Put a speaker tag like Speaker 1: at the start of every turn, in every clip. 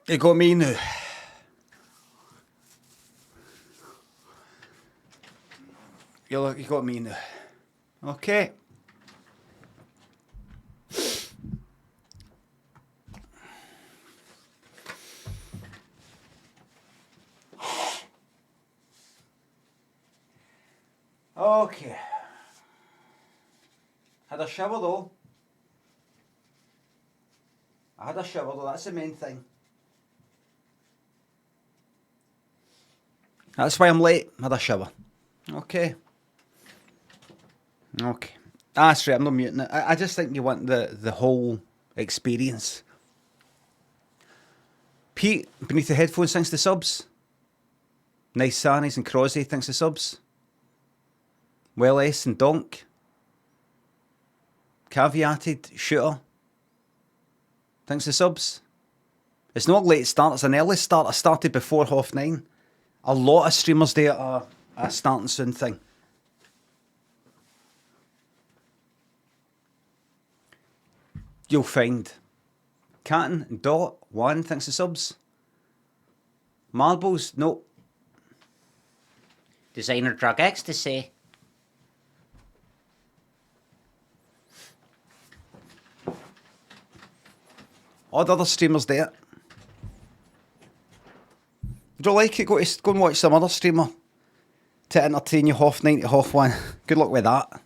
Speaker 1: You got me now. You got me now. Okay. Okay. Had a shower though. I had a shower though, that's the main thing. That's why I'm late. Had a shower. Okay. Okay. That's right, I'm not muting it. I just think you want the whole experience. Pete, beneath the headphones, thanks to subs. Nice Sannies and Crosby, thanks to subs. Well S and Donk. Caveated Shooter. Thanks to subs. It's not a late start, it's an early start. I started before 9:30. A lot of streamers there are a starting soon thing. You'll find Catton and Dot, one, thanks to subs. Marbles, no.
Speaker 2: Designer drug ecstasy.
Speaker 1: All the other streamers there. Don't like it, go and watch some other streamer to entertain you 9:30 to 1:30. Good luck with that.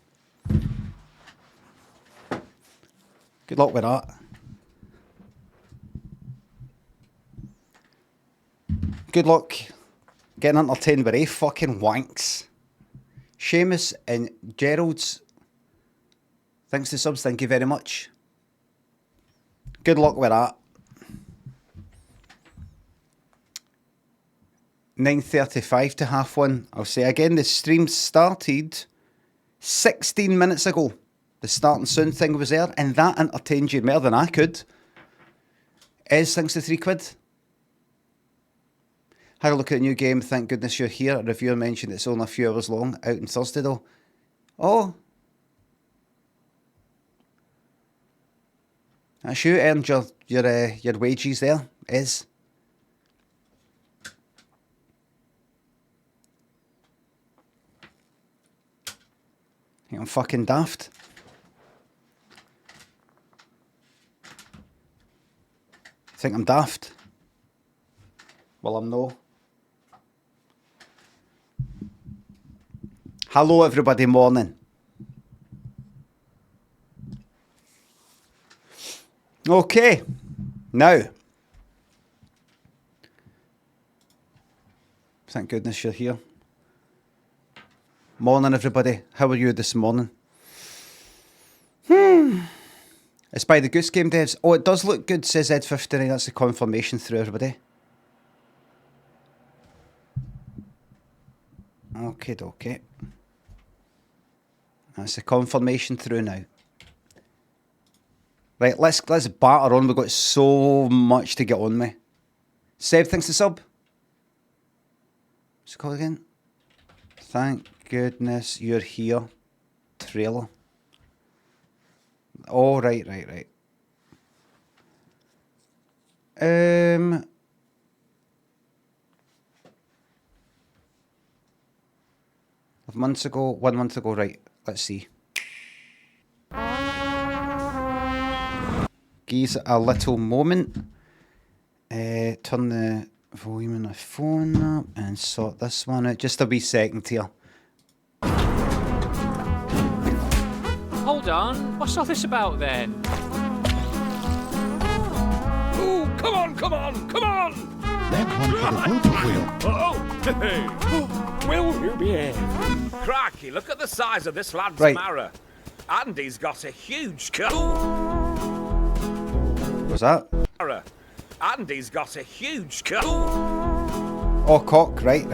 Speaker 1: Good luck with that. Good luck getting entertained by fucking wanks. Seamus and Gerald's, thanks to subs, thank you very much. Good luck with that. 9:35 to 1:30. I'll say again, the stream started 16 minutes ago. The starting soon thing was there, and that entertained you more than I could. Is thanks to £3. Had a look at a new game, thank goodness you're here. A reviewer mentioned it's only a few hours long, out on Thursday though. Oh. That's you earned your wages there, Is. I think I'm fucking daft. Think I'm daft? Well, I'm no. Hello, everybody. Morning. Okay. Now. Thank goodness you're here. Morning, everybody. How are you this morning? It's by the Goose Game devs. Oh, it does look good, says Ed59. That's the confirmation through, everybody. Okay, dokie. That's the confirmation through now. Right, let's batter on. We've got so much to get on with. Seb, thanks to sub. What's it called again? Thank goodness you're here. Trailer. Oh, right. Months ago, 1 month ago, right. Let's see. Give a little moment. Turn the volume on the phone up and sort this one out. Just a wee second here.
Speaker 3: Hold on, what's all this about then?
Speaker 4: Ooh, come on!
Speaker 5: That one for the bumper wheel.
Speaker 4: Oh, will you behave? Crikey, look at the size of this lad's
Speaker 1: Right.
Speaker 4: marrow. Andy's got a huge
Speaker 1: What's that?
Speaker 4: Andy's got a huge
Speaker 1: Oh, cock. Right.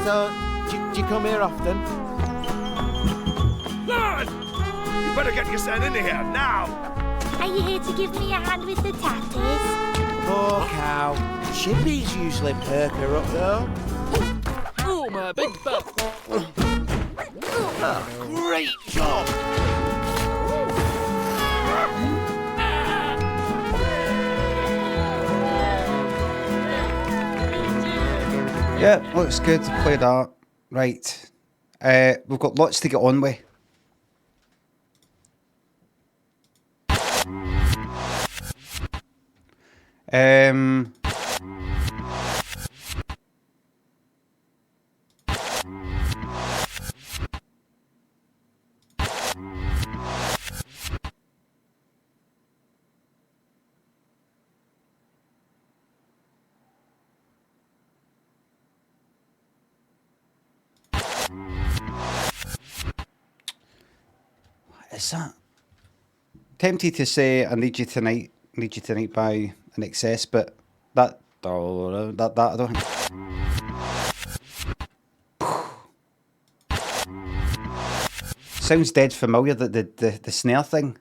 Speaker 6: So, do you come here often?
Speaker 4: Lad! You better get your son in here now!
Speaker 7: Are you here to give me a hand with the tatties?
Speaker 6: Poor cow. Chippies usually perk her up though.
Speaker 3: Oh, my big butt.
Speaker 6: Great job!
Speaker 1: Yeah, looks good. Play that. Right. We've got lots to get on with. Um, what is that? Tempted to say I need you tonight by an excess, but that I don't think. Sounds dead familiar, the snare thing.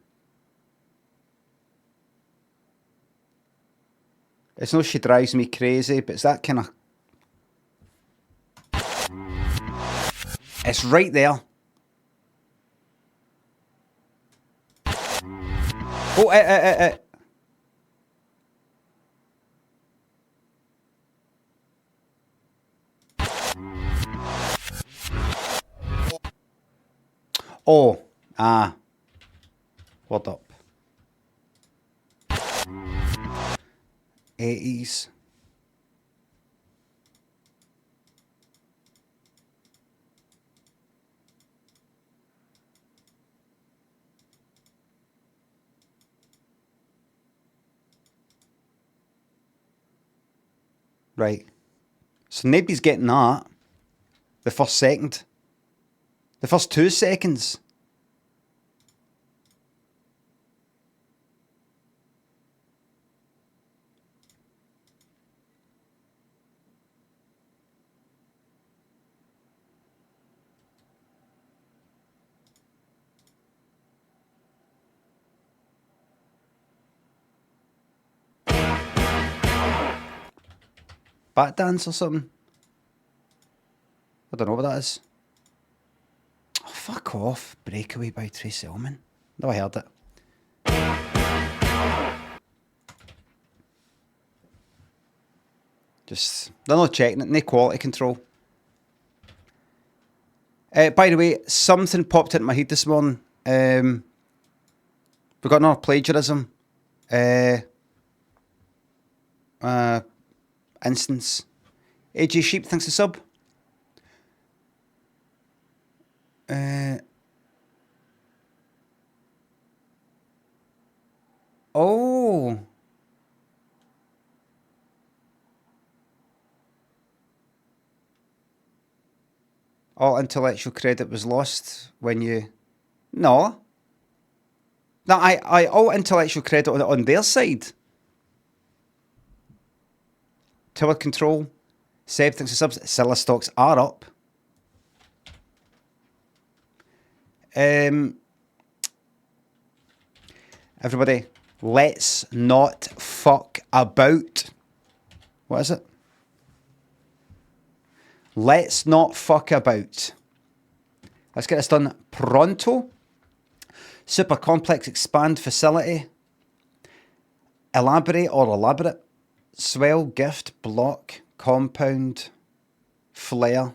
Speaker 1: It's not she drives me crazy, but it's that kind of... It's right there. Oh, Oh, Word up. 80s. Right. So nobody's getting that. The first second. The first 2 seconds. Bat dance or something? I don't know what that is. Oh, fuck off. Breakaway by Tracy Ullman. Never heard it. Just, they're not checking it. No quality control. By the way, something popped into my head this morning. We've got another plagiarism instance. AJ Sheep, thanks to sub. Oh. All intellectual credit was lost when you... No. No, I all intellectual credit on their side. Tower control. Seb thinks the subs. Cilla stocks are up. Everybody, let's not fuck about. What is it? Let's not fuck about. Let's get this done pronto. Super complex expand facility. Elaborate or elaborate. Swell, gift, block, compound, flare.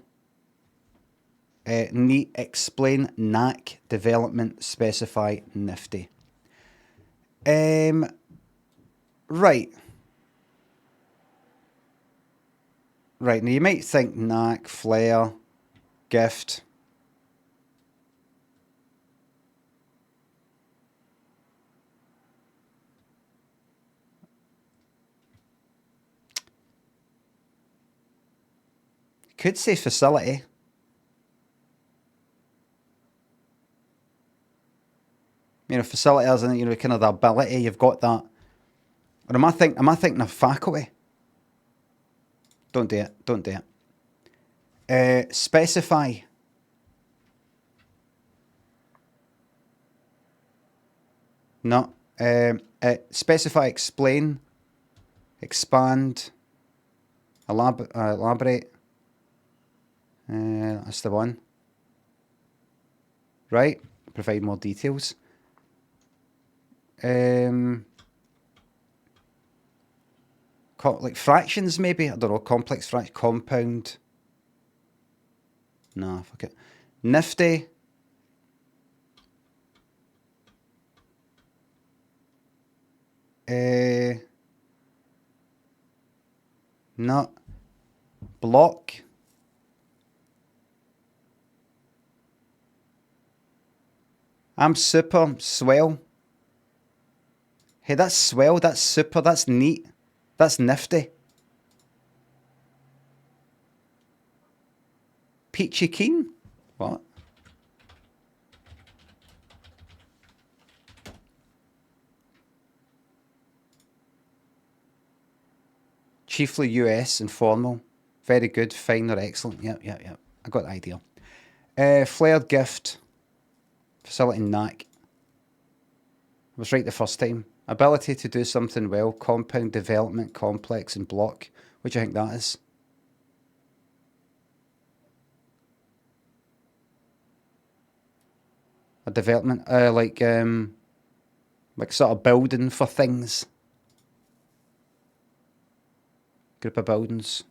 Speaker 1: Neat, explain, knack, development, specify, nifty. Right. Right, now you might think knack, flair, gift. Could say facility. You know, facility as in, you know, kind of the ability, you've got that. Or am I thinking of faculty? Don't do it. Don't do it. Specify. No. Specify, explain, expand, elaborate. That's the one. Right. Provide more details. like fractions, maybe? I don't know. Complex fraction. Compound. Nah, fuck it. Nifty. Not. Block. I'm super. Swell. Hey, that's swell. That's super. That's neat. That's nifty. Peachy keen? What? Chiefly US and formal. Very good, fine or excellent. Yep. I got the idea. Flared gift. Facility knack. I was right the first time. Ability to do something well. Compound, development, complex, and block. What do you think that is? A development, like sort of building for things. Group of buildings.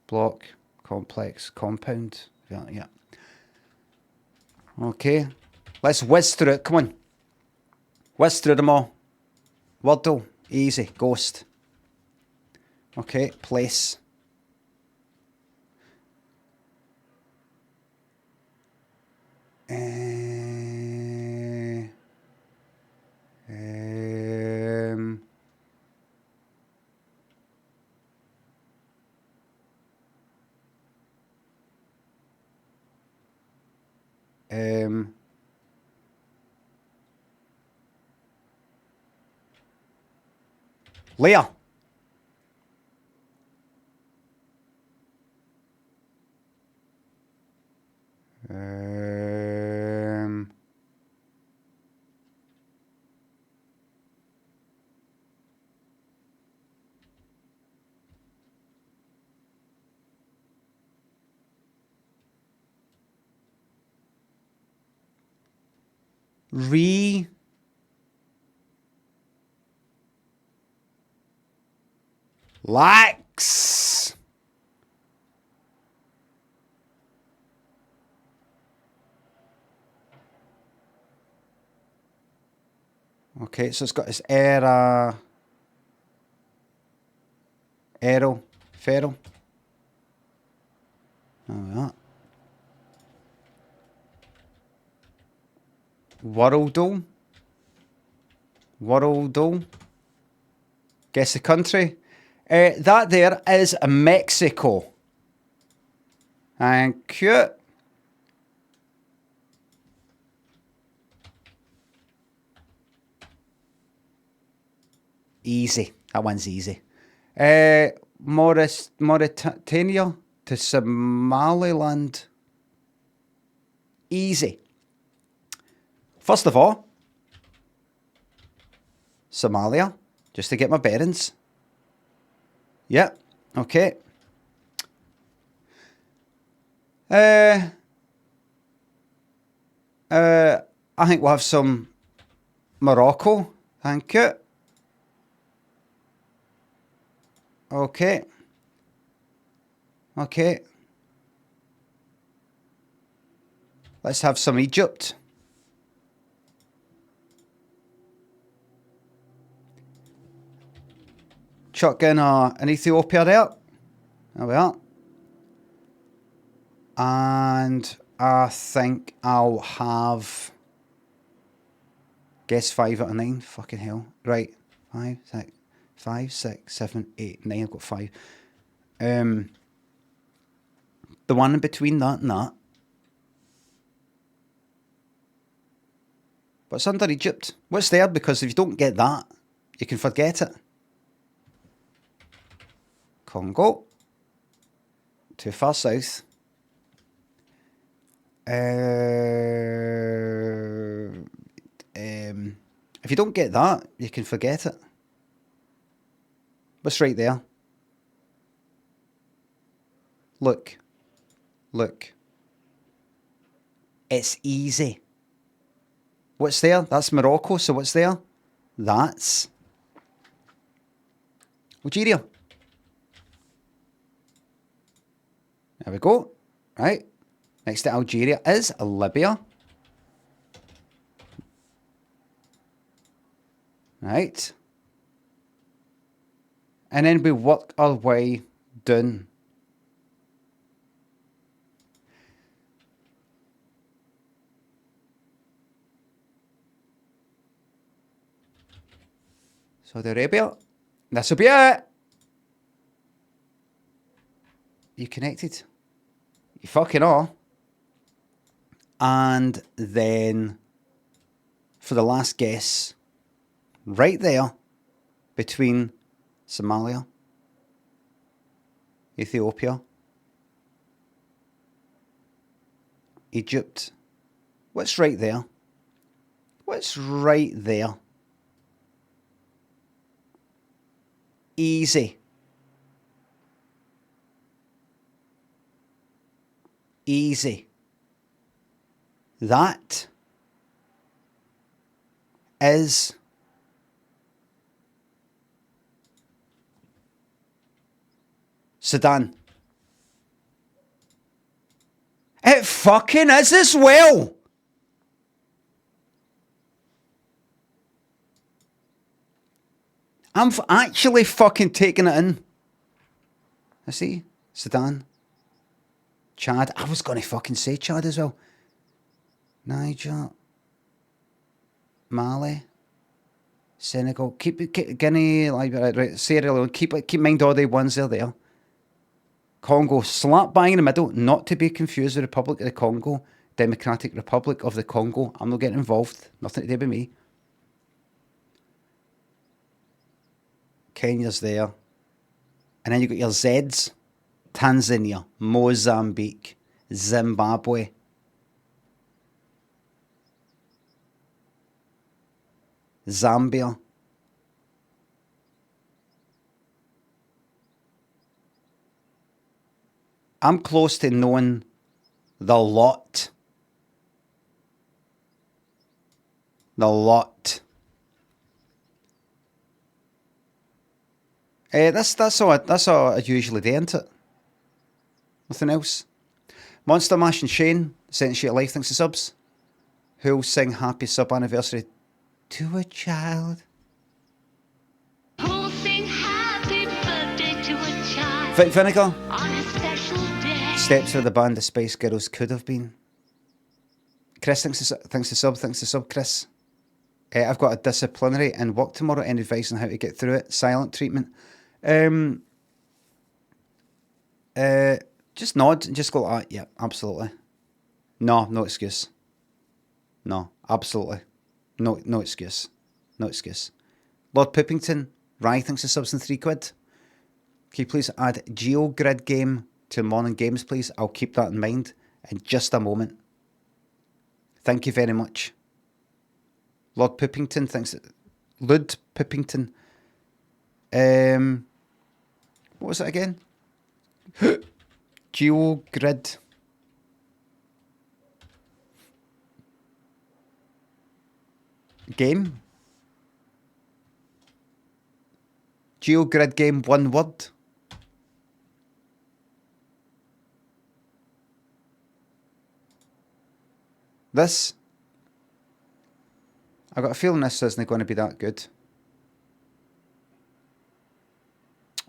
Speaker 1: Block, complex, compound. Yeah. Okay. Let's whiz through it. Come on. Whiz through them all. Wordle. Easy. Ghost. Okay. Place. Leah. Relax. Okay, so it's got this era, aero, feral. Oh, that. Worldle. Guess the country. That there is Mexico. Thank you. Easy. That one's easy. Mauritania to Somaliland. Easy. First of all, Somalia, just to get my bearings. Yep, okay. I think we'll have some Morocco. Thank you. Okay. Let's have some Egypt. Chuck in an Ethiopia there. There we are. And I think I'll have... Guess 5 out of 9. Fucking hell. Right. 5, 6, 7, 8, 9. I've got 5. The one in between that and that. What's under Egypt? What's there? Because if you don't get that, you can forget it. Congo. Too far south. If you don't get that, you can forget it. What's right there? Look. It's easy. What's there? That's Morocco, so what's there? That's Algeria. There we go. Right. Next to Algeria is Libya. Right. And then we work our way down. Saudi Arabia. This will be it. You connected? You fucking are. And then for the last guess, right there between Somalia, Ethiopia, Egypt. What's right there? What's right there? Easy. Easy. That is Sudan. It fucking is as well. I'm actually fucking taking it in. I see. Sudan. Chad. I was going to fucking say Chad as well. Niger. Mali. Senegal. Keep Guinea. Right, Sierra Leone. Keep mind all the ones there. Congo. Slap bang in the middle. Not to be confused with Republic of the Congo. Democratic Republic of the Congo. I'm not getting involved. Nothing to do with me. Kenya's there. And then you got your Zs. Tanzania, Mozambique, Zimbabwe. Zambia. I'm close to knowing the lot. The lot. That's all I usually do, isn't it? Nothing else. Monster Mash and Shane, sent you a life, thanks to subs. Who'll sing happy sub anniversary to a child?
Speaker 8: Who'll sing happy birthday to a child?
Speaker 1: Vic Vinegar.
Speaker 8: On a special day.
Speaker 1: Steps for the band the Spice Girls could have been. Chris, thanks to sub, Chris. I've got a disciplinary and work tomorrow. Any advice on how to get through it? Silent treatment. Just nod and just go like that. Yeah, absolutely. No excuse. No, absolutely. No excuse. No excuse. Lord Pippington, Rye thinks the subs in £3. Can you please add GeoGrid game to morning games, please? I'll keep that in mind in just a moment. Thank you very much. Lord Pippington thinks Lud Pippington. What was it again? GeoGrid. Game? GeoGrid game, one word. This. I got a feeling this isn't going to be that good.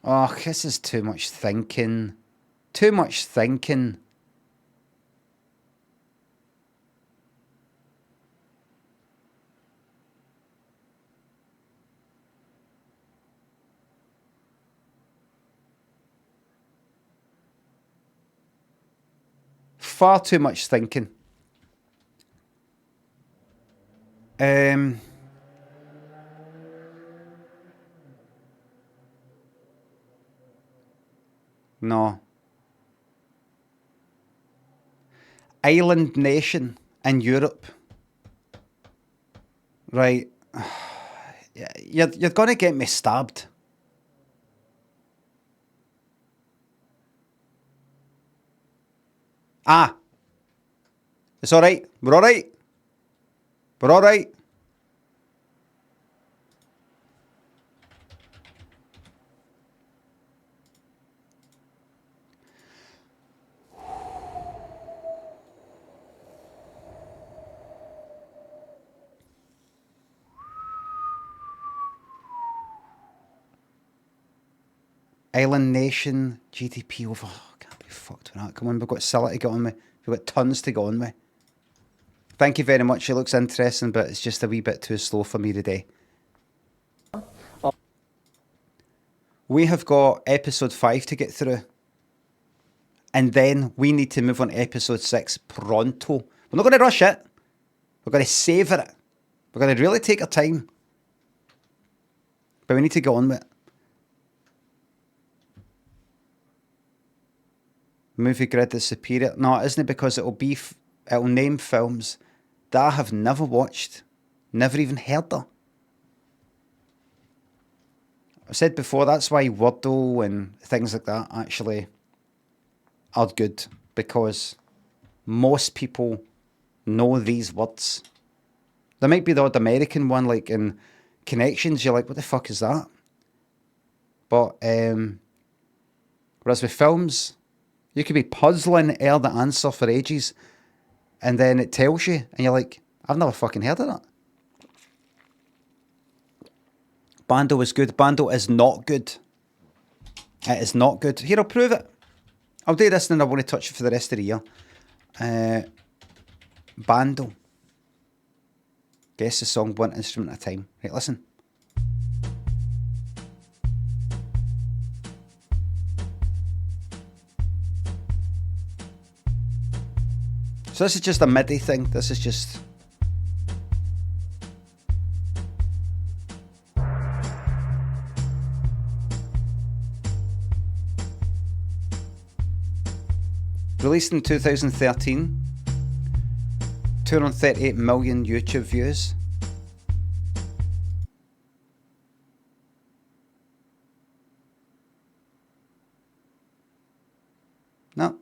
Speaker 1: Oh, this is too much thinking. Too much thinking. Far too much thinking. No. Island nation in Europe. Right. You're going to get me stabbed. Ah. It's all right. We're all right. We're all right. Island Nation, GDP over. Oh, can't be fucked with that. Come on, we've got Cilla to get on with. We've got tons to get on with. Thank you very much. It looks interesting, but it's just a wee bit too slow for me today. We have got episode 5 to get through. And then we need to move on to episode 6 pronto. We're not going to rush it. We're going to savour it. We're going to really take our time. But we need to get on with it. Movie grid is superior. No, it isn't, because it'll name films that I have never watched, never even heard of. I've said before, that's why Wordle and things like that actually are good, because most people know these words. There might be the odd American one, like in Connections, you're like, what the fuck is that? But whereas with films, you could be puzzling the answer for ages, and then it tells you, and you're like, I've never fucking heard of that. Bando is good. Bando is not good. It is not good. Here, I'll prove it. I'll do this and then I want to touch it for the rest of the year. Bando. Guess the song one instrument at a time. Right, listen. So this is just a MIDI thing. This is just... Released in 2013. 238 million YouTube views. No.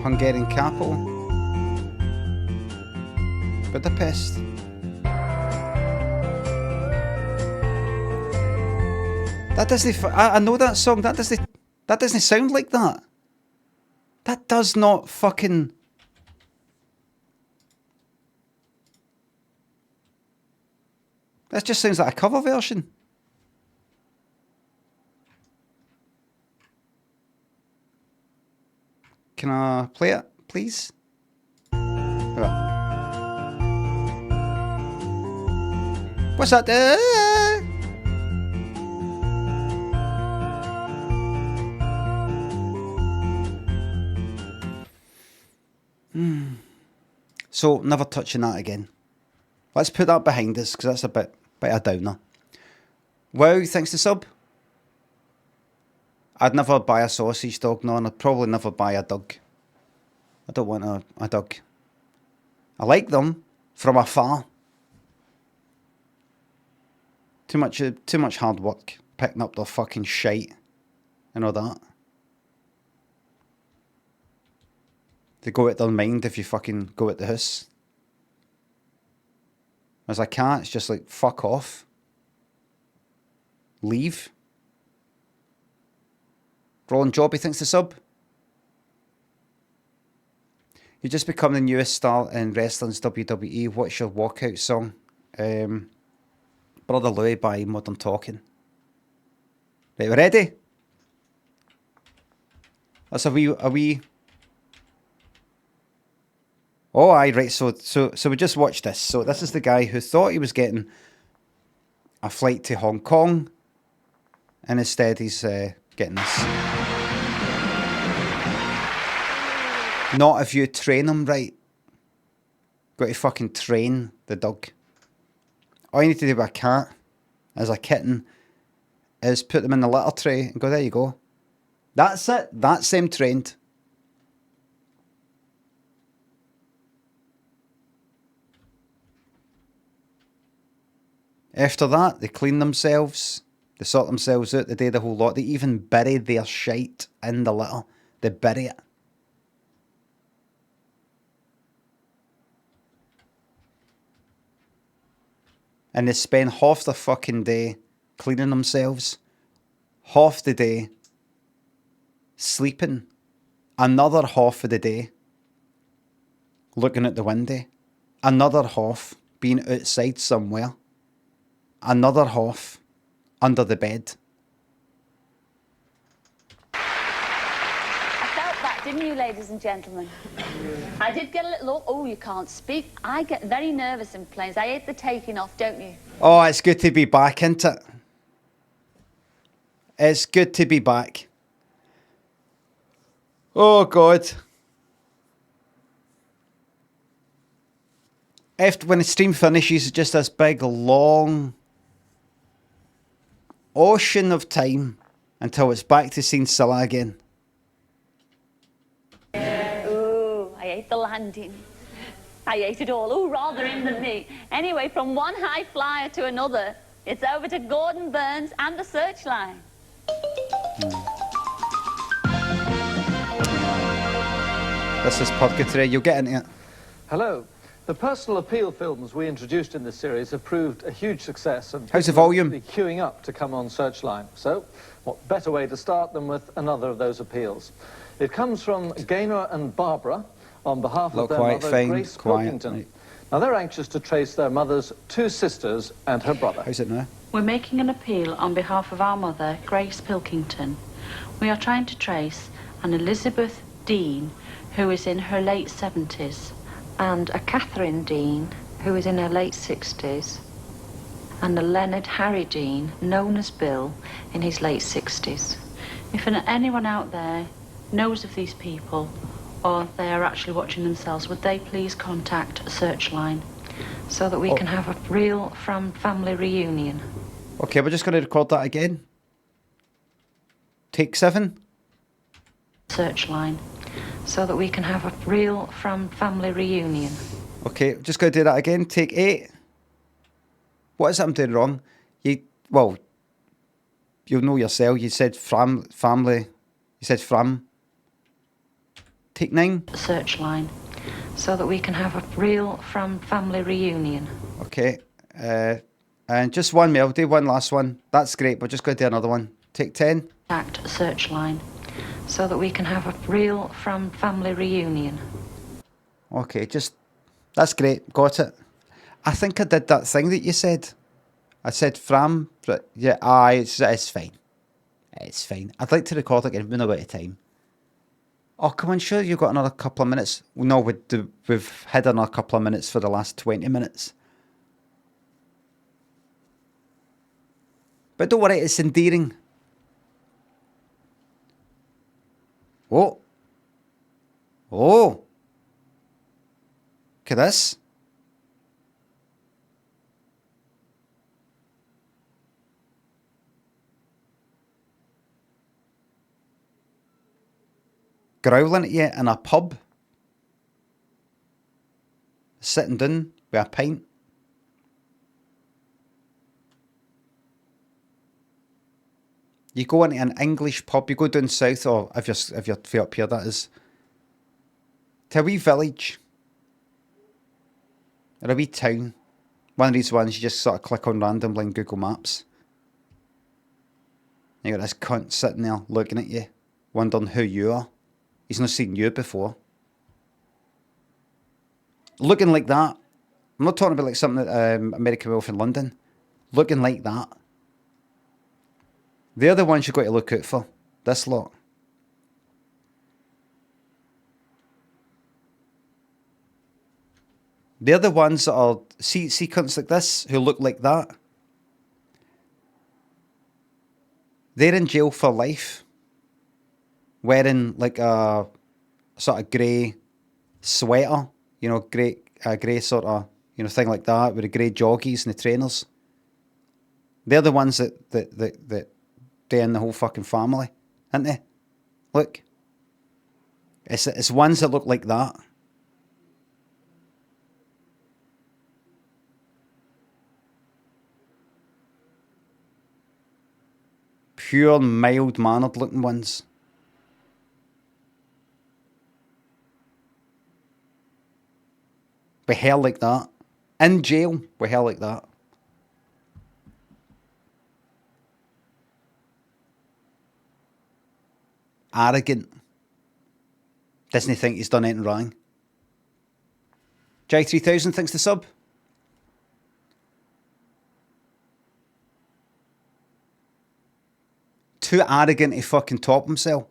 Speaker 1: Hungarian capital. Budapest. That doesn't... I know that song. That doesn't sound like that. That does not fucking... That just sounds like a cover version. Can I play it, please? What's that? So, never touching that again. Let's put that behind us, because that's a bit of a downer. Wow, thanks to sub. I'd never buy a sausage dog, no, and I'd probably never buy a dog. I don't want a dog. I like them from afar. Too much hard work picking up their fucking shite and all that. They go out their mind if you fucking go at the house. As a cat, it's just like, fuck off. Leave. Roland Jobby thinks the sub. You just become the newest star in wrestling's WWE. What's your walkout song? Brother Louie by Modern Talking. Right, we're ready? That's a wee... Oh, aye, right, so we just watched this. So this is the guy who thought he was getting a flight to Hong Kong, and instead he's getting this. Not if you train him right. Got to fucking train the dog. All you need to do with a cat, as a kitten, is put them in the litter tray and go, there you go. That's it. That's them trained. After that, they clean themselves. They sort themselves out. They do the whole lot. They even bury their shite in the litter. They bury it. and they spend half the fucking day cleaning themselves, half the day sleeping, another half of the day looking at the window, another half being outside somewhere, another half under the bed.
Speaker 9: I felt that, didn't you, ladies and gentlemen? I did get a little, oh, you can't speak. I get very nervous in planes. I hate the taking off, don't you?
Speaker 1: Oh, it's good to be back, isn't it? It's good to be back. Oh, God. When the stream finishes, it's just this big, long ocean of time until it's back to seeing Cilla again.
Speaker 9: Ooh, I hate the landing. I hate it all. Ooh, rather him than me. Anyway, from one high flyer to another, it's over to Gordon Burns and the searchline.
Speaker 1: This is purgatory. You'll get into it.
Speaker 10: Hello. The personal appeal films we introduced in this series have proved a huge success. And
Speaker 1: how's the volume?
Speaker 10: People are queuing up to come on Searchline. So, what better way to start than with another of those appeals? It comes from Gaynor and Barbara on behalf of their mother, Grace Pilkington. Right. Now, they're anxious to trace their mother's two sisters and her brother.
Speaker 1: How's it now?
Speaker 11: We're making an appeal on behalf of our mother, Grace Pilkington. We are trying to trace an Elizabeth Dean, who is in her late 70s,
Speaker 12: and a Catherine Dean, who is in her late 60s, and a Leonard Harry Dean, known as Bill, in his late 60s.
Speaker 11: If anyone out there knows of these people, or they are actually watching themselves, would they please contact Searchline
Speaker 12: so that we can have a real family reunion?
Speaker 1: Okay, we're just going to record that again. Take 7.
Speaker 12: Searchline so that we can have a real family reunion.
Speaker 1: Okay, just going to do that again. Take 8. What is it I'm doing wrong? You'll know yourself. You said family. You said from. Take 9.
Speaker 12: Searchline so that we can have a real family reunion.
Speaker 1: Okay. And just one melody, one last one. That's great. We're just going to do another one. Take 10.
Speaker 12: Act Searchline so that we can have a real family reunion.
Speaker 1: Okay, that's great. Got it. I think I did that thing that you said. I said from, but yeah, it's fine. It's fine. I'd like to record again. We've been out of time. Oh, come on, sure, you've got another couple of minutes. No, we've had another couple of minutes for the last 20 minutes. But don't worry, it's endearing. Oh. Look at this. Growling at you in a pub. Sitting down with a pint. You go into an English pub, you go down south, or if you're way up here, that is, to a wee village, or a wee town. One of these ones you just sort of click on randomly in Google Maps. You got this cunt sitting there looking at you, wondering who you are. He's not seen you before. Looking like that. I'm not talking about like something that American Wolf in London. Looking like that. They're the ones you've got to look out for. This lot. They're the ones that are... See cunts like this who look like that. They're in jail for life. Wearing like a sort of grey sweater. You know, grey sort of, you know, thing like that. With the grey joggies and the trainers. They're the ones that in the whole fucking family, aren't they? Look, it's ones that look like that. Pure mild mannered looking ones. With hair like that, in jail with hair like that. arrogant. Doesn't think he's done anything wrong. J3000 thinks the sub. Too arrogant to fucking top himself.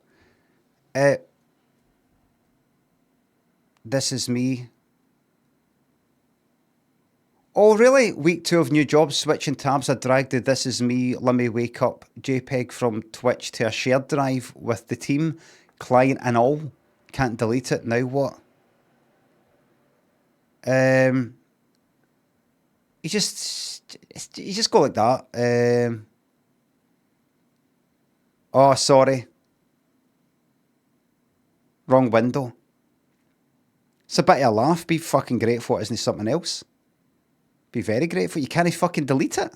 Speaker 1: This is me. Oh, really? Week 2 of new jobs, switching tabs. I dragged the This Is Me, Limmy Wake Up JPEG from Twitch to a shared drive with the team, client and all. Can't delete it. Now what? You just go like that. Oh, sorry. Wrong window. It's a bit of a laugh. Be fucking grateful it isn't something else. Be very grateful. You can't fucking delete it.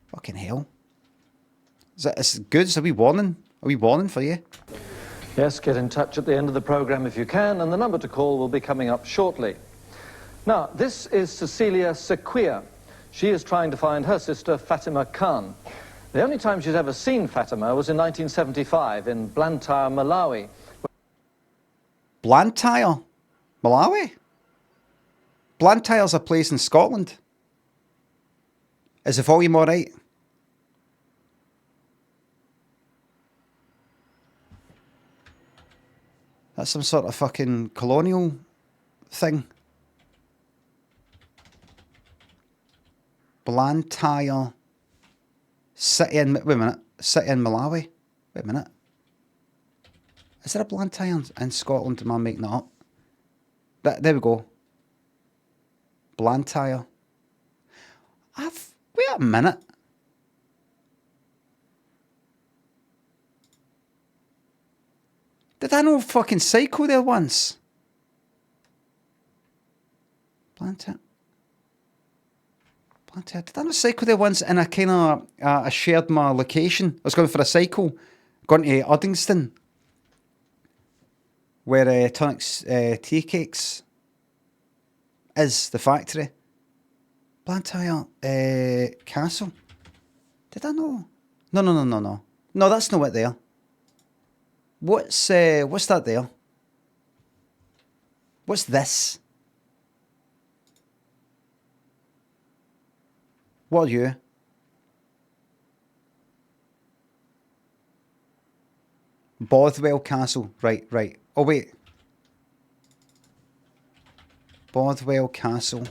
Speaker 1: Fucking hell. Is that as good as a wee warning? A wee warning for you?
Speaker 10: Yes, get in touch at the end of the programme if you can, and the number to call will be coming up shortly. Now, this is Cecilia Sequia. She is trying to find her sister Fatima Khan. The only time she's ever seen Fatima was in 1975 in Blantyre, Malawi.
Speaker 1: Blantyre? Malawi? Blantyre's a place in Scotland. Is the volume alright? That's some sort of fucking colonial thing. Blantyre city in... Wait a minute. City in Malawi. Wait a minute. Is there a Blantyre in Scotland? Am I making that up? There we go. Blantyre. Wait a minute. Did I know fucking Psycho there once? Blantyre. Did I know Psycho there once? And I kind of I shared my location. I was going for a cycle, going to Uddingston, where Tonic's Tea Cakes is, the factory. Blantyre Castle. Did I know? No. No, that's not it there. What's that there? What's this? What are you? Bothwell Castle. Right. Oh, wait. Bothwell Castle.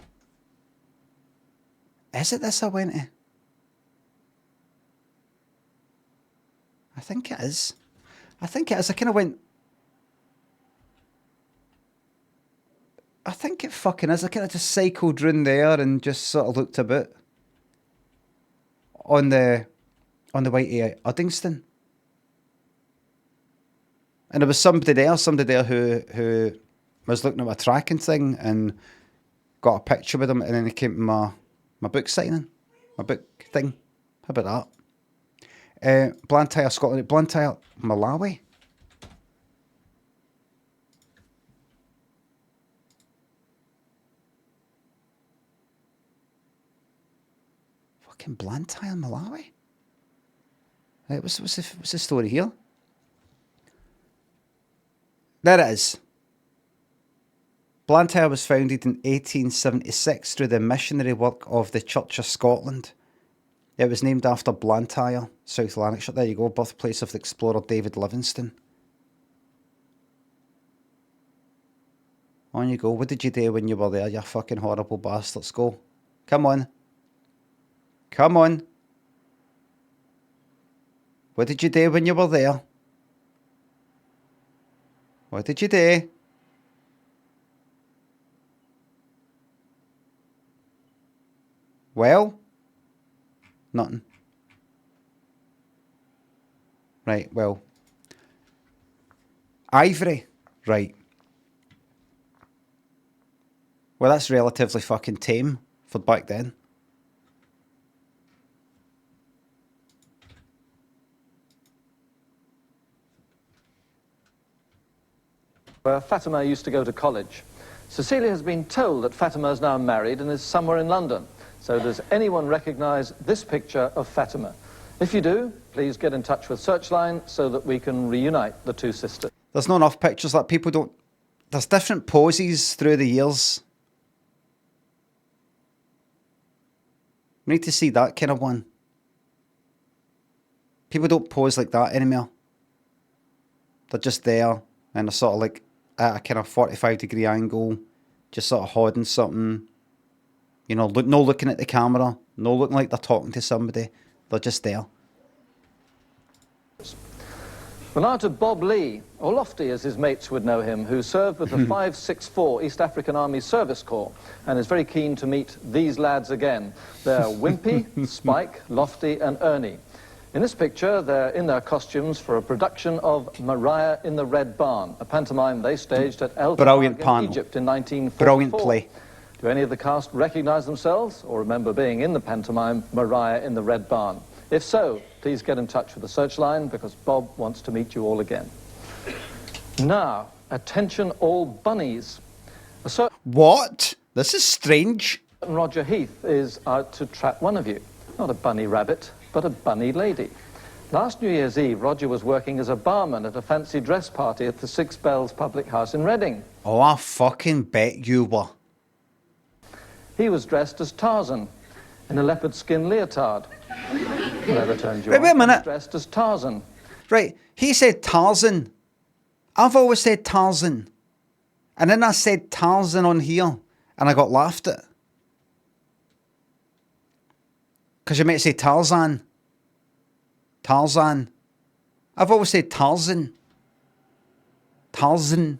Speaker 1: Is it this I went to? I think it is. I kind of went... I think it fucking is. I kind of just cycled round there and just sort of looked a bit. On the way to Uddingston. And there was somebody there who was looking at my tracking thing and got a picture with him, and then he came to my book signing. My book thing. How about that? Blantyre, Scotland. Blantyre, Malawi. Fucking Blantyre, Malawi. Right, what's the story here? There it is. Blantyre was founded in 1876 through the missionary work of the Church of Scotland. It was named after Blantyre, South Lanarkshire. There you go, birthplace of the explorer David Livingstone. On you go. What did you do when you were there, you fucking horrible bastards? Go. Come on. Come on. What did you do when you were there? What did you do? Well, nothing. Right, well. Ivory. Right. Well, that's relatively fucking tame for back then.
Speaker 10: Where Fatima used to go to college. Cecilia has been told that Fatima is now married and is somewhere in London. So does anyone recognise this picture of Fatima? If you do, please get in touch with Searchline so that we can reunite the two sisters.
Speaker 1: There's not enough pictures that people don't... There's different poses through the years. We need to see that kind of one. People don't pose like that anymore. They're just there and they're sort of like at a kind of 45-degree angle, just sort of holding something. You know, no looking at the camera, no looking like they're talking to somebody. They're just there.
Speaker 10: Well, now to Bob Lee, or Lofty as his mates would know him, who served with the 564 East African Army Service Corps and is very keen to meet these lads again. They're Wimpy, Spike, Lofty and Ernie. In this picture, they're in their costumes for a production of Maria in the Red Barn, a pantomime they staged at El Brilliant in Egypt in 1944.
Speaker 1: Brilliant play.
Speaker 10: Do any of the cast recognise themselves or remember being in the pantomime Maria in the Red Barn? If so, please get in touch with the Searchline because Bob wants to meet you all again. Now, attention all bunnies.
Speaker 1: What? This is strange.
Speaker 10: Roger Heath is out to trap one of you. Not a bunny rabbit, but a bunny lady. Last New Year's Eve, Roger was working as a barman at a fancy dress party at the Six Bells Public House in Reading.
Speaker 1: Oh, I fucking bet you were.
Speaker 10: He was dressed as Tarzan in a leopard skin leotard. Whatever turned you
Speaker 1: Wait a minute.
Speaker 10: Dressed as Tarzan.
Speaker 1: Right, he said Tarzan. I've always said Tarzan. And then I said Tarzan on here, and I got laughed at. Because you might say Tarzan. Tarzan. I've always said Tarzan. Tarzan.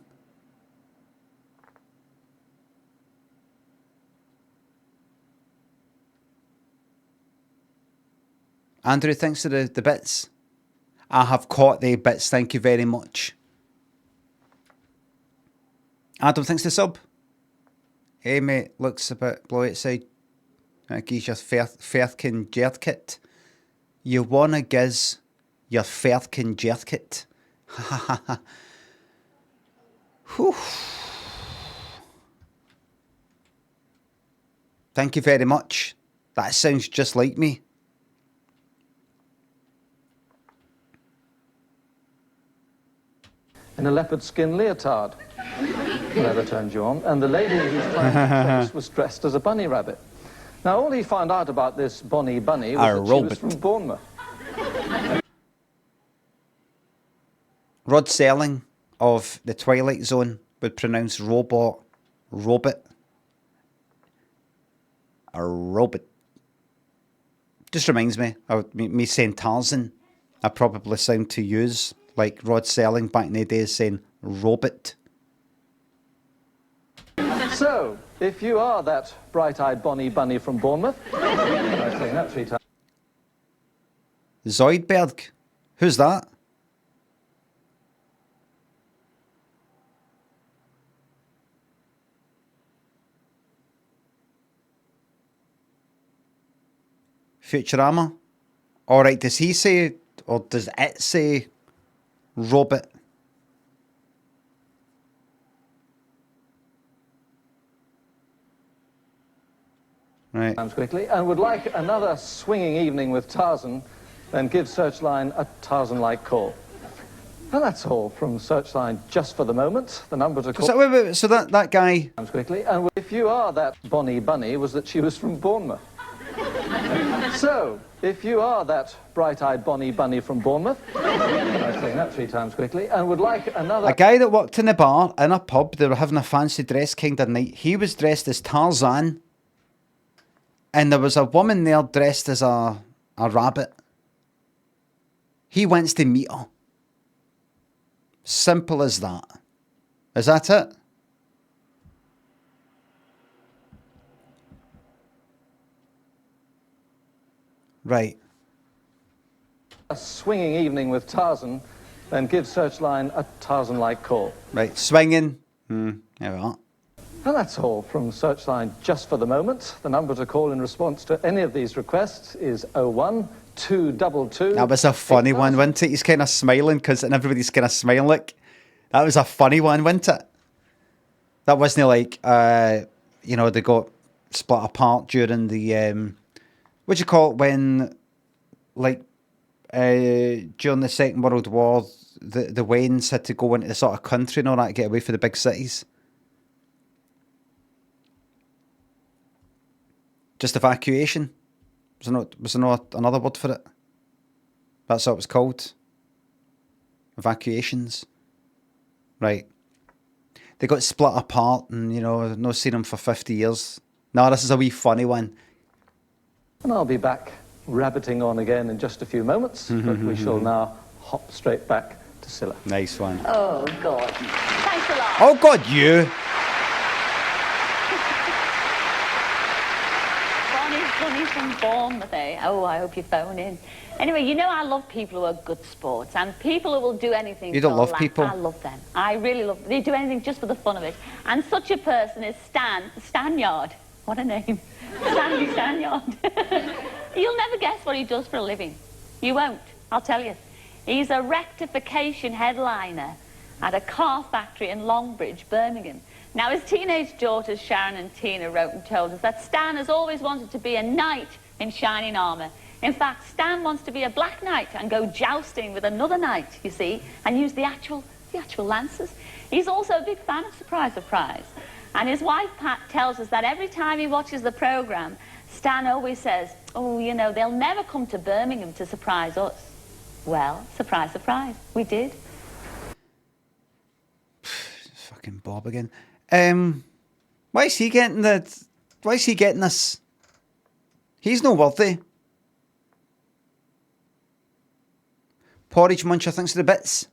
Speaker 1: Andrew, thanks for the bits. I have caught the bits, thank you very much. Adam, thanks for the sub. Hey mate, looks a bit blowy outside. Gives your Fertkin Jertkit. You wanna giz your Fertkin Jertkit. Ha ha ha ha. Whew. Thank you very much. That sounds just like me.
Speaker 10: In a leopard skin leotard. Whatever turned you on. And the lady he was trying to trace was dressed as a bunny rabbit. Now, all he found out about this Bonnie Bunny was that she was from Bournemouth.
Speaker 1: Rod Serling of The Twilight Zone would pronounce robot. A robot. Just reminds me of me saying Tarzan. I probably sound to use like Rod Serling back in the days saying robot.
Speaker 10: So, if you are that bright-eyed Bonnie Bunny from Bournemouth, I'm saying that 3 times.
Speaker 1: Zoidberg? Who's that? Futurama? Alright, does he say, or does it say robot? Right.
Speaker 10: Quickly, and would like another swinging evening with Tarzan, then give Searchline a Tarzan-like call. And that's all from Searchline just for the moment. The number to call...
Speaker 1: Wait, so that guy...
Speaker 10: Quickly, and if you are that Bonnie Bunny, was that she was from Bournemouth. So, if you are that bright-eyed Bonnie Bunny from Bournemouth, I'm saying that 3 times quickly, and would like another...
Speaker 1: A guy that worked in a bar, in a pub, they were having a fancy dress kind of night. He was dressed as Tarzan. And there was a woman there dressed as a rabbit. He wants to meet her. Simple as that. Is that it? Right.
Speaker 10: A swinging evening with Tarzan, then give Searchline a Tarzan-like call.
Speaker 1: Right, swinging. There we are.
Speaker 10: And that's all from Searchline just for the moment. The number to call in response to any of these requests is 01222.
Speaker 1: That was a funny one, wasn't it? He's kind of smiling because everybody's kind of smiling. Like, that was a funny one, wasn't it? That wasn't like, they got split apart during the what do you call it when, like, during the Second World War, the Waynes had to go into the sort of country and all that to get away from the big cities. Just evacuation. Was there not another word for it? That's what it was called. Evacuations. Right. They got split apart and, you know, I've not seen them for 50 years. No, this is a wee funny one.
Speaker 10: And I'll be back rabbiting on again in just a few moments, but we shall now hop straight back to Cilla.
Speaker 1: Nice one.
Speaker 9: Oh, God. Thanks a lot.
Speaker 1: Oh, God, you.
Speaker 9: Bonnie's from Bournemouth, eh? Oh, I hope you phone in. Anyway, you know I love people who are good sports and people who will do anything.
Speaker 1: You don't love
Speaker 9: laugh.
Speaker 1: people?
Speaker 9: I love them. I really love them. They do anything just for the fun of it. And such a person is Stanyard. What a name. Stanley Stanyard. You'll never guess what he does for a living. You won't, I'll tell you. He's a rectification headliner at a car factory in Longbridge, Birmingham. Now, his teenage daughters, Sharon and Tina, wrote and told us that Stan has always wanted to be a knight in shining armour. In fact, Stan wants to be a black knight and go jousting with another knight, you see, and use the actual lances. He's also a big fan of Surprise, Surprise. And his wife, Pat, tells us that every time he watches the programme, Stan always says, oh, you know, they'll never come to Birmingham to surprise us. Well, surprise, surprise, we did.
Speaker 1: Fucking Bob again. Why is he getting this? He's no worthy. Porridge Muncher thinks of the bits.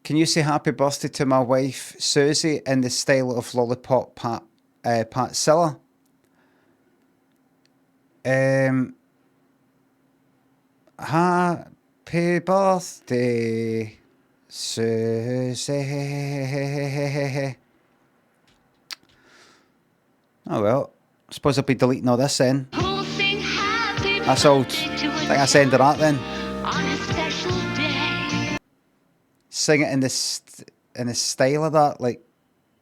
Speaker 1: Can you say happy birthday to my wife Susie in the style of Lollipop Pat Cilla? Happy birthday, Susie. Oh well, I suppose I'll be deleting all this then. That's old. I think I send her that then. Sing it in the style of that, like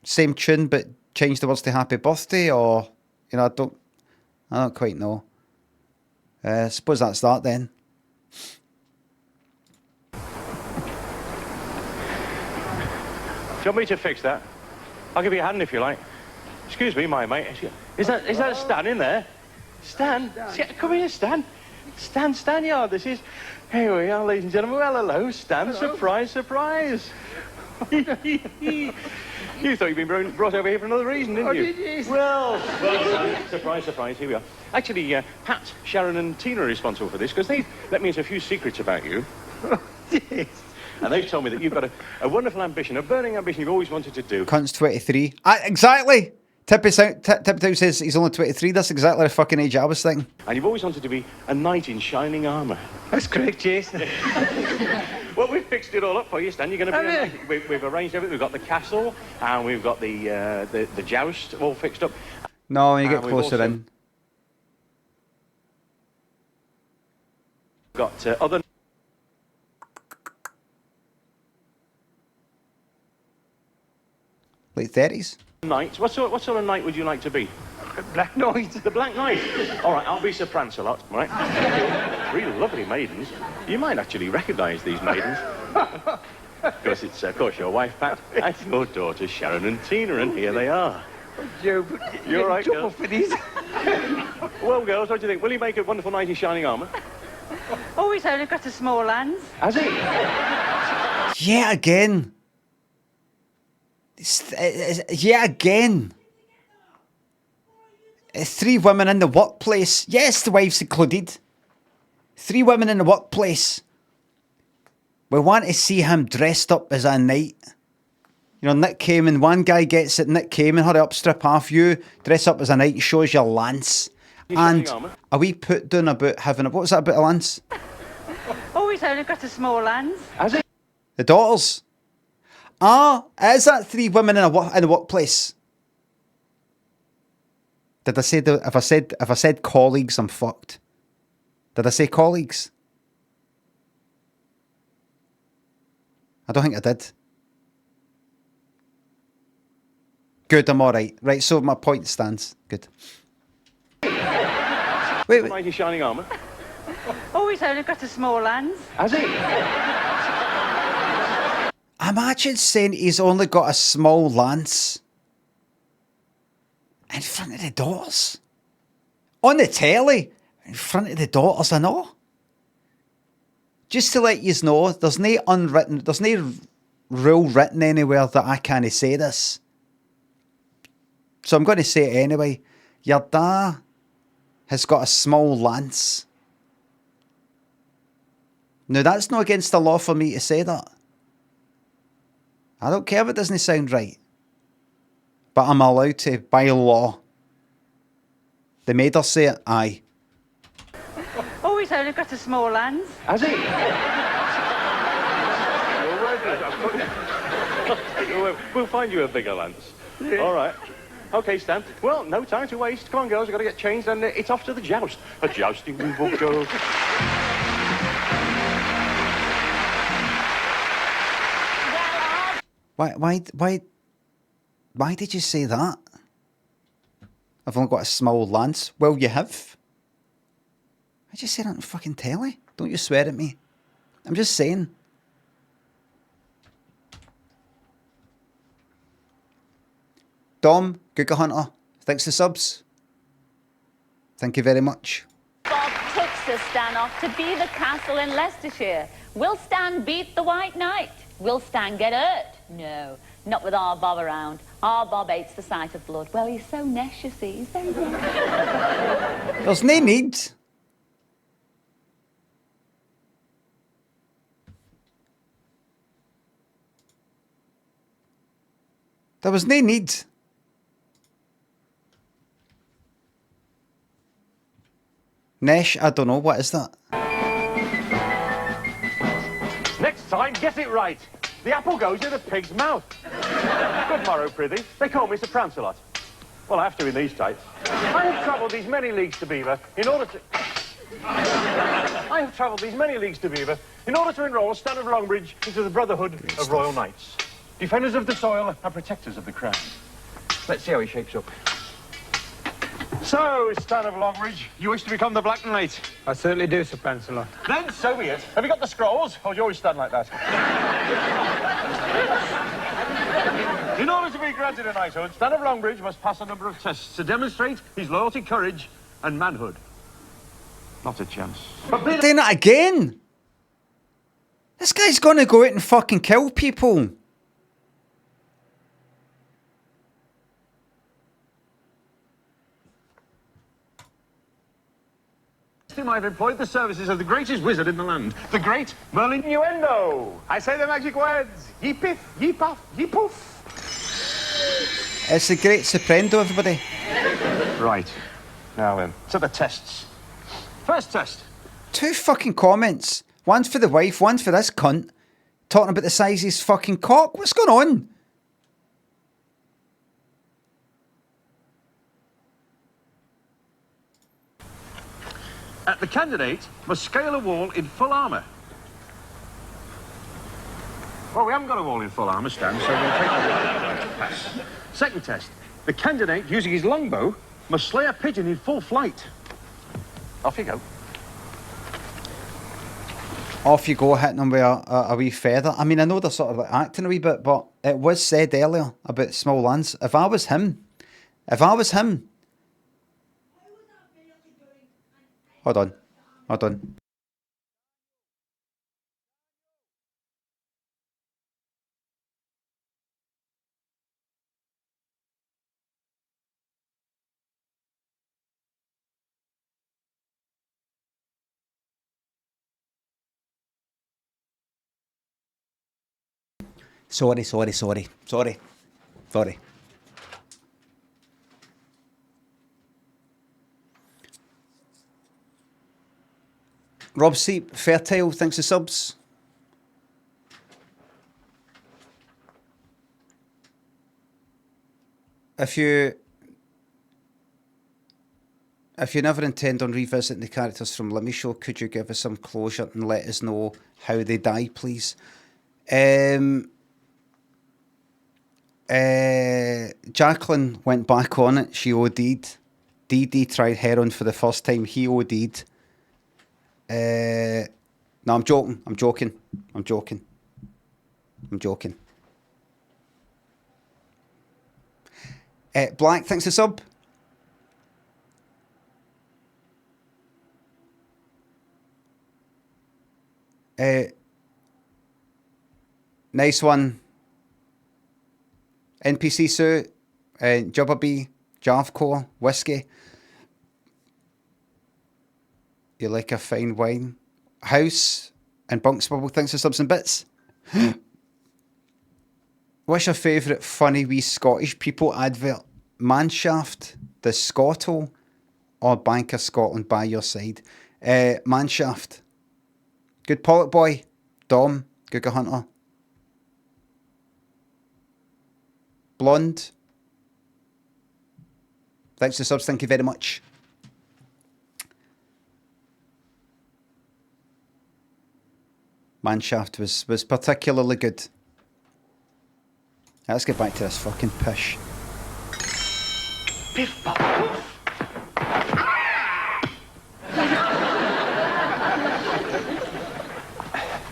Speaker 1: same tune but change the words to happy birthday, or you know, I don't quite know. I suppose that's that then.
Speaker 13: Do you want me to fix that? I'll give you a hand if you like. Excuse me, my mate. Is that Stan in there? Stan? Come here, Stan. Stanyard, this is... Here we are, ladies and gentlemen. Well, hello, Stan. Hello. Surprise, surprise. You thought you'd been brought over here for another reason, didn't you? Did you? Well, surprise, surprise, here we are. Actually, Pat, Sharon and Tina are responsible for this, because they let me into a few secrets about you. Yes. And they've told me that you've got a wonderful ambition, a burning ambition you've always wanted to do.
Speaker 1: Cunt's 23. Exactly! Tippy says he's only 23. That's exactly the fucking age I was thinking.
Speaker 13: And you've always wanted to be a knight in shining armour.
Speaker 6: That's correct, Jason.
Speaker 13: Well, we've fixed it all up for you, Stan. You're going to be a knight. We've arranged everything. We've got the castle, and we've got the joust all fixed up.
Speaker 1: No, when you get closer in.
Speaker 13: Got other...
Speaker 1: Late 30s?
Speaker 13: Knights. What sort of knight would you like to be?
Speaker 6: Black Knight.
Speaker 13: The Black Knight. All right, I'll be Sir Prancelot, right? Three lovely maidens. You might actually recognise these maidens. Because it's, of course, your wife, Pat, and your daughters, Sharon and Tina, and here they are.
Speaker 6: Joe,
Speaker 13: you're right, girls.
Speaker 6: For these.
Speaker 13: Well, girls, what do you think? Will he make a wonderful knight in shining armour?
Speaker 11: Oh, he's only got a small hands.
Speaker 13: Has he?
Speaker 1: Yeah, again. Yeah, again. 3 women in the workplace. Yes, the wives included. 3 women in the workplace. We want to see him dressed up as a knight. You know, Nick Cayman, one guy gets it. Nick Cayman, hurry up, strip off you. Dress up as a knight, shows your lance. And a wee put down about having a... What was that about a lance?
Speaker 11: Oh, he's only got a small hands.
Speaker 13: Has he?
Speaker 1: The daughters. Is that 3 women in the workplace? Did I say if I said colleagues, I'm fucked. Did I say colleagues? I don't think I did. Good, I'm all right. Right, so my point stands. Good. Wait.
Speaker 13: Mighty shining armour.
Speaker 11: Oh, he's only got a small hands.
Speaker 13: Has he?
Speaker 1: Imagine saying he's only got a small lance in front of the daughters. On the telly, in front of the daughters, I know. Just to let you know, there's no rule written anywhere that I can't say this. So I'm going to say it anyway. Your dad has got a small lance. Now, that's not against the law for me to say that. I don't care if it doesn't sound right. But I'm allowed to, by law. They made her say it, aye.
Speaker 11: Oh, he's only got a small hands.
Speaker 13: Has he? We'll find you a bigger lance. Yeah. All right. OK, Stan. Well, no time to waste. Come on, girls, we've got to get changed and it's off to the joust. A jousting we will go.
Speaker 1: Why did you say that? I've only got a small lance. Well, you have. I just said it on fucking telly. Don't you swear at me. I'm just saying. Dom, Google Hunter, thanks for subs. Thank you very much.
Speaker 9: Bob took Sir Stan off to be the castle in Leicestershire. Will Stan beat the White Knight? Will Stan get hurt? No, not with our Bob around. Our Bob hates the sight of blood. Well, he's so nesh, you see. He's very nesh.
Speaker 1: There's no need. There was no need. Nesh, I don't know, what is that?
Speaker 13: Next time, get it right. The apple goes in the pig's mouth. Good morrow, prithee. They call me Sir Prancelot. Well, I have to in these tights. I have travelled these many leagues to Beaver in order to... I have travelled these many leagues to Beaver in order to enrol Stan of Longbridge into the Brotherhood of Royal Knights. Defenders of the soil and protectors of the crown. Let's see how he shapes up. So, Stan of Longbridge, you wish to become the Black Knight?
Speaker 14: I certainly do, Sir Prancelot.
Speaker 13: Then so be it. Have you got the scrolls? Or do you always stand like that? In order to be granted a knighthood, Stan of Longbridge must pass a number of tests to demonstrate his loyalty, courage, and manhood. Not a chance.
Speaker 1: But doing it again? This guy's gonna go out and fucking kill people.
Speaker 13: I've employed the services of the greatest wizard in the land, the great Merlin Innuendo. I say the magic words, ye piff, ye puff, ye poof.
Speaker 1: It's the great Soprendo, everybody.
Speaker 13: Right. Now then, to the tests. First test.
Speaker 1: 2 fucking comments. One's for the wife, one's for this cunt. Talking about the size of his fucking cock. What's going on?
Speaker 13: The candidate must scale a wall in full armour. Well, we haven't got a wall in full armour, Stan, so we'll take the pass. Second test. The candidate, using his longbow, must slay a pigeon in full flight. Off you go.
Speaker 1: Off you go, hitting him with a wee feather. I mean, I know they're sort of like acting a wee bit, but it was said earlier about small lands. If I was him... Hold on. Sorry. Rob Seep, Fertile, thanks for subs. If you never intend on revisiting the characters from Limmy Show, could you give us some closure and let us know how they die, please? Jacqueline went back on it. She OD'd. DD tried heroin for the first time. He OD'd. No, I'm joking. I'm joking. I'm joking. I'm joking. Black, thanks for sub. Nice one. NPC suit. Jubberby. Javco. Whiskey. You like a fine wine. House. And Bunks Bubble, thanks for subs and bits. What's your favourite funny wee Scottish people advert? Manshaft, the Scotto, or Bank of Scotland by your side? Manshaft. Good Pollock Boy. Dom. Google Hunter. Blonde. Thanks for subs, thank you very much. Manshaft was particularly good. Let's get back to this fucking pish.
Speaker 13: Biff, bop, poof.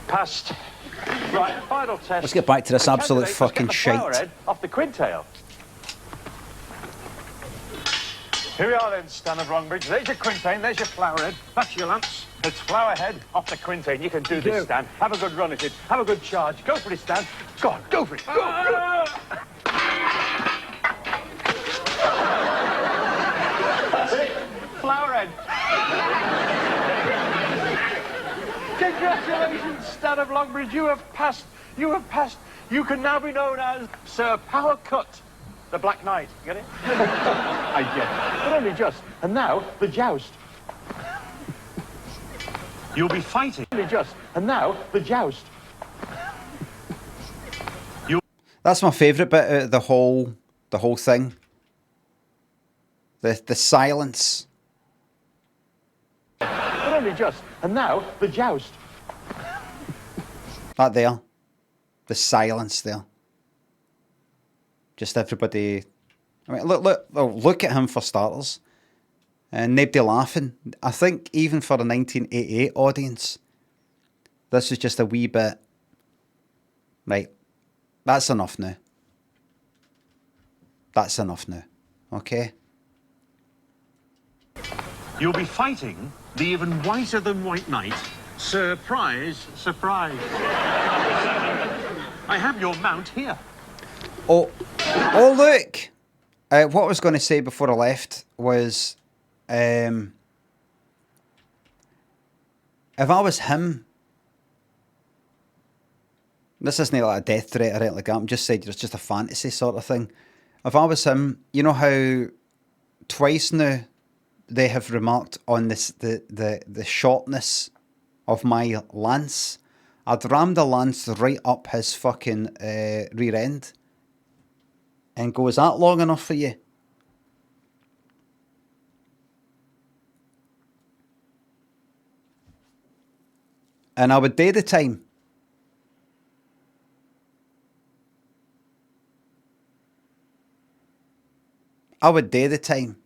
Speaker 13: Passed. Right, final test.
Speaker 1: Let's get back to this absolute fucking shite.
Speaker 13: Off the quintail. Here we are then, Stan of Longbridge. There's your quintain, there's your flowerhead. That's your lance. It's flowerhead off the quintain. You can do this, Stan. Have a good run at it. Have a good charge. Go for it, Stan. Go on, go for it. Go. That's it. Flowerhead. Congratulations, Stan of Longbridge. You have passed. You have passed. You can now be known as Sir Power Cut, the Black Knight. Get it? I get it. But only just. And now, the joust. You'll be fighting. Only just. And now, the joust.
Speaker 1: That's my favourite bit of the whole thing. The silence.
Speaker 13: But only just. And now, the joust.
Speaker 1: That there. The silence there. Just everybody. I mean, look at him for starters. And nobody laughing. I think even for a 1988 audience, this was just a wee bit. Right. That's enough now. That's enough now. Okay?
Speaker 13: You'll be fighting the even whiter than white knight. Surprise, surprise. I have your mount here.
Speaker 1: Oh, look! What I was going to say before I left was, if I was him, this isn't like a death threat or anything like that, I'm just saying it's just a fantasy sort of thing. If I was him, you know how twice now they have remarked on this the shortness of my lance? I'd ram the lance right up his fucking rear end and go, is that long enough for you? And I would do the time. I would do the time.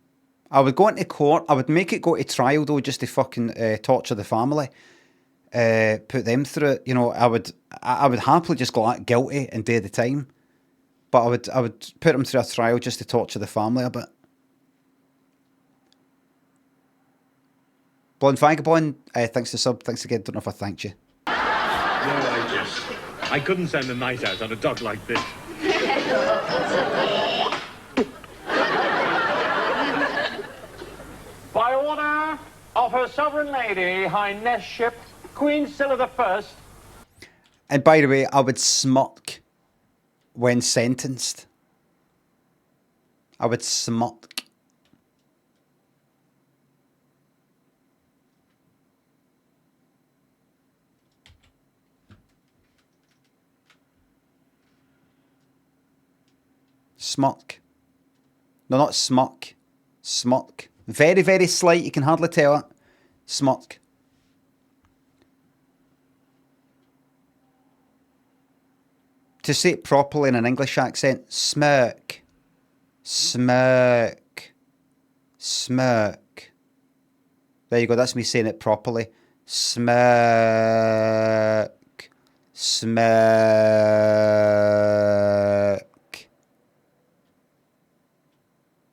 Speaker 1: I would go into court. I would make it go to trial though, just to fucking torture the family. Put them through it. You know, I would happily just go out guilty and do the time. But I would put them through a trial just to torture the family a bit. Blonde Vagabond, thanks for sub. Thanks again. Don't know if I thanked you.
Speaker 13: No, I couldn't send a night out on a dog like this. By order of Her Sovereign Lady, Highness-ship, Queen Cilla I.
Speaker 1: And by the way, I would smirk when sentenced. I would smirk. Smirk. No, not smirk. Smirk. Very, very slight. You can hardly tell it. Smirk. to say it properly in an English accent, smirk. Smirk. Smirk. There you go, that's me saying it properly. Smirk. Smirk.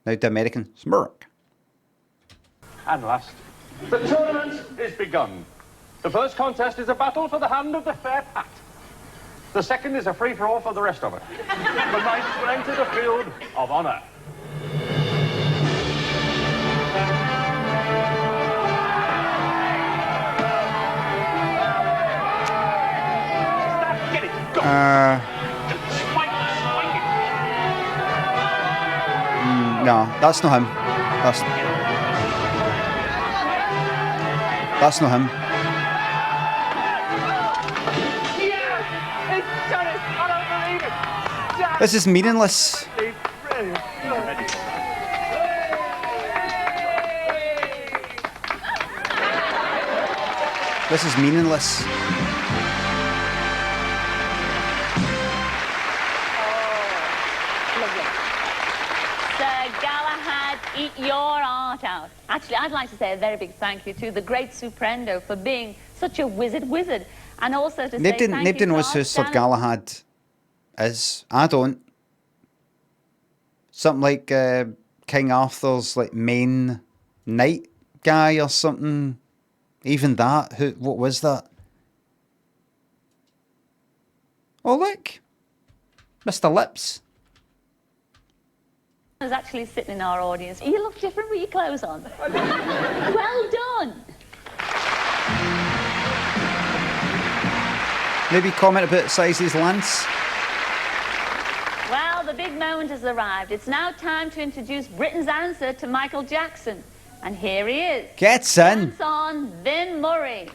Speaker 1: Now the American. Smirk.
Speaker 13: And last, the tournament is begun. The first contest is a battle for the hand of the fair pat. The second is a free-for-all for the rest of it. The knights will enter the field of honour. Get it, go.
Speaker 1: No, that's not him. That's not him. This is meaningless. This is meaningless.
Speaker 9: Eat your heart out. Actually, I'd like to say a very big thank you to the great Suprendo for being such a wizard, and also to say thank you to
Speaker 1: nobody knows who Sir Galahad is. I don't. Something like King Arthur's like main knight guy or something. Even that. What was that? Oh look, Mr. Lips.
Speaker 9: Is actually sitting in our audience. You look different with your clothes on. Well done.
Speaker 1: Maybe comment about Sizey's lance.
Speaker 9: Well, the big moment has arrived. It's now time to introduce Britain's answer to Michael Jackson. And here he is.
Speaker 1: Gets in.
Speaker 9: Dance on, Vin Murray.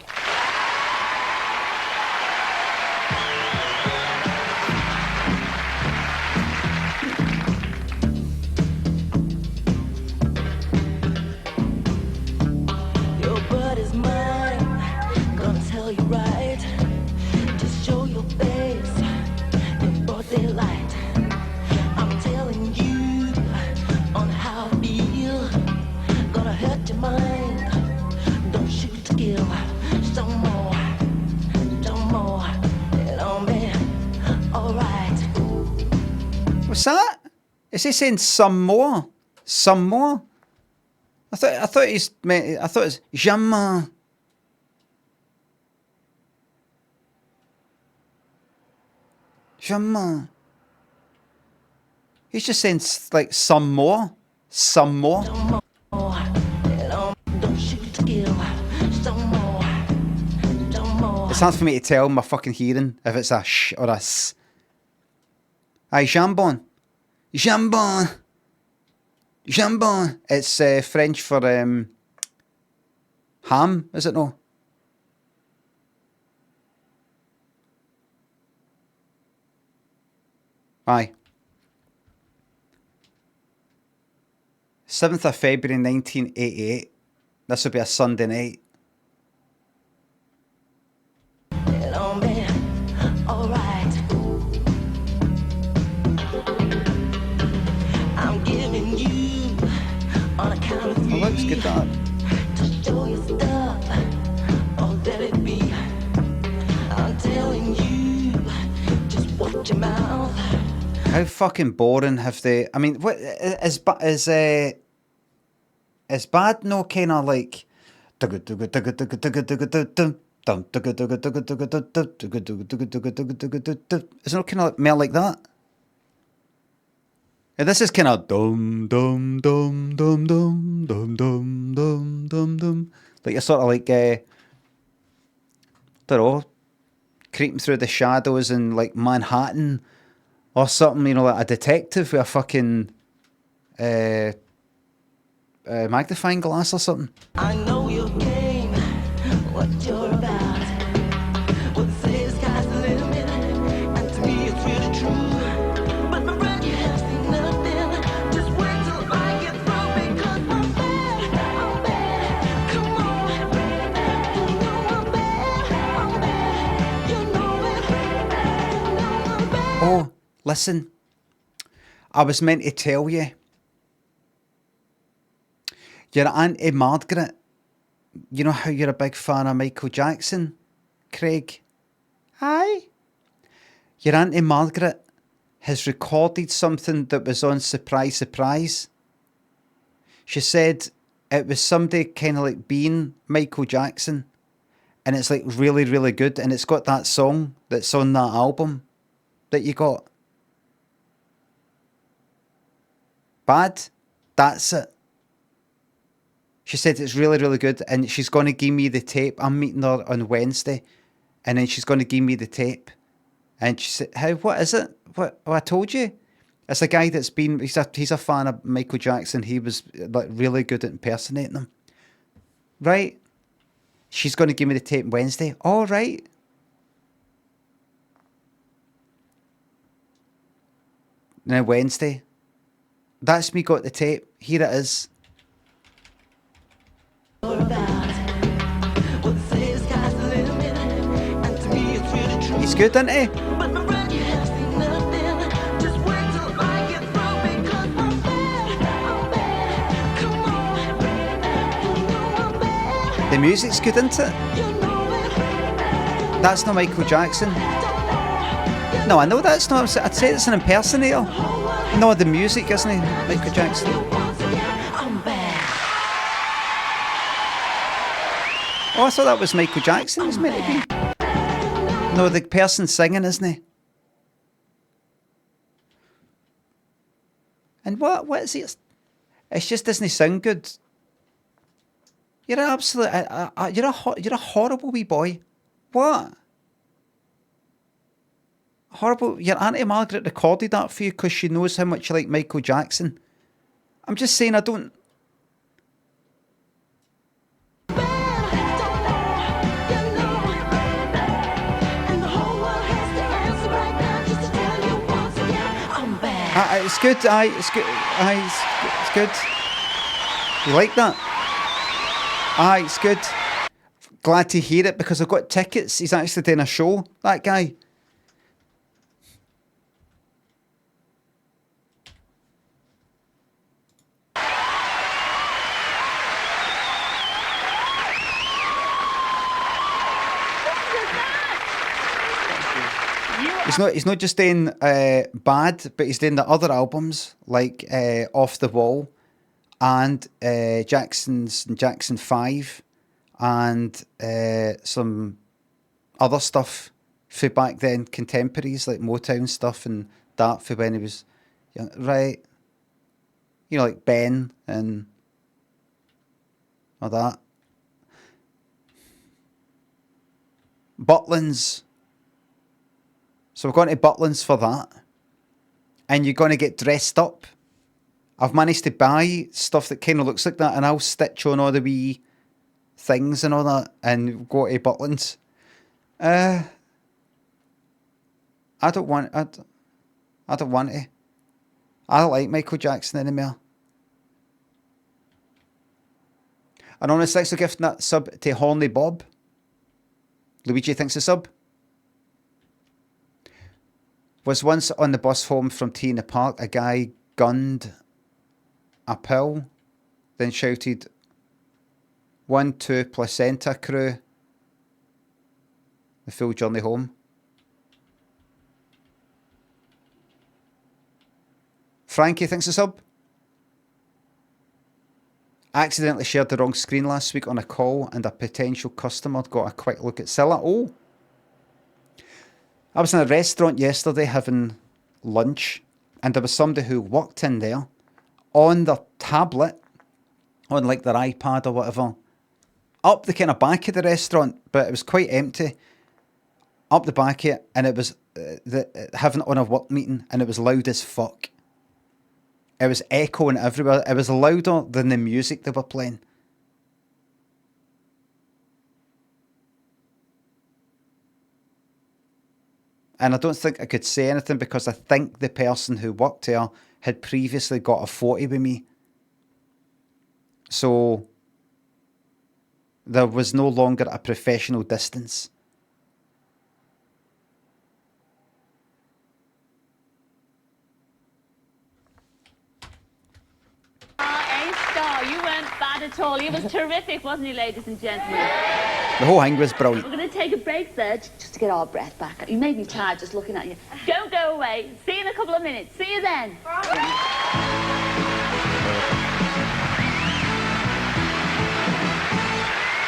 Speaker 1: What's that? Is he saying some more? Some more? I thought it's jamais. Jamais. He's just saying like some more. Some more. It's hard for me to tell my fucking hearing if it's a sh or a s. Aye, jambon. Jambon. Jambon. It's French for ham, is it no? Aye. 7th of February 1988. This will be a Sunday night. Oh, looks good that. How fucking boring have they? I mean, what is bad? No, kind of like. Isn't it kind of more like that? And this is kind of dum dum dum dum dum dum dum dum dum dum. Like you're sort of like don't know, creeping through the shadows in like Manhattan or something. You know, like a detective with a fucking magnifying glass or something.
Speaker 15: I know your game, what you're about. Well, they say the sky's the limit, and to me it's really true. But my friend, you have seen nothing. Just wait till I get through, because I'm bad. I'm bad. Come on, you know I'm bad. I'm bad. You know it. You know I'm bad.
Speaker 1: Listen, I was meant to tell you. Your Auntie Margaret, you know how you're a big fan of Michael Jackson, Craig?
Speaker 16: Aye.
Speaker 1: Your Auntie Margaret has recorded something that was on Surprise Surprise. She said it was somebody kind of like being Michael Jackson, and it's like really, really good, and it's got that song that's on that album that you got. Bad? That's it. She said it's really, really good, and she's going to give me the tape. I'm meeting her on Wednesday, and then she's going to give me the tape. And she said, "How? What is it? What? Oh, I told you. It's a guy that's been. He's a fan of Michael Jackson. He was like really good at impersonating him. Right? She's going to give me the tape Wednesday. All right. Now Wednesday. That's me got the tape. Here it is. He's good, isn't he? The music's good, isn't it? That's not Michael Jackson. No, I know that's not. I'd say it's an impersonator. No, the music isn't Michael Jackson. Oh, I thought that was Michael Jackson. It's meant to be. No, the person singing, isn't he? And what is it? It just doesn't sound good. You're an absolute. You're a horrible wee boy. What? Horrible. Your Auntie Margaret recorded that for you because she knows how much you like Michael Jackson. I'm just saying, I don't. It's good. It's good. It's good. You like that? It's good. Glad to hear it because I've got tickets. He's actually doing a show, that guy. He's not just doing Bad, but he's doing the other albums like Off the Wall and Jackson 5 and some other stuff for back then, contemporaries like Motown stuff and that for when he was young, right? You know, like Ben and all that. Butlins. So we're going to Butlins for that. And you're going to get dressed up. I've managed to buy stuff that kind of looks like that, and I'll stitch on all the wee things and all that and go to Butlins. I don't want to. I don't like Michael Jackson anymore. Anonymous, thanks for gifting that sub to Horny Bob. Luigi, thanks a sub. Was once on the bus home from tea in the park. A guy gunned a pill, then shouted, 1, 2, placenta crew. The full journey home. Frankie, thanks a sub. I accidentally shared the wrong screen last week on a call and a potential customer got a quick look at Cilla. Oh! I was in a restaurant yesterday having lunch and there was somebody who walked in there on their tablet, on like their iPad or whatever, up the kind of back of the restaurant, but it was quite empty, up the back of it, and it was having it on a work meeting and it was loud as fuck. It was echoing everywhere. It was louder than the music they were playing. And I don't think I could say anything because I think the person who worked there had previously got a 40 with me. So there was no longer a professional distance.
Speaker 9: Oh, you weren't bad at all. You was terrific, wasn't he, ladies and gentlemen?
Speaker 1: The whole thing was brilliant.
Speaker 9: We're going to take a break there just to get our breath back. You made me tired just looking at you. Don't go away. See you in a couple of minutes. See you then.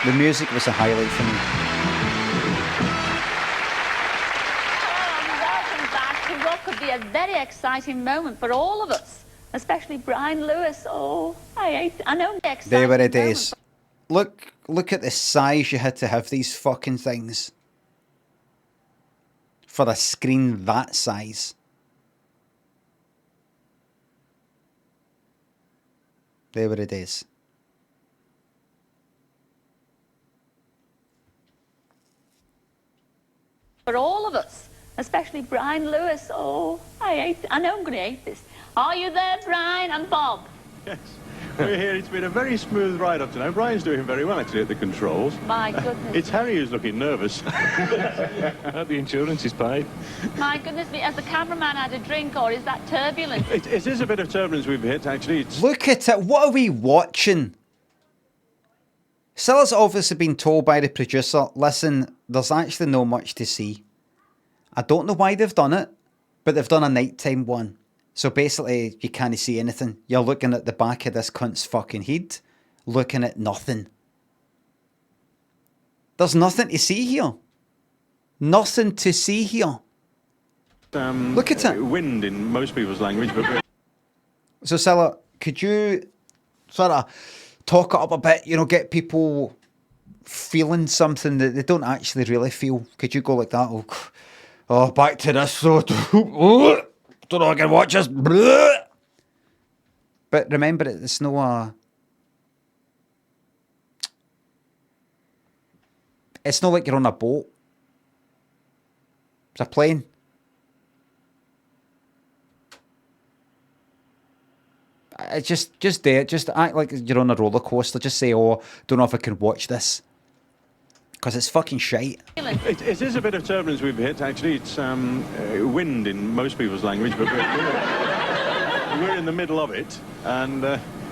Speaker 1: The music was a highlight for me.
Speaker 9: Welcome back to what could be a very exciting moment for all of us, especially Brian Lewis. Oh, I know the exciting
Speaker 1: There were it
Speaker 9: moment.
Speaker 1: is. Look at the size you had to have these fucking things for a screen that size. There were it is.
Speaker 9: For all of us, especially Brian Lewis. Oh, I know I'm going to hate this. Are you there, Brian? And Bob?
Speaker 13: Yes, we're here. It's been a very smooth ride up to now. Brian's doing very well, actually, at the controls.
Speaker 9: My goodness.
Speaker 13: It's Harry who's looking nervous. Hope the insurance is paid.
Speaker 9: My goodness me, has the cameraman had a drink or is that turbulence?
Speaker 13: It is a bit of turbulence we've hit, actually.
Speaker 1: Look at it. What are we watching? Cilla's obviously been told by the producer, listen, there's actually no much to see. I don't know why they've done it, but they've done a nighttime one. So basically, you can't see anything. You're looking at the back of this cunt's fucking head, looking at nothing. There's nothing to see here. Nothing to see here. Look at it.
Speaker 13: Wind in most people's language, but...
Speaker 1: So, Cilla, could you sort of talk it up a bit, you know, get people feeling something that they don't actually really feel? Could you go like that? Oh, back to this. Don't know I can watch this. But remember, it's no it's not like you're on a boat. It's a plane. Just there. Just act like you're on a roller coaster. Just say, oh, don't know if I can watch this. Because it's fucking shite.
Speaker 13: It is a bit of turbulence we've hit, actually. It's wind in most people's language, but we're in the middle of it. And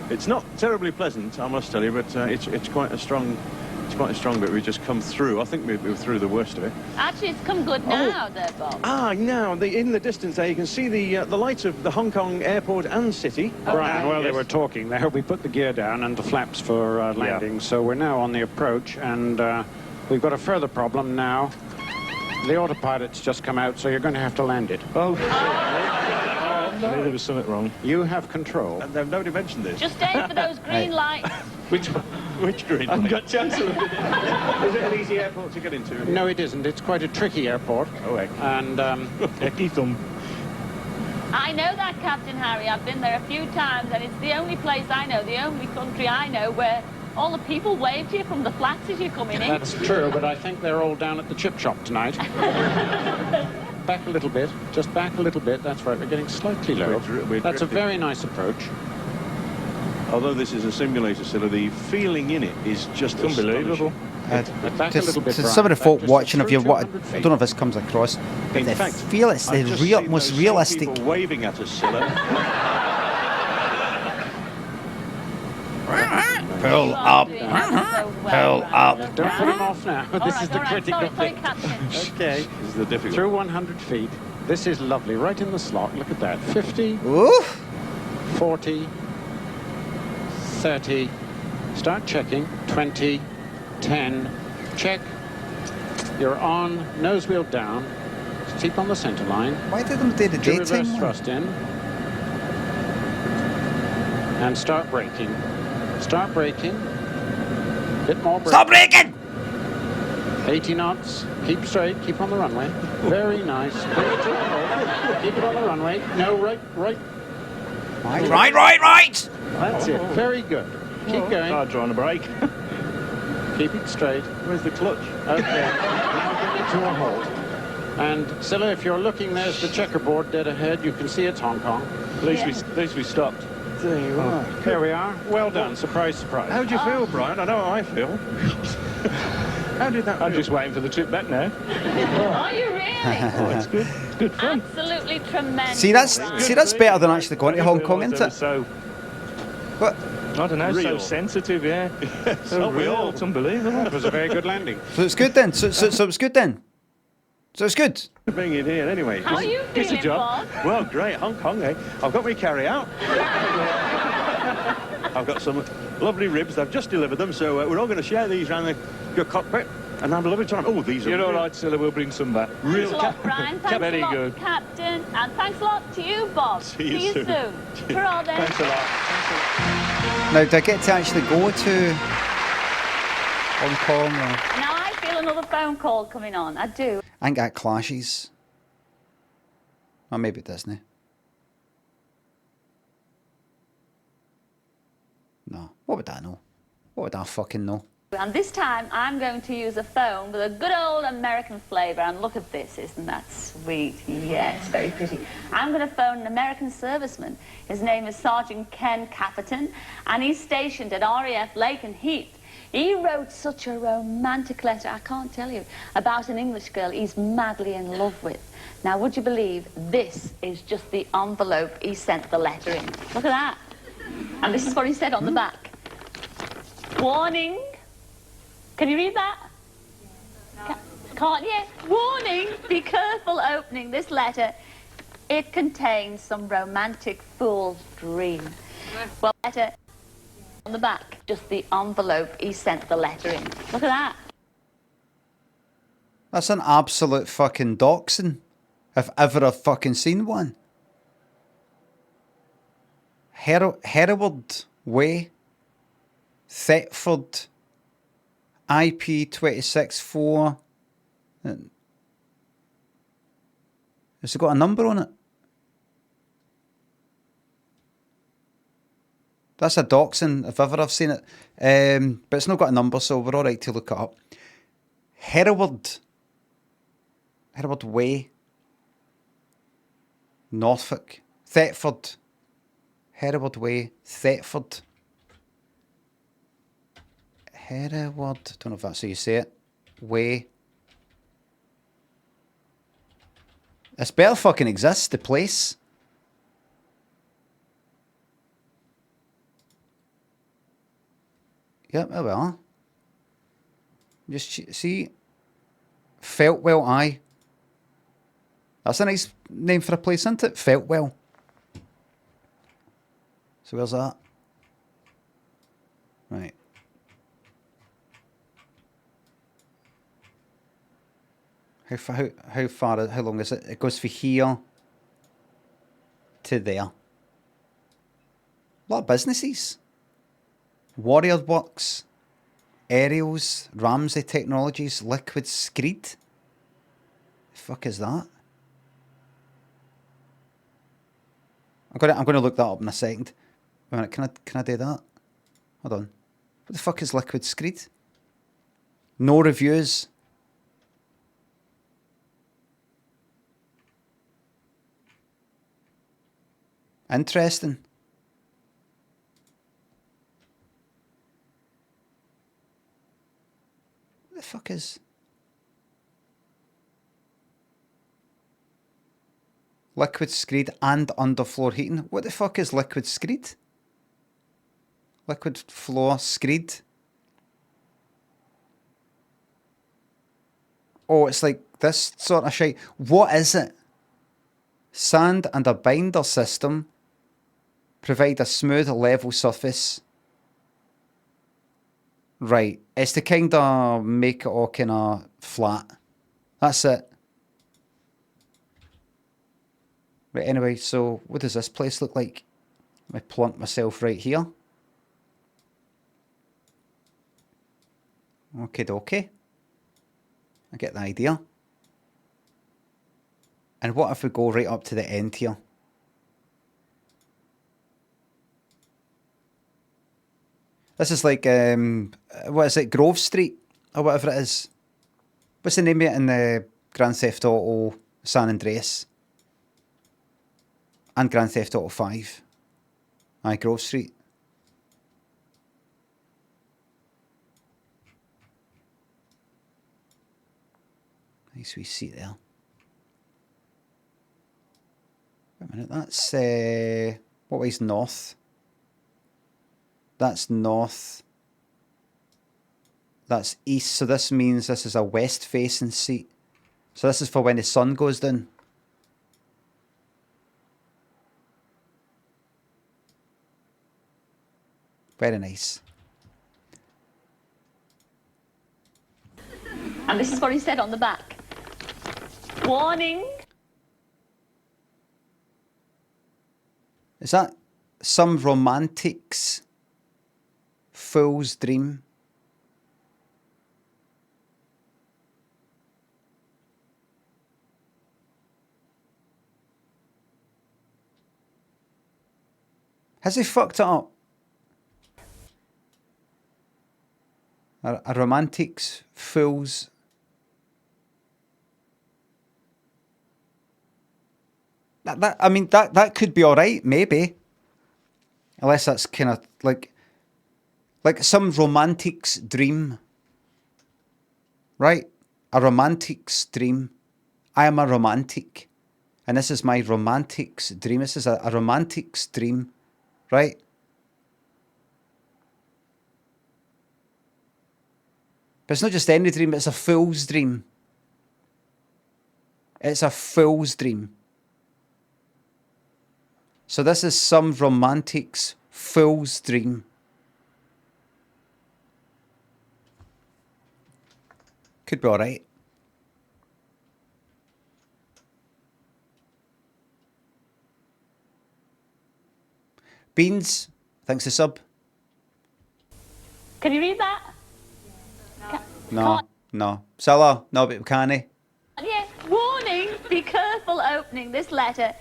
Speaker 13: it's not terribly pleasant, I must tell you, but it's quite a strong... It's quite a strong bit. We've just come through. I think we're through the worst of it.
Speaker 9: Actually, it's come good now, there, Bob.
Speaker 13: Now, in the distance there, you can see the lights of the Hong Kong airport and city.
Speaker 14: Brian, while they were talking there, we put the gear down and the flaps for landing, so we're now on the approach, and we've got a further problem now. The autopilot's just come out, so you're going to have to land it.
Speaker 13: Oh, no. There was something wrong.
Speaker 14: You have control.
Speaker 13: Nobody mentioned this.
Speaker 9: Just aim for those green lights.
Speaker 13: Which green? I haven't got a chance of it. Is it an easy airport to get into?
Speaker 14: No, it isn't. It's quite a tricky airport.
Speaker 13: Oh, heck.
Speaker 14: And,
Speaker 9: I know that, Captain Harry. I've been there a few times, and it's the only place I know, the only country I know where all the people wave to you from the flats as you're coming in.
Speaker 14: That's true, but I think they're all down at the chip shop tonight. Back a little bit. Just back a little bit. That's right. We're getting slightly low. That's a very nice approach.
Speaker 13: Although this is a simulator, Cilla, the feeling in it is just unbelievable.
Speaker 14: Back a little bit,
Speaker 1: some of the folk watching, if you I don't know if this comes across, but
Speaker 13: in fact,
Speaker 1: feel it's the most realistic.
Speaker 13: People waving at us, Cilla.
Speaker 1: Pull up. Pull up.
Speaker 14: Don't put him off now. This is the critical thing.
Speaker 13: Okay. This is the difficult.
Speaker 14: Through 100 feet. This is lovely. Right in the slot. Look at that. 50.
Speaker 1: Ooh.
Speaker 14: 40. 30. Start checking. 20. 10. Check. You're on. Nose wheel down. Keep on the center line.
Speaker 1: Why did them do the daytime
Speaker 14: reverse
Speaker 1: one?
Speaker 14: thrust in. And start braking. Start braking. Bit more braking.
Speaker 1: Stop braking!
Speaker 14: 80 knots. Keep straight. Keep on the runway. Very nice. Keep it on the runway. No, right.
Speaker 1: Right.
Speaker 14: That's it. Very good. Keep going.
Speaker 13: Hard drawing the brake.
Speaker 14: Keep it straight.
Speaker 13: Where's the clutch?
Speaker 14: Okay. Now bring it to a halt. And Cilla, if you're looking, there's the checkerboard dead ahead. You can see it's Hong Kong.
Speaker 13: At least we stopped.
Speaker 14: There you are. There we are. Well done. Surprise, surprise.
Speaker 13: How do you feel, Brian? I know how I feel. How did that feel?
Speaker 14: I'm just waiting for the trip back now.
Speaker 9: Are you really?
Speaker 13: Oh, it's good. Good fun.
Speaker 9: Absolutely tremendous.
Speaker 1: See, that's better than actually going to Hong Kong, isn't it?
Speaker 13: So,
Speaker 1: But
Speaker 13: I don't know, so sensitive, yeah. So real. It's unbelievable.
Speaker 14: It was a very good landing.
Speaker 1: So it's good then. So it's good then. So it's good.
Speaker 13: Bring it here anyway.
Speaker 9: How are you
Speaker 13: It's a
Speaker 9: feeling,
Speaker 13: job.
Speaker 9: Bob?
Speaker 13: Well, great. Hong Kong, eh? I've got my carry out. I've got some lovely ribs. I've just delivered them, so we're all going to share these around the cockpit and have a lovely time. Oh, these are... You're all right, Cilla. We'll bring some back.
Speaker 9: Thanks a lot, Brian. Thanks
Speaker 13: very
Speaker 9: a lot,
Speaker 13: good.
Speaker 9: Captain. And thanks a lot to you, Bob.
Speaker 13: See you soon.
Speaker 9: For all then.
Speaker 13: Thanks a lot. Thanks a lot.
Speaker 1: Now, do I get to actually go to Hong Kong? Or...
Speaker 9: Now I feel another phone call coming on. I do.
Speaker 1: I think that clashes. Or maybe it doesn't. No. What would I know? What would I fucking know?
Speaker 9: And this time I'm going to use a phone with a good old American flavour. And look at this, isn't that sweet? Yes, very pretty. I'm going to phone an American serviceman. His name is Sergeant Ken Cafferton, and he's stationed at RAF Lake and Heath. He wrote such a romantic letter, I can't tell you, about an English girl he's madly in love with. Now, would you believe this is just the envelope he sent the letter in? Look at that. And this is what he said on the back. Warning. Can you read that? Can't you? Warning, be careful opening this letter. It contains some romantic fool's dream. Well, letter on the back, just the envelope he sent the letter in. Look at that.
Speaker 1: That's an absolute fucking doxing, if ever I've fucking seen one. Hereward Way, Thetford, IP 264. Has it got a number on it? That's a doxing, if ever I've seen it. But it's not got a number, so we're all right to look it up. Hereward Way, Norfolk, Thetford. Hereward Way, Thetford. Hereward, don't know if that's how you say it. Way. This better fucking exists, the place. Yep, there we are. Just see. Feltwell, aye. That's a nice name for a place, isn't it? Feltwell. So where's that? Right. How long is it? It goes from here to there. A lot of businesses. Warrior Works, Aerials, Ramsey Technologies, Liquid Screed. The fuck is that? I'm gonna look that up in a second. Wait a minute, can I do that? Hold on. What the fuck is Liquid Screed? No reviews. Interesting. What the fuck is... Liquid Screed and underfloor heating. What the fuck is Liquid Screed? Liquid floor screed. Oh, it's like this sort of shit. What is it? Sand and a binder system provide a smooth, level surface. Right. It's to kind of make it all kind of flat. That's it. Right, anyway, so what does this place look like? Let me plunk myself right here. Okie dokie. I get the idea. And what if we go right up to the end here? This is like, what is it, Grove Street? Or whatever it is. What's the name of it in the Grand Theft Auto San Andreas? And Grand Theft Auto 5. Aye, Grove Street. Nice wee seat there. Wait a minute, that's, what way's north? That's north. That's east. So this means this is a west-facing seat. So this is for when the sun goes down. Very nice.
Speaker 9: And this is what he said on the back. Warning.
Speaker 1: Is that some romantic's fool's dream? Has he fucked it up? A romantic's fool's... I mean, that could be all right, maybe. Unless that's kind of like some romantic's dream. Right? A romantic's dream. I am a romantic. And this is my romantic's dream. This is a romantic's dream. Right? But it's not just any dream, it's a fool's dream. It's a fool's dream. So this is some romantic's fool's dream. Could be alright. Beans, thanks to sub.
Speaker 9: Can you read that?
Speaker 1: No. Cilla, no, but we can't.
Speaker 9: Yes, warning, be careful opening this letter.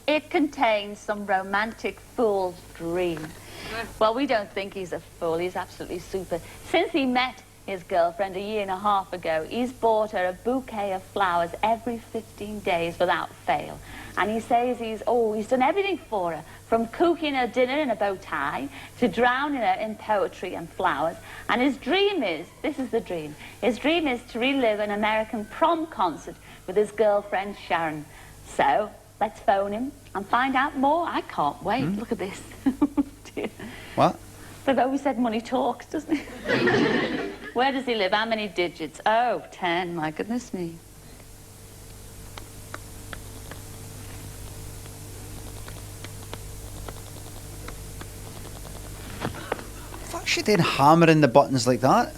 Speaker 9: It contains some romantic fool's dream. Well, we don't think he's a fool. He's absolutely super. Since he met his girlfriend a year and a half ago, he's bought her a bouquet of flowers every 15 days without fail. And he says he's done everything for her, from cooking her dinner in a bow tie to drowning her in poetry and flowers. And his dream is, this is the dream, his dream is to relive an American prom concert with his girlfriend Sharon. So, let's phone him and find out more. I can't wait. Look at this.
Speaker 1: What?
Speaker 9: They've always said money talks, doesn't it? Where does he live? How many digits? Oh, 10. My goodness me.
Speaker 1: Fuck, she did hammering the buttons like that.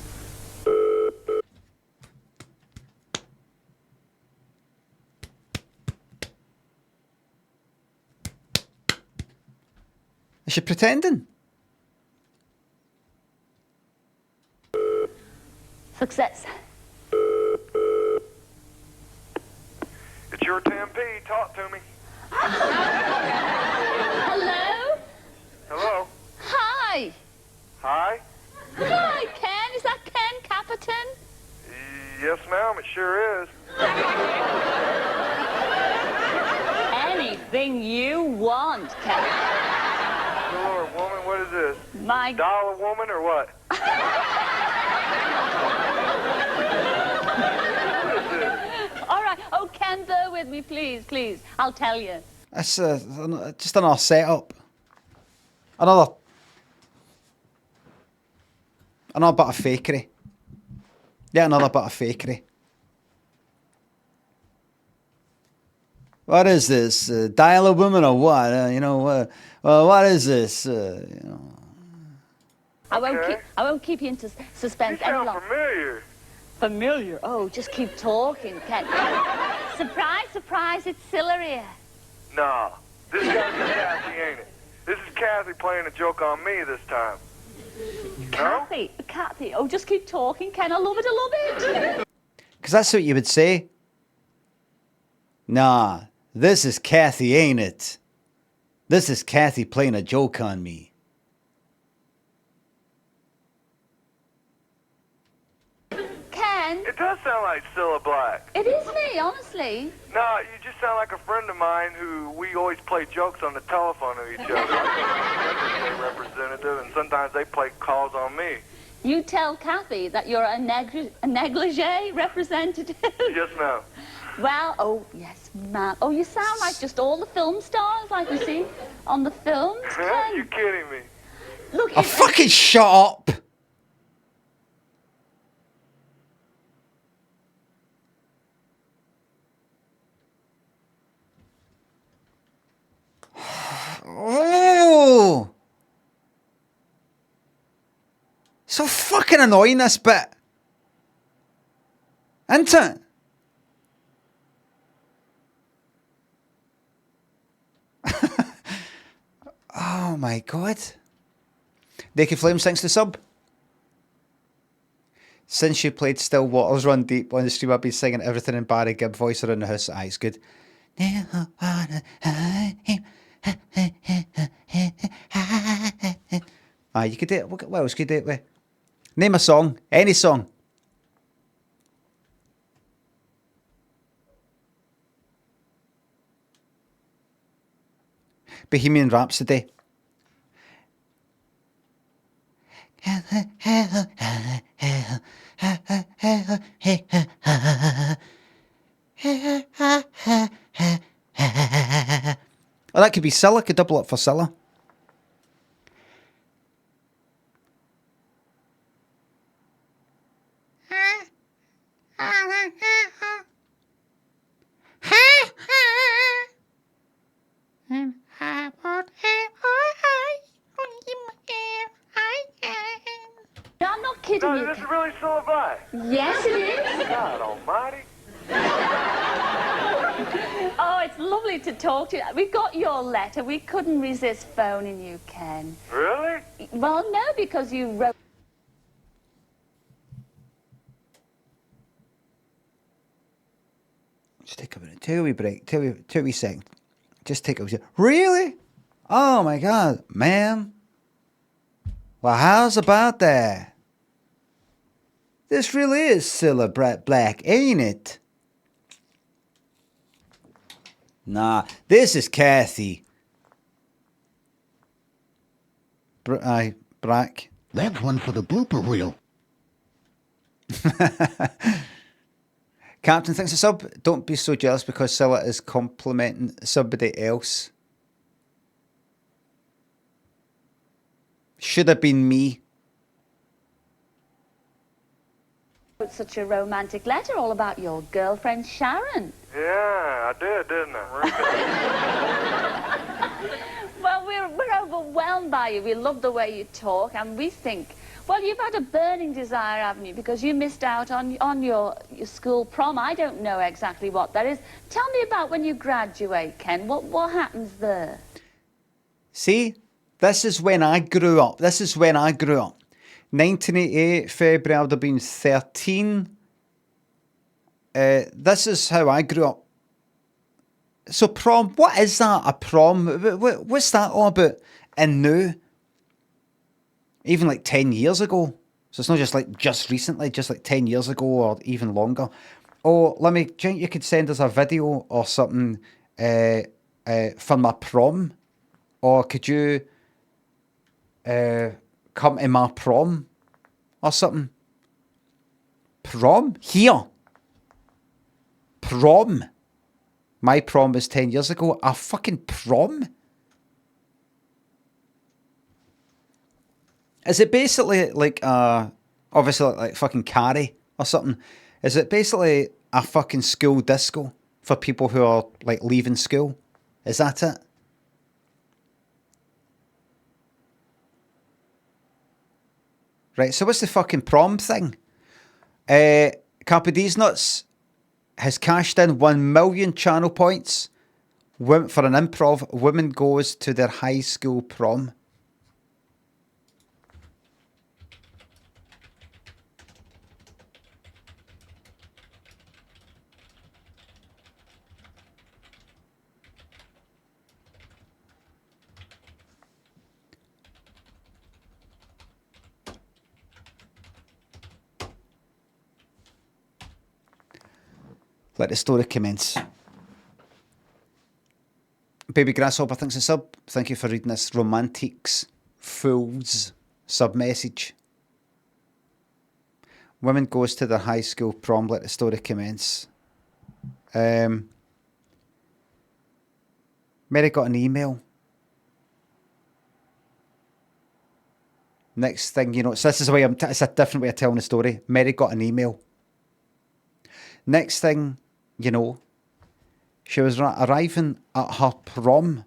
Speaker 1: Is she pretending?
Speaker 9: Success.
Speaker 16: It's your Tempe. Talk to me.
Speaker 9: Hello?
Speaker 16: Hello?
Speaker 9: Hi.
Speaker 16: Hi?
Speaker 9: Hi, Ken. Is that Ken Caperton?
Speaker 16: Yes, ma'am. It sure is.
Speaker 9: Anything you want, Ken.
Speaker 16: Lord, woman, what is this?
Speaker 9: My...
Speaker 16: Dollar woman or what?
Speaker 9: All right. Oh, Ken, bear with me, please, please. I'll tell you.
Speaker 1: That's just another setup. Another bit of fakery. Yeah, another bit of fakery. What is this? Dial a woman or what? What is this?
Speaker 9: I won't keep you in suspense any longer.
Speaker 16: Familiar.
Speaker 9: Familiar? Oh, just keep talking, Ken. Surprise, surprise, it's Cilla here.
Speaker 16: Nah, this gotta be Kathy, ain't it? This is Kathy playing a joke on me this time.
Speaker 9: Kathy,
Speaker 16: no?
Speaker 9: Kathy. Oh, just keep talking, Ken. I love it, I love it.
Speaker 1: Because that's what you would say. Nah, this is Kathy, ain't it? This is Kathy playing a joke on me.
Speaker 9: Ken?
Speaker 16: It does sound like Cilla Black.
Speaker 9: It is me, honestly.
Speaker 16: No, you just sound like a friend of mine who we always play jokes on the telephone to each other. I'm a representative, and sometimes they play calls on me.
Speaker 9: You tell Kathy that you're a negligee representative?
Speaker 16: Yes, ma'am.
Speaker 9: Well, oh, yes, ma'am. Oh, you sound like just all the film stars like we see on the films, Ken.
Speaker 16: You're kidding me.
Speaker 9: Look,
Speaker 1: Oh, fucking shut up. Oh. So fucking annoying, this bit. Isn't it? Oh my god. Naked Flames, thanks to sub. Since you played Still Waters Run Deep on the stream, I've been singing everything in Barry Gibb voice around the house. Aye, it's good. Aye, you could do it. What else could you do it with? Name a song. Any song. Bohemian Rhapsody. Oh, that could be Cilla. Could double up for Cilla.
Speaker 9: No, I'm not kidding
Speaker 16: No,
Speaker 9: you.
Speaker 16: this is really Cilla Black.
Speaker 9: Yes, it is.
Speaker 16: God almighty.
Speaker 9: Oh, it's lovely to talk to you. We got your letter. We couldn't resist phoning you, Ken.
Speaker 16: Really?
Speaker 9: Well, no, because you wrote...
Speaker 1: Just take a minute. Two wee break. Two wee seconds. Just take a wee... Really? Oh my god, man. Well, how's about that? This really is Cilla Black, ain't it? Nah, this is Kathy. Brack.
Speaker 5: That's one for the blooper reel.
Speaker 1: Captain thinks a sub. Don't be so jealous because Cilla is complimenting somebody else. Should have been me.
Speaker 9: Wrote such a romantic letter all about your girlfriend, Sharon.
Speaker 16: Yeah, I did, didn't I?
Speaker 9: Well, we're overwhelmed by you. We love the way you talk, and we think, well, you've had a burning desire, haven't you? Because you missed out on your school prom. I don't know exactly what that is. Tell me about when you graduate, Ken. What happens there?
Speaker 1: See, this is when I grew up. 1988, February, I would have been 13. This is how I grew up. So prom, what is that, a prom? What's that all about? And now, even like 10 years ago. So it's not just like just recently, just like 10 years ago or even longer. Oh, do you think you could send us a video or something for my prom? Or could you come to my prom or something? Prom? Here. Prom. My prom was 10 years ago. A fucking prom? Is it basically like, obviously like fucking Carrie or something? Is it basically a fucking school disco for people who are like leaving school? Is that it? Right, so what's the fucking prom thing? Carpe D's Nuts has cashed in 1 million channel points for an improv. Woman goes to their high school prom. Let the story commence. Baby Grasshopper thinks a sub. Thank you for reading this romantics fools sub message. Woman goes to their high school prom. Let the story commence. Mary got an email. Next thing you know, so this is the way it's a different way of telling the story. Mary got an email. Next thing you know, she was arriving at her prom.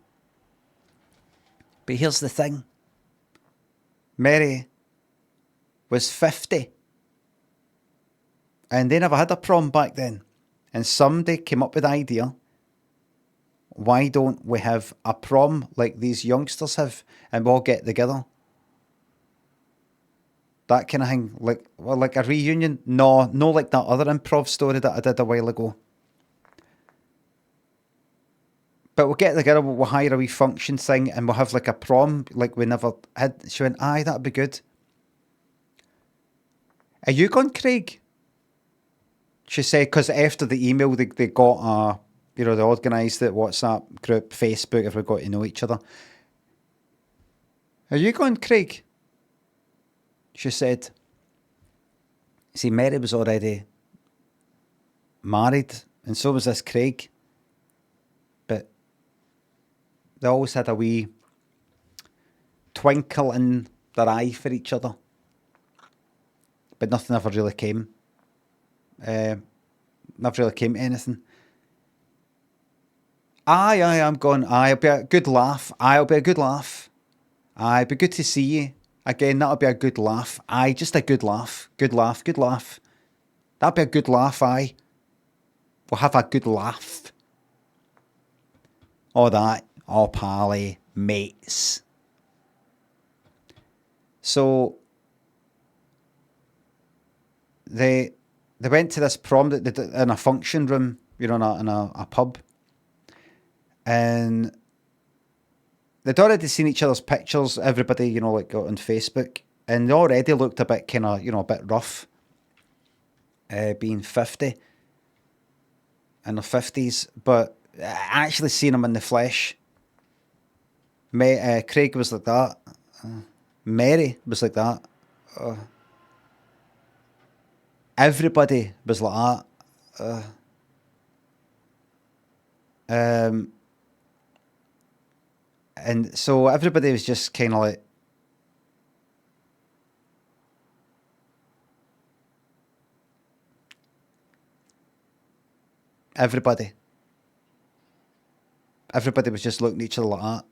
Speaker 1: But here's the thing. Mary was 50. And they never had a prom back then. And somebody came up with the idea, why don't we have a prom like these youngsters have and we'll get together? That kind of thing, like a reunion. No like that other improv story that I did a while ago. But we'll get together, we'll hire a wee function thing and we'll have like a prom like we never had. She went, aye, that'd be good. Are you going, Craig? She said, because after the email, they got they organised it, WhatsApp group, Facebook, if we got to know each other. Are you going, Craig? She said, see, Mary was already married, and so was this Craig. But they always had a wee twinkle in their eye for each other. But nothing ever really came. Never really came to anything. Aye, I'm going. Aye, it'll be a good laugh. Aye, it'll be a good laugh. Aye, it'll be good to see you. Again, that'll be a good laugh. Aye, just a good laugh. Good laugh, good laugh. That'll be a good laugh, aye. We'll have a good laugh. All that. All pally, mates. So, they went to this prom in a function room, in a pub. And they'd already seen each other's pictures, everybody, like on Facebook. And they already looked a bit kind of, a bit rough. Being 50. In their 50s. But actually seeing them in the flesh. Craig was like that. Mary was like that. Everybody was like that. And so everybody was just kind of like, everybody was just looking at each other like that.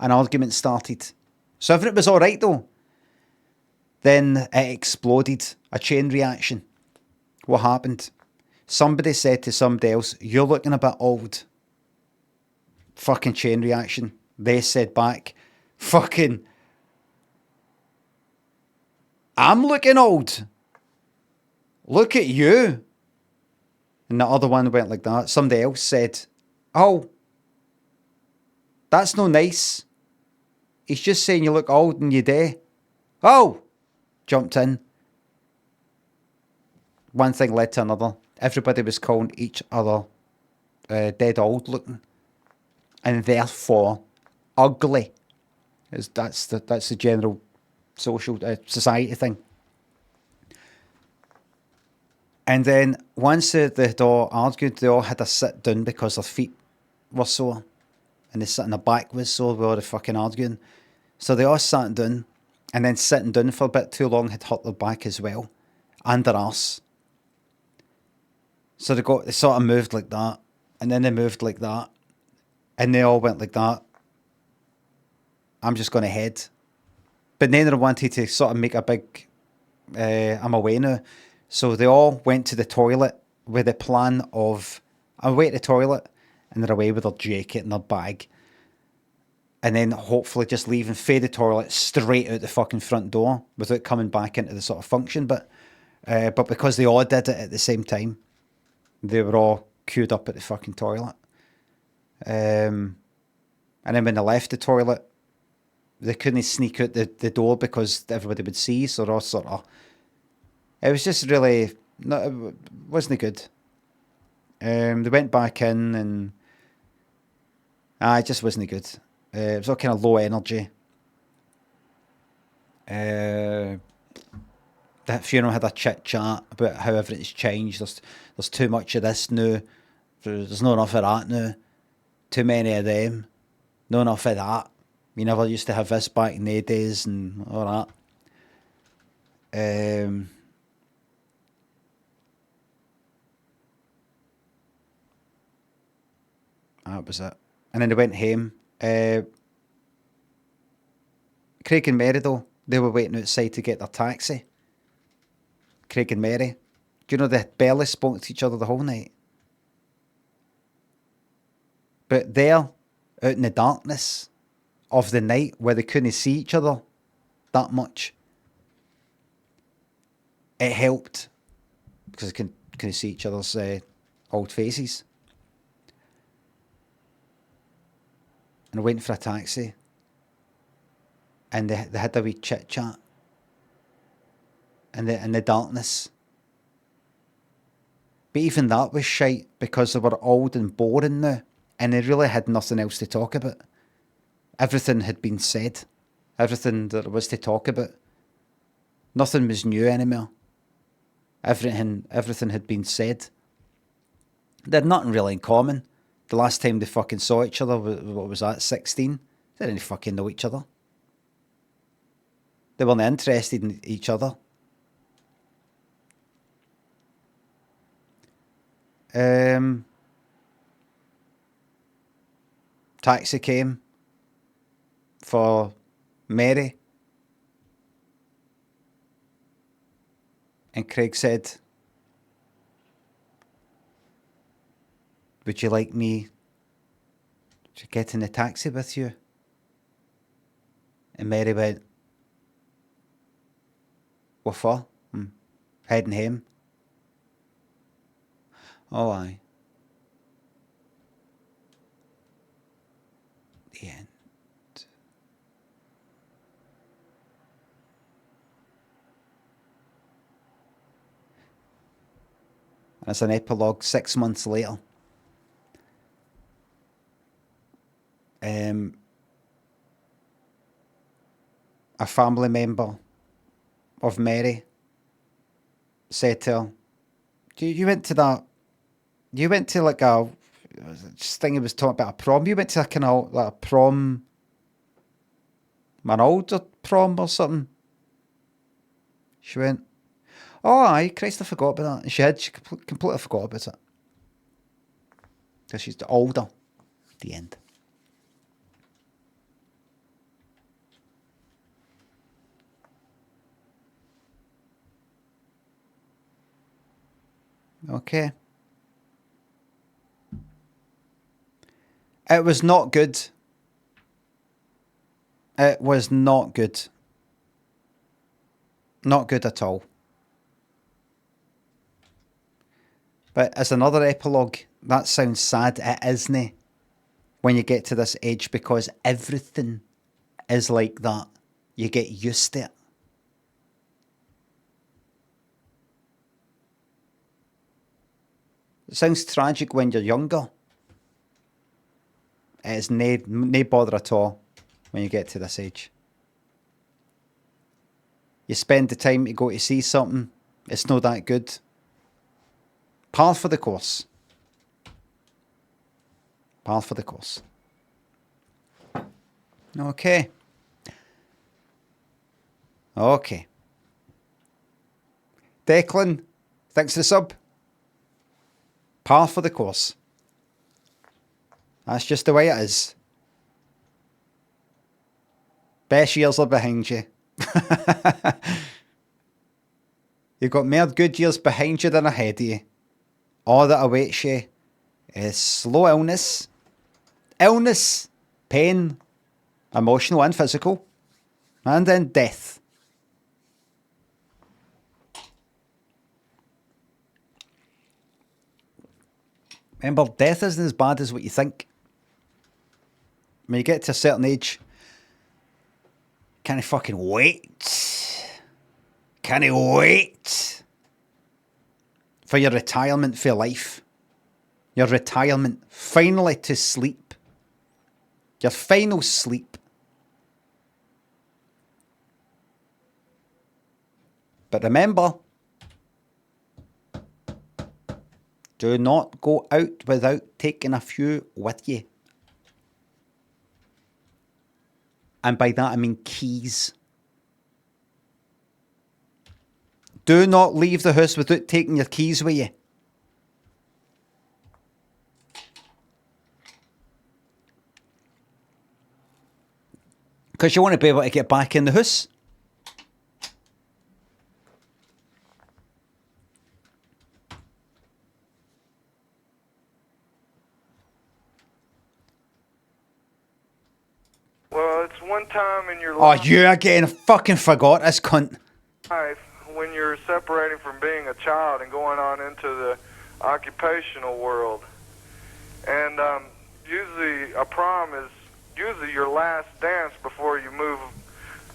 Speaker 1: An argument started. So everything was all right though. Then it exploded. A chain reaction. What happened? Somebody said to somebody else, "You're looking a bit old." Fucking chain reaction. They said back, "Fucking, I'm looking old. Look at you." And the other one went like that. Somebody else said, "Oh, that's no nice. He's just saying you look old and you day." "Oh!" Jumped in. One thing led to another. Everybody was calling each other dead old looking. And therefore ugly. That's the general social society thing. And then once they'd all argued, they all had to sit down because their feet were sore. And they sat in the back was sore with all the fucking arguing. So they all sat down, and then sitting down for a bit too long had hurt their back as well. And their arse. So they sort of moved like that, and then they moved like that, and they all went like that. I'm just going to head. But then they wanted to sort of make a big, I'm away now. So they all went to the toilet with the plan of, I'm away to the toilet, and they're away with their jacket and their bag. And then hopefully just leaving for the toilet straight out the fucking front door without coming back into the sort of function. But because they all did it at the same time, they were all queued up at the fucking toilet. And then when they left the toilet, they couldn't sneak out the door because everybody would see. So they're all sort of... It was just really... No, it wasn't good. They went back in and... it just wasn't good. It was all kind of low energy. That funeral had a chit chat about how everything's changed. There's too much of this now. There's not enough of that now. Too many of them. No enough of that. We never used to have this back in the days and all that. That was it. And then they went home. Craig and Mary, though, they were waiting outside to get their taxi. Craig and Mary. Do you know they barely spoke to each other the whole night? But there, out in the darkness of the night where they couldn't see each other that much, it helped because they couldn't see each other's old faces. And waiting for a taxi. And they had a wee chit chat. In the darkness. But even that was shite because they were old and boring now. And they really had nothing else to talk about. Everything had been said. Everything there was to talk about. Nothing was new anymore. Everything had been said. They had nothing really in common. The last time they fucking saw each other, what was that, 16? They didn't fucking know each other. They weren't interested in each other. Taxi came for Mary. And Craig said, would you like me to get in the taxi with you? And Mary went, what for? Heading home. Oh, aye. The end. As an epilogue, 6 months later. A family member of Mary said to her, you went to like a thing he was talking about, a prom. You went to like a prom, an older prom or something. She went, oh aye, Christ, I forgot about that. And she completely forgot about it. Because she's older. The end. Okay. It was not good. It was not good. Not good at all. But as another epilogue, that sounds sad. It isn't when you get to this age because everything is like that. You get used to it. It sounds tragic when you're younger. It's no bother at all when you get to this age. You spend the time to go to see something, it's not that good. Par for the course. Par for the course. Okay. Okay. Declan, thanks for the sub. Par for the course. That's just the way it is. Best years are behind you. You've got more good years behind you than ahead of you. All that awaits you is slow illness, pain, emotional and physical, and then death. Remember, death isn't as bad as what you think. When you get to a certain age, can't fucking wait. Can't wait for your retirement for life. Your retirement, finally to sleep. Your final sleep. But remember, do not go out without taking a few with you. And by that I mean keys. Do not leave the house without taking your keys with you. Because you want to be able to get back in the house.
Speaker 16: Well, it's one time in your
Speaker 1: Oh,
Speaker 16: life.
Speaker 1: you again. I fucking forgot this cunt.
Speaker 16: When you're separating from being a child and going on into the occupational world. And usually a prom is usually your last dance before you move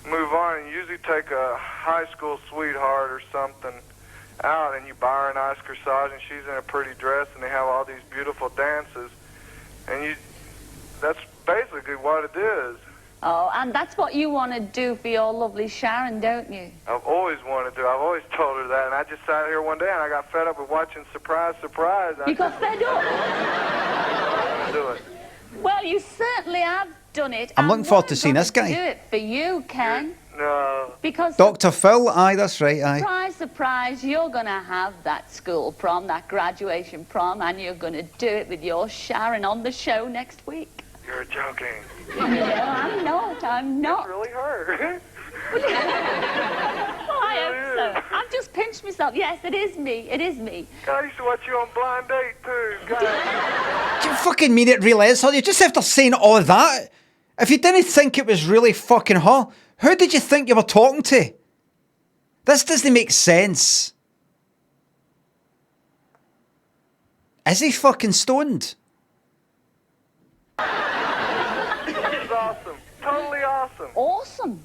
Speaker 16: on. And you usually take a high school sweetheart or something out and you buy her a nice corsage and she's in a pretty dress and they have all these beautiful dances. And that's basically what it is.
Speaker 9: Oh, and that's what you want to do for your lovely Sharon, don't you?
Speaker 16: I've always wanted to. I've always told her that. And I just sat here one day and I got fed up with watching Surprise, Surprise.
Speaker 9: You got fed up?
Speaker 16: Do it.
Speaker 9: Well, you certainly have done it.
Speaker 1: I'm looking forward to seeing this
Speaker 9: Do
Speaker 1: guy.
Speaker 9: it for you, Ken.
Speaker 16: No.
Speaker 9: Because
Speaker 1: Dr. Phil, aye, that's right, aye.
Speaker 9: surprise, surprise, you're going to have that school prom, that graduation prom, and you're going to do it with your Sharon on the show next week.
Speaker 16: You're joking.
Speaker 9: No, I'm not. I'm not.
Speaker 16: It's really her.
Speaker 9: Oh, I hope so. I've just pinched myself. Yes, it is me. It is me.
Speaker 16: I used to watch you on Blind Date, too. God.
Speaker 1: Do you fucking mean it really is her? You just after saying all that? If you didn't think it was really fucking her, who did you think you were talking to? This doesn't make sense. Is he fucking stoned?
Speaker 16: This is awesome. Totally awesome.
Speaker 9: Awesome.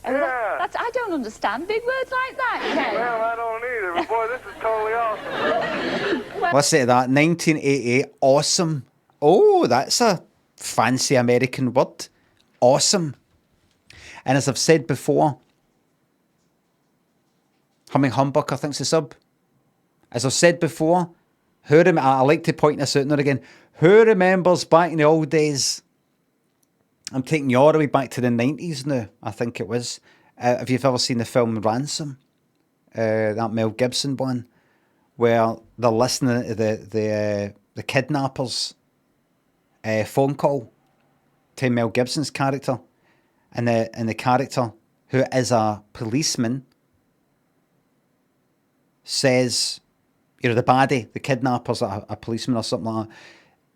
Speaker 9: Oh,
Speaker 16: Yeah.
Speaker 9: That's, I don't understand big words like that, Ken.
Speaker 16: Well, I don't either, but boy, this is totally awesome.
Speaker 1: Let's say that. 1988, awesome. Oh, that's a fancy American word. Awesome. And as I've said before, Humming Humbucker thinks the sub. As I've said before, I like to point this out now again. Who remembers back in the old days? I'm taking you all the way back to the 90s now, I think it was. Have you ever seen the film Ransom? That Mel Gibson one, where they're listening to the kidnappers' phone call to Mel Gibson's character, and the character, who is a policeman, says, you know, the baddie, the kidnapper's a policeman or something like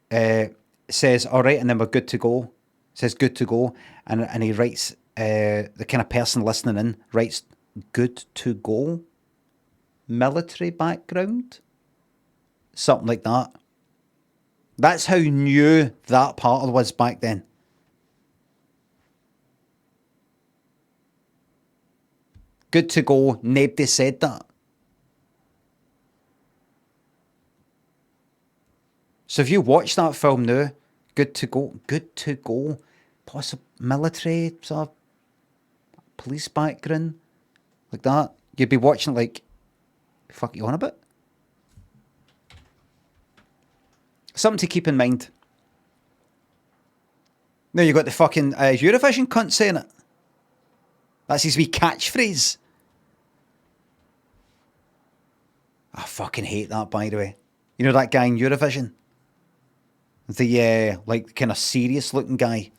Speaker 1: that, says, all right, and then we're good to go. Says good to go, and he writes, the kind of person listening in writes, good to go, military background, something like that. That's how new that part was back then. Good to go, nobody said that. So if you watch that film now, good to go, possible military, sort of police background, like that, you'd be watching like, fuck you on a bit. Something to keep in mind. Now you got the fucking Eurovision cunt saying it. That's his wee catchphrase. I fucking hate that, by the way. You know that guy in Eurovision? The, like, kind of serious-looking guy.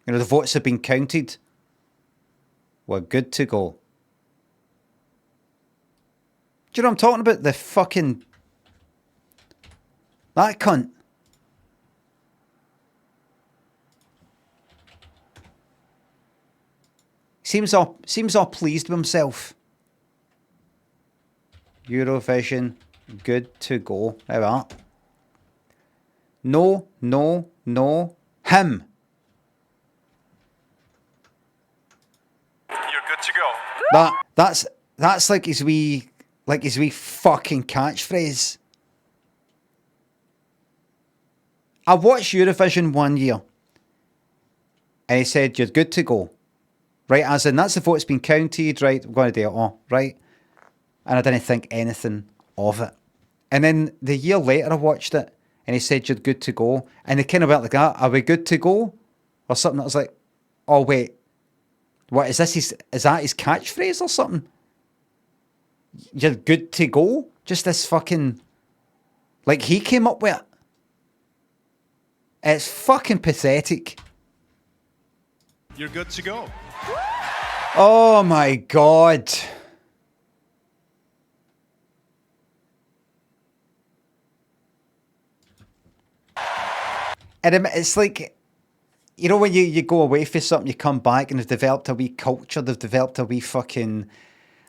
Speaker 1: You know, the votes have been counted. We're good to go. Do you know what I'm talking about? The fucking... That cunt. Seems all pleased with himself. Eurovision, good to go. There we are. No, him.
Speaker 17: You're good to go.
Speaker 1: That's like his wee fucking catchphrase. I watched Eurovision one year, and he said, "You're good to go." Right, as in, that's the vote's been counted, right, we're going to do it all, right? And I didn't think anything of it. And then the year later I watched it, and he said, "You're good to go." And they kind of went like that, "Are we good to go?" or something. I was like, oh wait, what is this? Is that his catchphrase or something? You're good to go. Just this fucking, like he came up with it. It's fucking pathetic.
Speaker 17: You're good to go.
Speaker 1: Oh my God. And it's like, you know, when you go away for something, you come back and they've developed a wee culture, they've developed a wee fucking,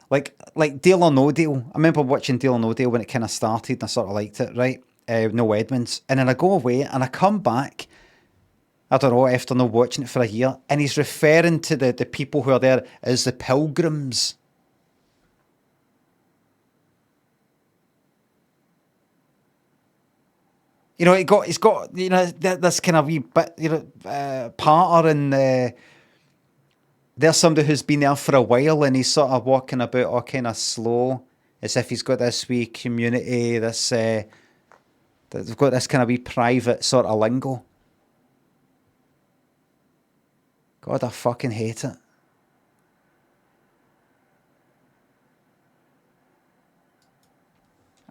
Speaker 1: like Deal or No Deal. I remember watching Deal or No Deal when it kind of started and I sort of liked it, right? No Edmonds. And then I go away and I come back, I don't know, after not watching it for a year, and he's referring to the people who are there as the pilgrims. You know, he's got, you know, this kind of wee bit, you know, partner, and there's somebody who's been there for a while, and he's sort of walking about all kind of slow, as if he's got this wee community, this, they've got this kind of wee private sort of lingo. God, I fucking hate it.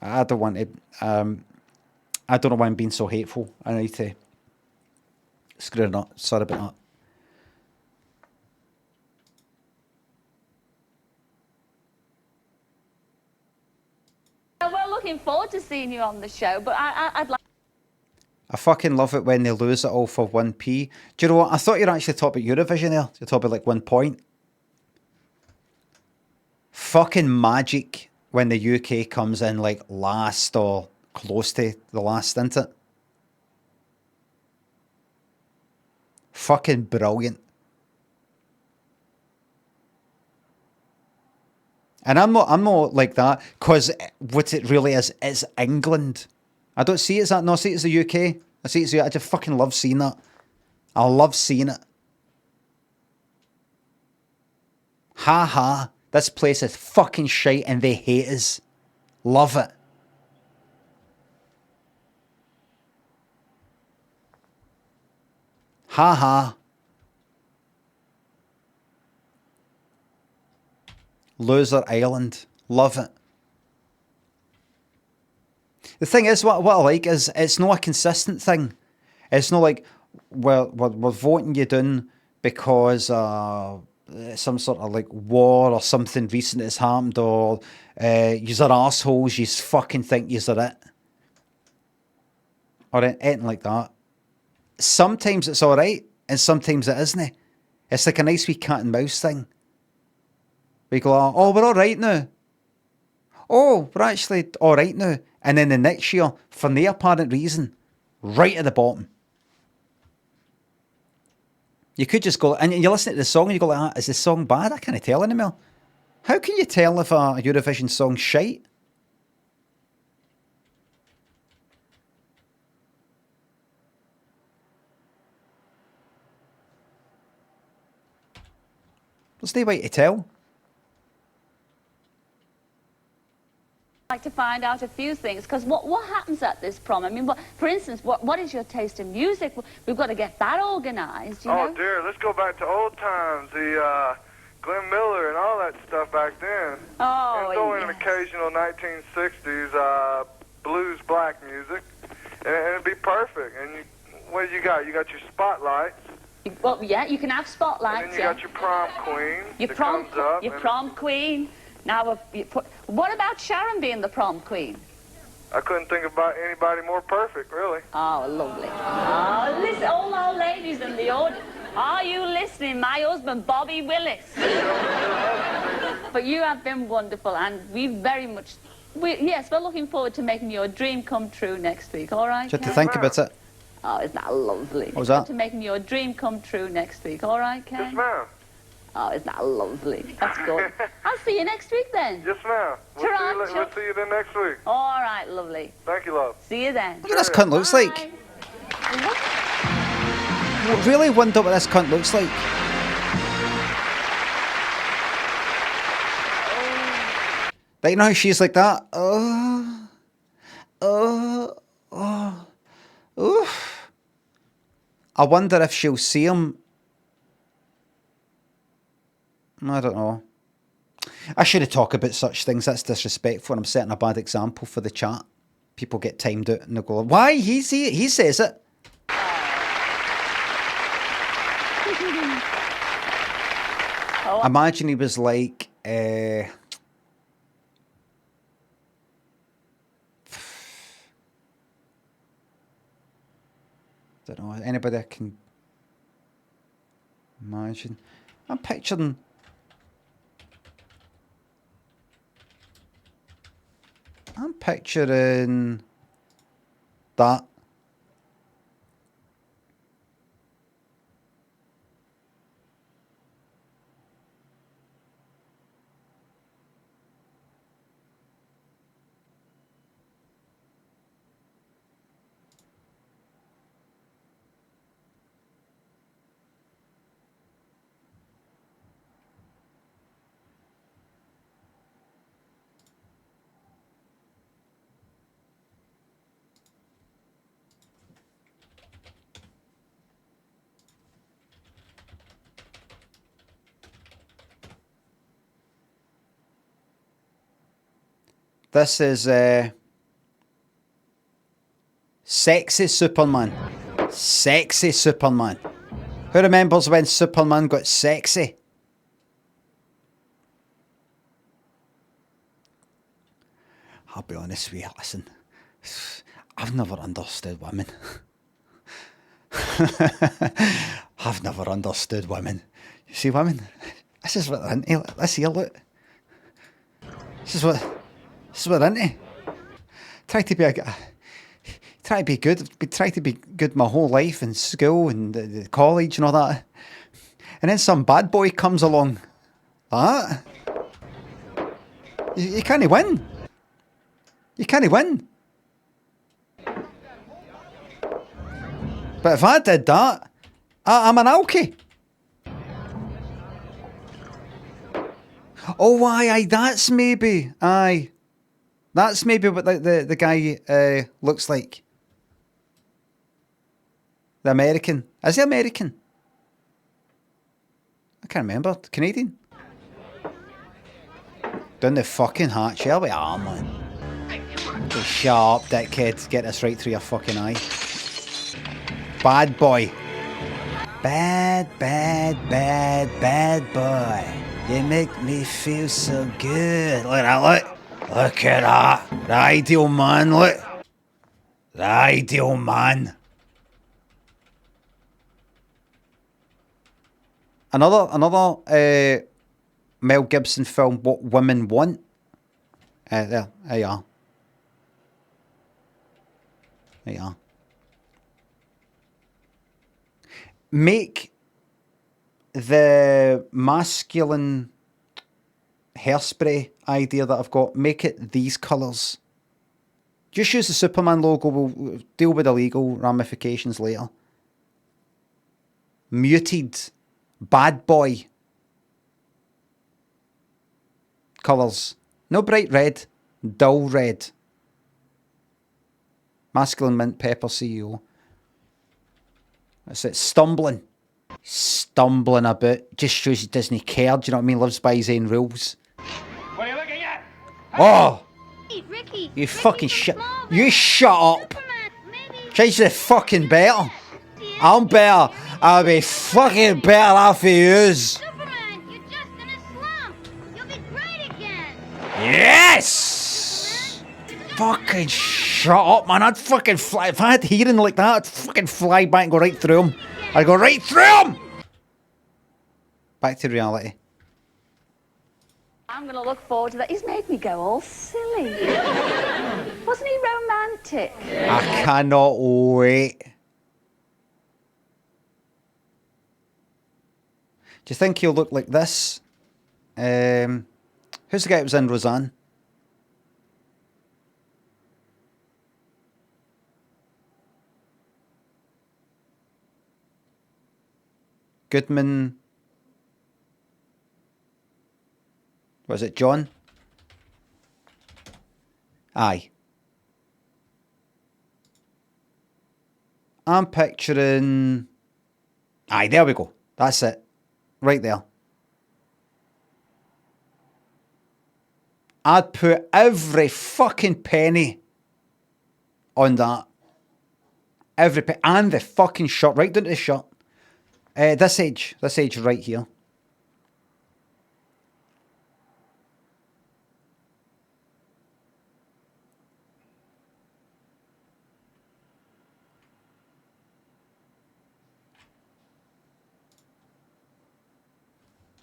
Speaker 1: I don't want to, I don't know why I'm being so hateful. I need to screw it up. Sorry about
Speaker 9: that. We're looking forward to seeing you on the show, but I'd like...
Speaker 1: I fucking love it when they lose it all for 1p. Do you know what? I thought you were actually talking about Eurovision there. You're talking about like 1 point. Fucking magic when the UK comes in like last or close to the last, isn't it? Fucking brilliant. And I'm not like that, because what it really is England. I don't see it as that. No, I see it as the UK. I see it as the UK. I just fucking love seeing that. I love seeing it. Ha ha. This place is fucking shite and they hate us. Love it. Ha ha. Loser Island. Love it. The thing is, what I like is it's not a consistent thing. It's not like we're voting you down because some sort of like war or something recent has happened, or yous are assholes, yous fucking think yous are it. Or anything like that. Sometimes it's alright, and sometimes it isn't. It's like a nice wee cat and mouse thing. We go, oh, we're alright now. Oh, we're actually alright now. And then the next year, for no apparent reason, right at the bottom. You could just go, and you listen to the song and you go like, is the song bad? I can't tell anymore. How can you tell if a Eurovision song's shite? There's no way to tell.
Speaker 9: Like to find out a few things, because what happens at this prom? I mean, for instance, what is your taste in music? We've got to get that organised, you know?
Speaker 16: Oh dear, let's go back to old times, the Glenn Miller and all that stuff back then.
Speaker 9: Oh,
Speaker 16: and throw in an occasional 1960s blues black music, and it'd be perfect. And what do you got? You got your spotlights.
Speaker 9: Well, yeah, you can have spotlights.
Speaker 16: And then you got your prom queen.
Speaker 9: Your prom queen. Now, what about Sharon being the prom queen?
Speaker 16: I couldn't think about anybody more perfect, really.
Speaker 9: Oh, lovely. Oh, listen, all our ladies in the audience, are you listening? My husband, Bobby Willis. But you have been wonderful, and we very much, yes, we're looking forward to making your dream come true next week, all right?
Speaker 1: Do you have to think about it?
Speaker 9: Oh, isn't that lovely?
Speaker 1: What was that?
Speaker 9: To making your dream come true next week, all right, Ken?
Speaker 16: Yes, ma'am.
Speaker 9: Oh, isn't that lovely? That's good. I'll see you next week then.
Speaker 16: Yes, ma'am. We'll see you then next week.
Speaker 9: All right, lovely.
Speaker 16: Thank you, love.
Speaker 9: See you then.
Speaker 1: Look what this cunt looks like. Really wonder what this cunt looks like. Like, you know how she's like that? I wonder if she'll see him I don't know. I shouldn't talk about such things. That's disrespectful. And I'm setting a bad example for the chat. People get timed out and they go, why? He says it. Imagine he was like, don't know, anybody I can imagine. I'm picturing that. This is sexy Superman. Sexy Superman. Who remembers when Superman got sexy? I'll be honest with you, listen. I've never understood women. I've never understood women. You see, women, this is what they're into. This here, look. This is what they're into. Try to be good. Try to be good my whole life in school and the college and all that. And then some bad boy comes along. That. You can't win. You can't win. But if I did that, I'm an alky. Oh, aye, that's maybe. Aye. That's maybe what the guy looks like. The American. Is he American? I can't remember. Canadian? Down the fucking hat. Shall we? Ah, man. Just shut up, dickhead. Get this right through your fucking eye. Bad boy. Bad boy. You make me feel so good. Look at that, look. Look at that. The ideal man, look. The ideal man. Another Mel Gibson film, What Women Want. There you are. There you are. Make the masculine hairspray idea that I've got, make it these colours. Just use the Superman logo. We'll deal with the legal ramifications later. Muted bad boy colours. No bright red, dull red. Masculine mint pepper CEO. That's it. Stumbling about. Just shows he doesn't care. Do you know what I mean? Lives by his own rules.
Speaker 15: What are you looking at?
Speaker 1: Oh!
Speaker 7: Hey, Ricky,
Speaker 1: You fucking shut. You shut up. Change the fucking better. I'm better. I'll be fucking better after yous.
Speaker 7: Superman, you're just in a slump. You'll be great again.
Speaker 1: Yes! Fucking shut up, man. I'd fucking fly. If I had hearing like that, I'd fucking fly back and go right through him. I'd go right through him! Back to reality.
Speaker 9: I'm going to look forward to that. He's made me go all silly. Wasn't he romantic?
Speaker 1: I cannot wait. Do you think he'll look like this? Who's the guy that was in Roseanne? Goodman. Was it John? Aye. I'm picturing... Aye, there we go. That's it. Right there. I'd put every fucking penny on that. Every penny. And the fucking shirt. Right down to the shirt. This edge right here.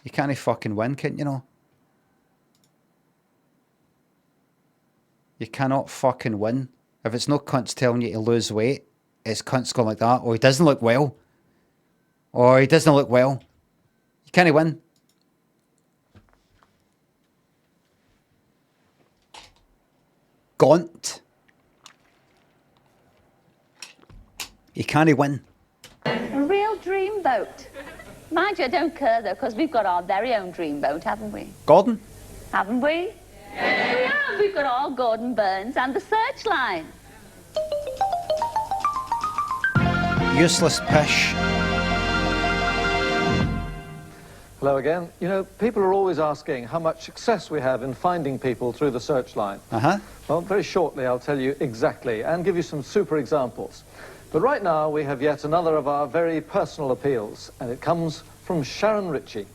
Speaker 1: You can't fucking win, can't you know? You cannot fucking win. If it's no cunts telling you to lose weight, it's cunts going like that. Or he doesn't look well. Or he doesn't look well. You can't win. Gaunt. You can't win.
Speaker 9: A real dream boat. Mind you, I don't care though, because we've got our very own dream boat, haven't we?
Speaker 1: Gordon?
Speaker 9: Haven't we? Yeah. We have. We've got all Gordon Burns and the Searchline.
Speaker 1: Useless pish.
Speaker 10: Hello again. You know, people are always asking how much success we have in finding people through the Searchline. Well, very shortly I'll tell you exactly and give you some super examples. But right now we have yet another of our very personal appeals, and it comes from Sharon Ritchie.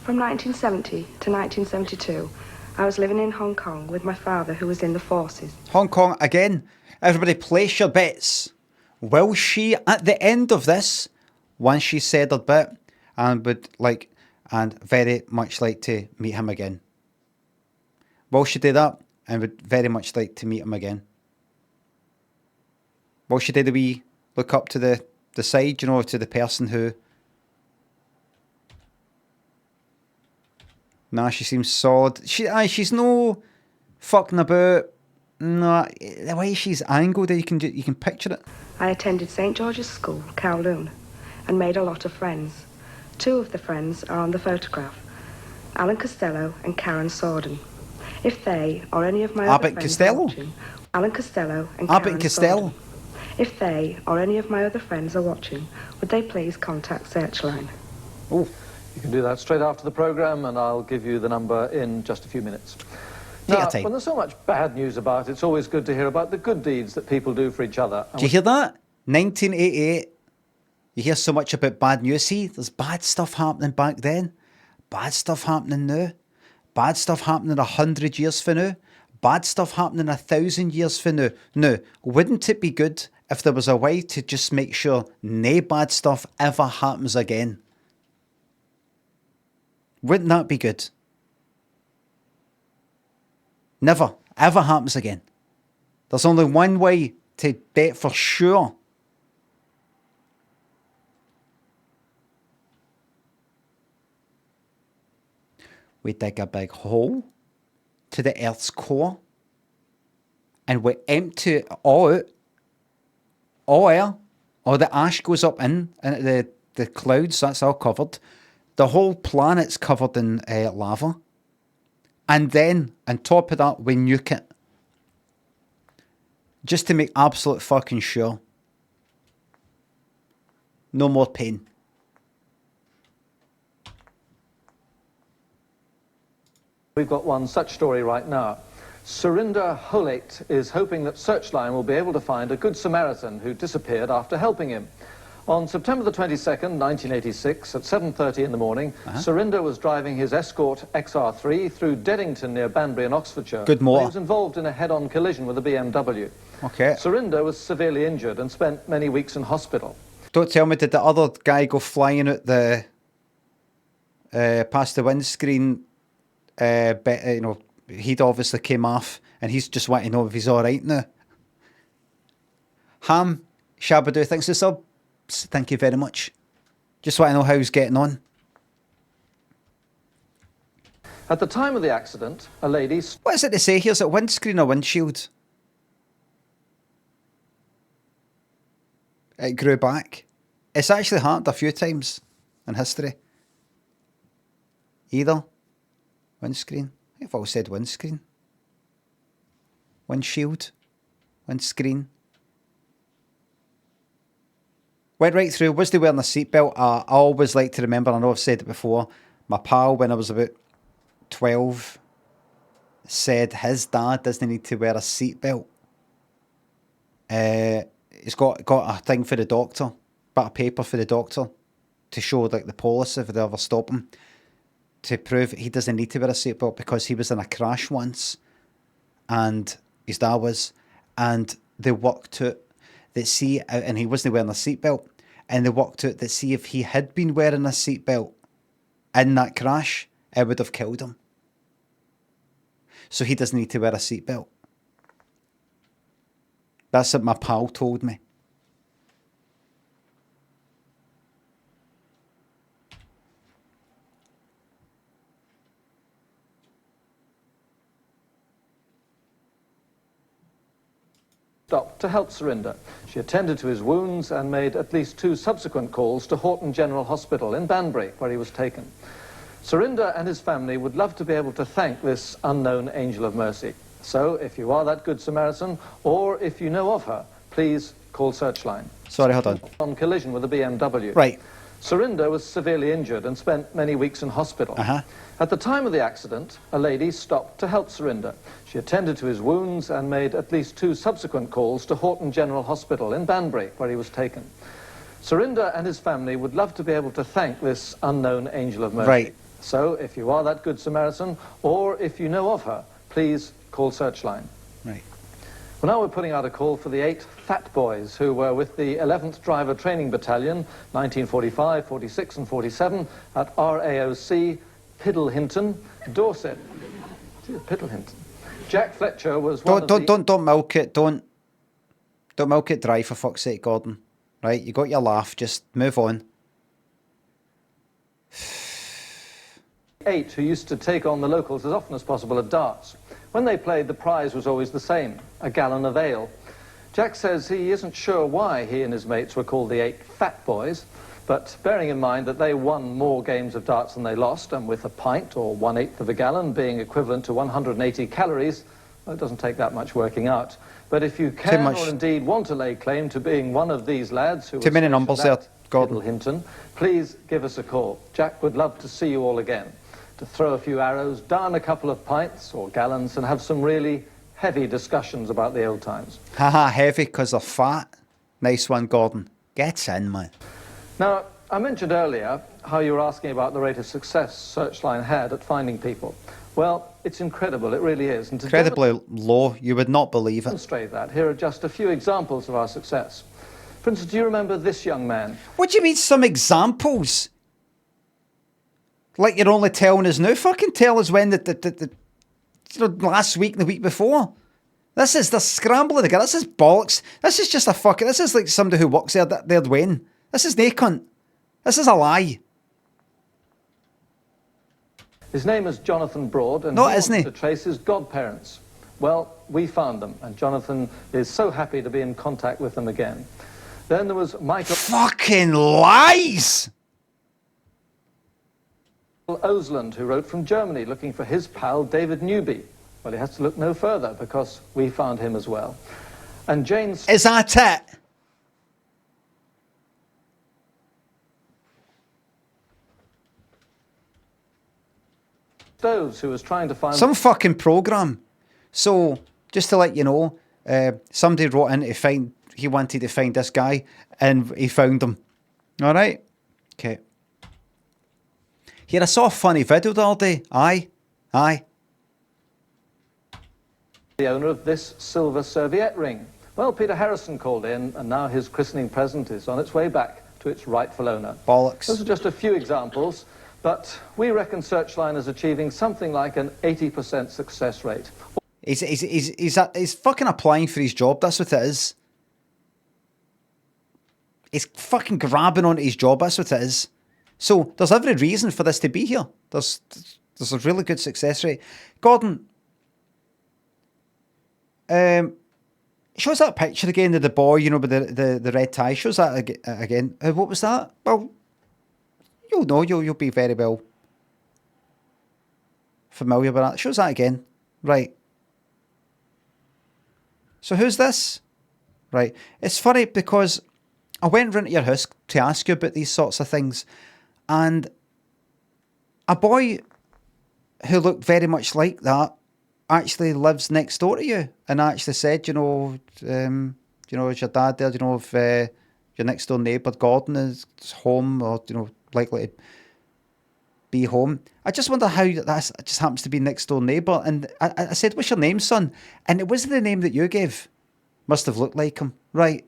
Speaker 18: From 1970 to 1972, I was living in Hong Kong with my father, who was in the forces.
Speaker 1: Hong Kong again. Everybody place your bets. Will she, at the end of this, once she said her bit, and would like, and very much like to meet him again? Will she do that, and would very much like to meet him again? Will she do the wee look up to the side, you know, to the person who... Nah, she seems solid. She's no fucking about. No, the way she's angled, you can picture it.
Speaker 18: I attended St. George's School, Kowloon, and made a lot of friends. Two of the friends are on the photograph, Alan Costello and Karen Sorden. If they or any of my other friends are watching, Alan Costello and Karen Sorden. If they or any of my other friends are watching, would they please contact Searchline?
Speaker 10: Oh, you can do that straight after the programme, and I'll give you the number in just a few minutes. Now, when there's so much bad news about it, it's always good to hear about the good deeds that people do for each other.
Speaker 1: Do you hear that? 1988. You hear so much about bad news. See, there's bad stuff happening back then. Bad stuff happening now. Bad stuff happening 100 years from now. Bad stuff happening 1,000 years from now. Now, wouldn't it be good if there was a way to just make sure no bad stuff ever happens again? Wouldn't that be good? Never, ever happens again. There's only one way to bet for sure. We dig a big hole to the Earth's core and we empty it all out. All air. All the ash goes up into the clouds, that's all covered. The whole planet's covered in lava. And then, on top of that, we nuke it. Just to make absolute fucking sure. No more pain.
Speaker 10: We've got one such story right now. Surinder Holate is hoping that Searchline will be able to find a good Samaritan who disappeared after helping him. On September the 22nd, 1986, at 7:30 in the morning, Surinder was driving his Escort XR3 through Deddington near Banbury in Oxfordshire.
Speaker 1: Good morning.
Speaker 10: He was involved in a head-on collision with a BMW.
Speaker 1: Okay.
Speaker 10: Surinder was severely injured and spent many weeks in hospital.
Speaker 1: Don't tell me, did the other guy go flying out the past the windscreen? You know, he'd obviously came off, and he's just wanting to know if he's all right now. Ham Shabadoo thinks it's up. Thank you very much. Just want to know how he's getting on.
Speaker 10: At the time of the accident, a lady...
Speaker 1: What is it to say here? Is it windscreen or windshield? It grew back. It's actually happened a few times in history. Either windscreen. I've always said windscreen. Windshield. Windscreen. Went right through. Was they wearing a seatbelt? I always like to remember, I know I've said it before, my pal when I was about 12, said his dad doesn't need to wear a seatbelt. He's got a thing for the doctor, bit of paper for the doctor to show like the police if they ever stop him, to prove he doesn't need to wear a seatbelt because he was in a crash once, and his dad was, and they worked out that and he wasn't wearing a seatbelt, and they worked out that if he had been wearing a seatbelt in that crash, it would have killed him. So he doesn't need to wear a seatbelt. That's what my pal told me.
Speaker 10: Stopped to help Surinder. She attended to his wounds and made at least 2 subsequent calls to Horton General Hospital in Banbury, where he was taken. Surinder and his family would love to be able to thank this unknown angel of mercy. So, if you are that good Samaritan, or if you know of her, please call Searchline.
Speaker 1: Sorry, hold on.
Speaker 10: On collision with a BMW.
Speaker 1: Right.
Speaker 10: Surinder was severely injured and spent many weeks in hospital. At the time of the accident, a lady stopped to help Surinder. She attended to his wounds and made at least 2 subsequent calls to Horton General Hospital in Banbury, where he was taken. Surinder and his family would love to be able to thank this unknown angel of mercy.
Speaker 1: Right.
Speaker 10: So, if you are that good Samaritan, or if you know of her, please call Searchline.
Speaker 1: Right.
Speaker 10: Well, now we're putting out a call for the 8 fat boys who were with the 11th Driver Training Battalion, 1945, 46 and 47, at RAOC, Piddlehinton, Dorset. Piddlehinton. Jack Fletcher was one of the...
Speaker 1: Don't milk it. Don't milk it dry, for fuck's sake, Gordon. Right, you got your laugh. Just move on.
Speaker 10: 8 who used to take on the locals as often as possible at darts. When they played, the prize was always the same, a gallon of ale. Jack says he isn't sure why he and his mates were called the 8 fat boys, but bearing in mind that they won more games of darts than they lost, and with a pint, or 1/8 of a gallon, being equivalent to 180 calories, well, it doesn't take that much working out. But if you can, or indeed want to lay claim to being one of these lads who...
Speaker 1: Too many numbers there, Gordon.
Speaker 10: Hinton, please give us a call. Jack would love to see you all again, to throw a few arrows, down a couple of pints or gallons, and have some really heavy discussions about the old times.
Speaker 1: Haha, heavy because they're fat. Nice one, Gordon. Gets in, man.
Speaker 10: Now, I mentioned earlier how you were asking about the rate of success Searchline had at finding people. Well, it's incredible, it really is. And to
Speaker 1: incredibly low, you would not believe it.
Speaker 10: Demonstrate that, here are just a few examples of our success. For instance, do you remember this young man?
Speaker 1: What do you mean, some examples? Like you're only telling us now? Fucking tell us when the last week and the week before. This is the scrambling again. This is bollocks. This is just a fucking... This is like somebody who works there, they're Wayne. This is nae cunt. This is a lie.
Speaker 10: His name is Jonathan Broad, and
Speaker 1: no,
Speaker 10: he
Speaker 1: wants
Speaker 10: to trace his godparents. Well, we found them, and Jonathan is so happy to be in contact with them again. Then there was Michael...
Speaker 1: Fucking lies!
Speaker 10: Osland, who wrote from Germany looking for his pal David Newby. Well, he has to look no further because we found him as well. And Jane's...
Speaker 1: Is that it?
Speaker 10: Stoves, who was trying to find...
Speaker 1: Some fucking program. So, just to let you know, somebody wrote in to find... He wanted to find this guy, and he found him. All right? Okay. Here, I saw a funny video the other day. Aye.
Speaker 10: The owner of this silver serviette ring. Well, Peter Harrison called in, and now his christening present is on its way back to its rightful owner.
Speaker 1: Bollocks.
Speaker 10: Those are just a few examples, but we reckon Searchline is achieving something like an 80% success rate.
Speaker 1: He's fucking applying for his job. That's what it is. He's fucking grabbing onto his job. That's what it is. So there's every reason for this to be here. There's a really good success rate. Gordon, shows that picture again of the boy, you know, with the red tie. Shows that again. What was that? Well, you'll know. You'll be very well familiar with that. Shows that again. Right. So who's this? Right. It's funny because I went round to your house to ask you about these sorts of things, and a boy who looked very much like that actually lives next door to you and actually said, is your dad there? Do you know if your next door neighbour Gordon is home or likely to be home? I just wonder how that just happens to be next door neighbour. And I said, "What's your name, son?" And it wasn't the name that you gave. Must have looked like him, right?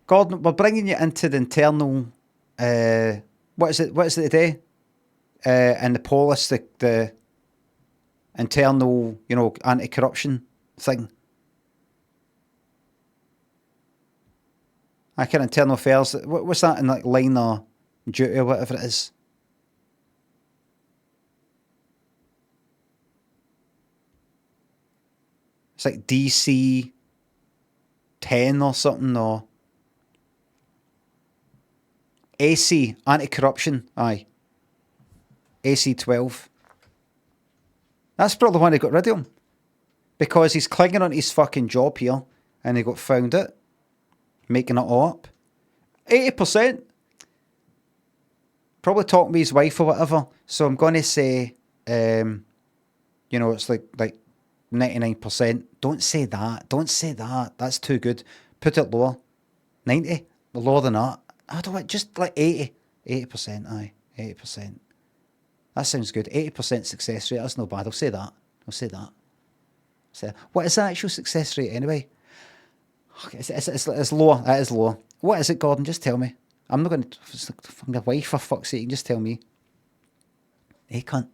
Speaker 1: Gordon, we're bringing you into the internal. What is it? What is it today? And the police, the internal, anti-corruption thing. I can internal affairs. What's that in like line or duty or whatever it is? It's like DC 10 or something, or AC, anti-corruption, aye. AC 12. That's probably why they got rid of him. Because he's clinging on his fucking job here, and he got found out. Making it all up. 80%. Probably talking to his wife or whatever. So I'm going to say, it's like 99%. Don't say that. Don't say that. That's too good. Put it lower. 90. Lower than that. I don't want, just like 80. 80%, aye. 80%. That sounds good. 80% success rate. That's not bad. I'll say that. What is the actual success rate anyway? It's lower. It is lower. What is it, Gordon? Just tell me. I'm not going to... I'm your wife, for fuck's sake. You can just tell me. Hey, cunt.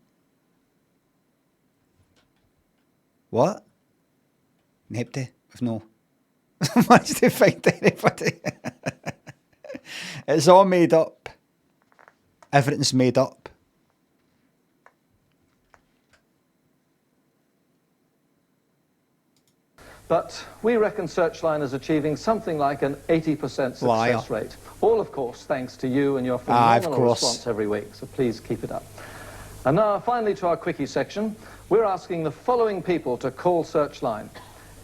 Speaker 1: What? Empty. With no... Managed to find anybody. It's all made up. Everything's made up.
Speaker 10: But we reckon Searchline is achieving something like an 80% success rate. All, of course, thanks to you and your phenomenal response every week. So please keep it up. And now, finally, to our quickie section. We're asking the following people to call Searchline.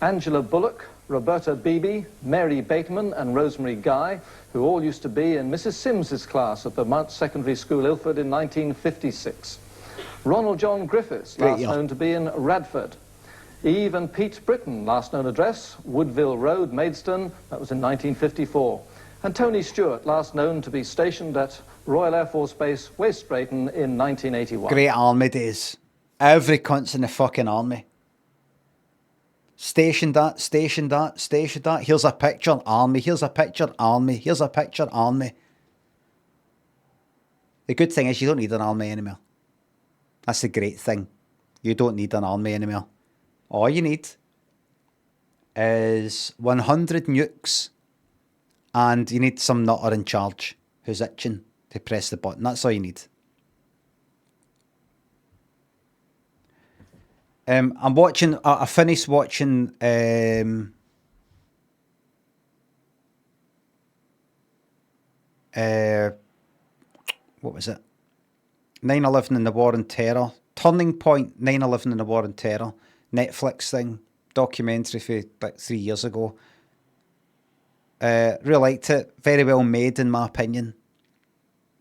Speaker 10: Angela Bullock, Roberta Beebe, Mary Bateman and Rosemary Guy, who all used to be in Mrs. Sims's class at the Mount Secondary School, Ilford, in 1956. Ronald John Griffiths, last known to be in Radford. Eve and Pete Britton, last known address, Woodville Road, Maidstone, that was in 1954. And Tony Stewart, last known to be stationed at Royal Air Force Base, West Drayton in 1981.
Speaker 1: Great army days. Every cunt's in the fucking army. Stationed at. Here's a picture, army. Here's a picture, army. Here's a picture, army. The good thing is you don't need an army anymore. That's the great thing. You don't need an army anymore. All you need is 100 nukes and you need some nutter in charge who's itching to press the button. That's all you need. I'm watching, I finished watching what was it? 9/11 and the War on Terror. Turning Point, 9/11 and the War on Terror. Netflix thing, documentary for like 3 years ago. Really liked it. Very well made, in my opinion.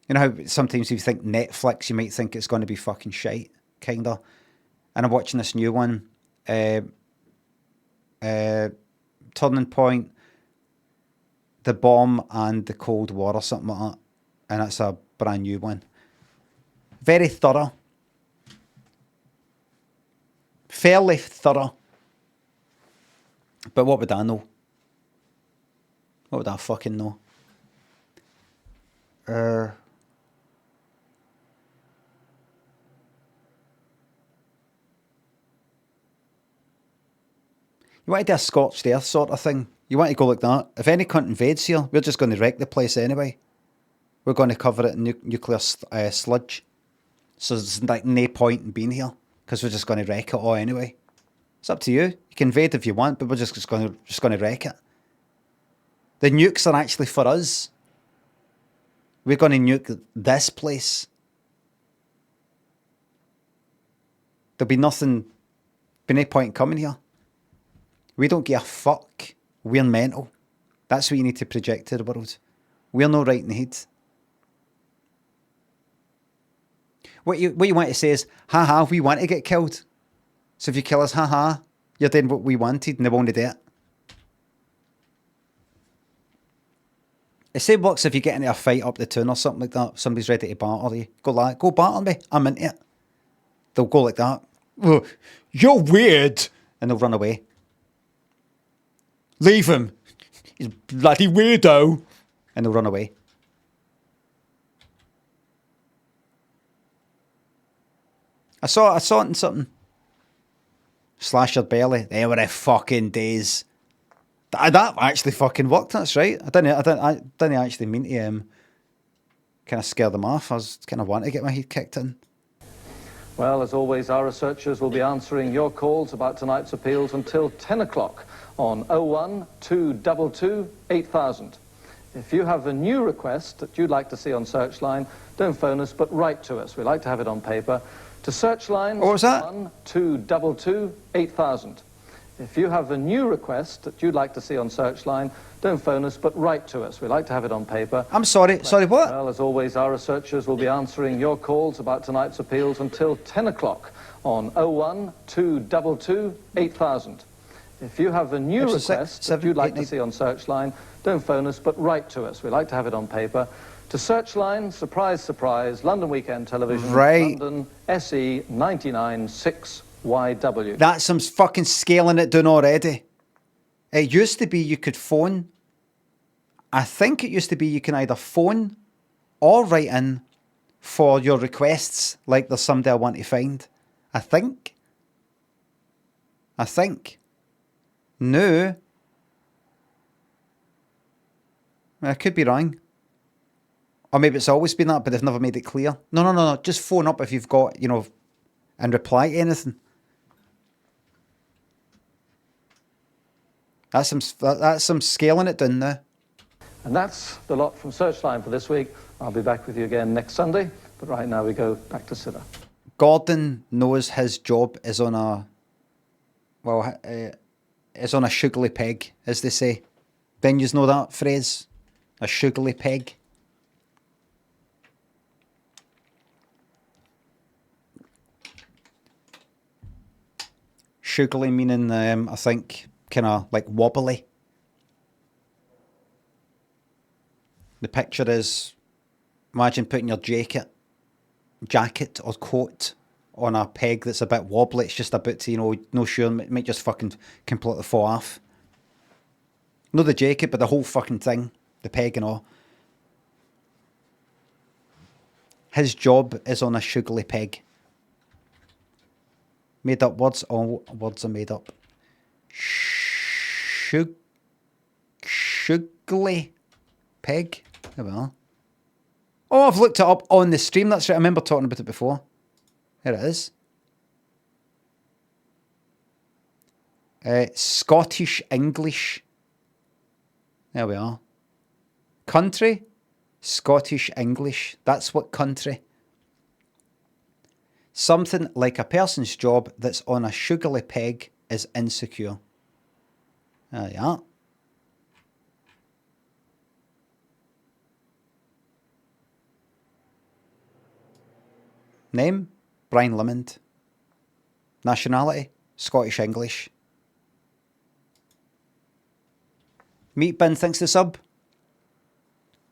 Speaker 1: You know how sometimes if you think Netflix, you might think it's going to be fucking shite, kinda. And I'm watching this new one, Turning Point, The Bomb and the Cold War or something like that. And it's a brand new one. Very thorough. Fairly thorough. But what would I know? What would I fucking know? You want to do a scorched earth sort of thing? You want to go like that? If any cunt invades here, we're just going to wreck the place anyway. We're going to cover it in nuclear sludge. So there's like no point in being here, because we're just going to wreck it all anyway. It's up to you. You can invade if you want, but we're just going to wreck it. The nukes are actually for us. We're going to nuke this place. There'll be nothing, be no point in coming here. We don't give a fuck. We're mental. That's what you need to project to the world. We're not right in the head. What you want to say is, haha, we want to get killed. So if you kill us, haha, you're doing what we wanted and they won't do it. The same works if you get into a fight up the town or something like that. Somebody's ready to batter you. Go batter me. I'm into it. They'll go like that. Oh, you're weird. And they'll run away. Leave him. He's a bloody weirdo. And they'll run away. I saw it in something. Slash your belly. They were the fucking days. That actually fucking worked. That's right. I didn't actually mean to kind of scare them off. I was kind of wanting to get my head kicked in.
Speaker 10: Well, as always, our researchers will be answering your calls about tonight's appeals until 10 o'clock on 01 222 8000. If you have a new request that you'd like to see on Searchline, don't phone us, but write to us. We like to have it on paper. To Searchline,
Speaker 1: what was that?
Speaker 10: 1 222 8000. If you have a new request that you'd like to see on Searchline, don't phone us, but write to us. We like to have it on paper.
Speaker 1: I'm sorry. Sorry, what?
Speaker 10: Well, as always, our researchers will be answering your calls about tonight's appeals until 10 o'clock on 01 222 8000. If you have a new request that you'd like to see on Searchline, don't phone us, but write to us. We like to have it on paper. To Searchline, surprise, surprise, London Weekend Television,
Speaker 1: right.
Speaker 10: London, SE 996YW.
Speaker 1: That's some fucking scaling it down already. It used to be you could phone. I think it used to be you can either phone or write in for your requests, like there's somebody I want to find. I think. No. I could be wrong. Or maybe it's always been that, but they've never made it clear. No. Just phone up if you've got, and reply to anything. That's some scaling it down there.
Speaker 10: And that's the lot from Searchline for this week. I'll be back with you again next Sunday, but right now we go back to Cilla.
Speaker 1: Gordon knows his job is on a sugary peg, as they say. Ben, you know that phrase? A sugary peg. Sugary meaning, I think, kind of like wobbly. The picture is, imagine putting your jacket or coat on a peg that's a bit wobbly. It's just about to, no sure, might just fucking completely fall off. Not the jacket, but the whole fucking thing. The peg and all. His job is on a sugary peg. Made up words. All words are made up. Sugary peg. There we are. Oh, I've looked it up on the stream. That's right. I remember talking about it before. Here it is. Scottish English. There we are. Country. Scottish English. That's what country. Something like a person's job that's on a sugary peg is insecure. There you are. Name? Brian Limond. Nationality? Scottish English. Meat Bin thinks the sub.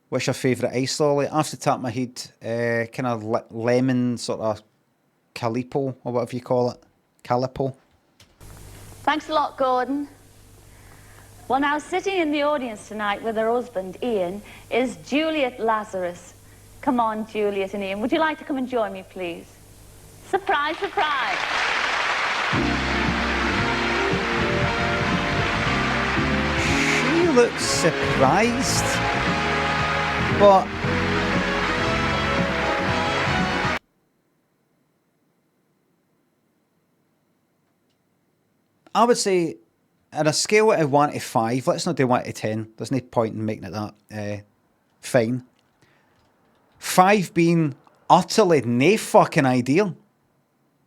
Speaker 1: What's your favourite ice lolly? I have to tap my head. Kind of lemon sort of calipo or whatever you call it. Calipo.
Speaker 9: Thanks a lot, Gordon. Well, now, sitting in the audience tonight with her husband, Ian, is Juliet Lazarus. Come on, Juliet and Ian. Would you like to come and join me, please? Surprise, surprise.
Speaker 1: She looks surprised. But I would say, on a scale of 1 to 5, let's not do 1 to 10. There's no point in making it that fine. 5 being utterly no fucking ideal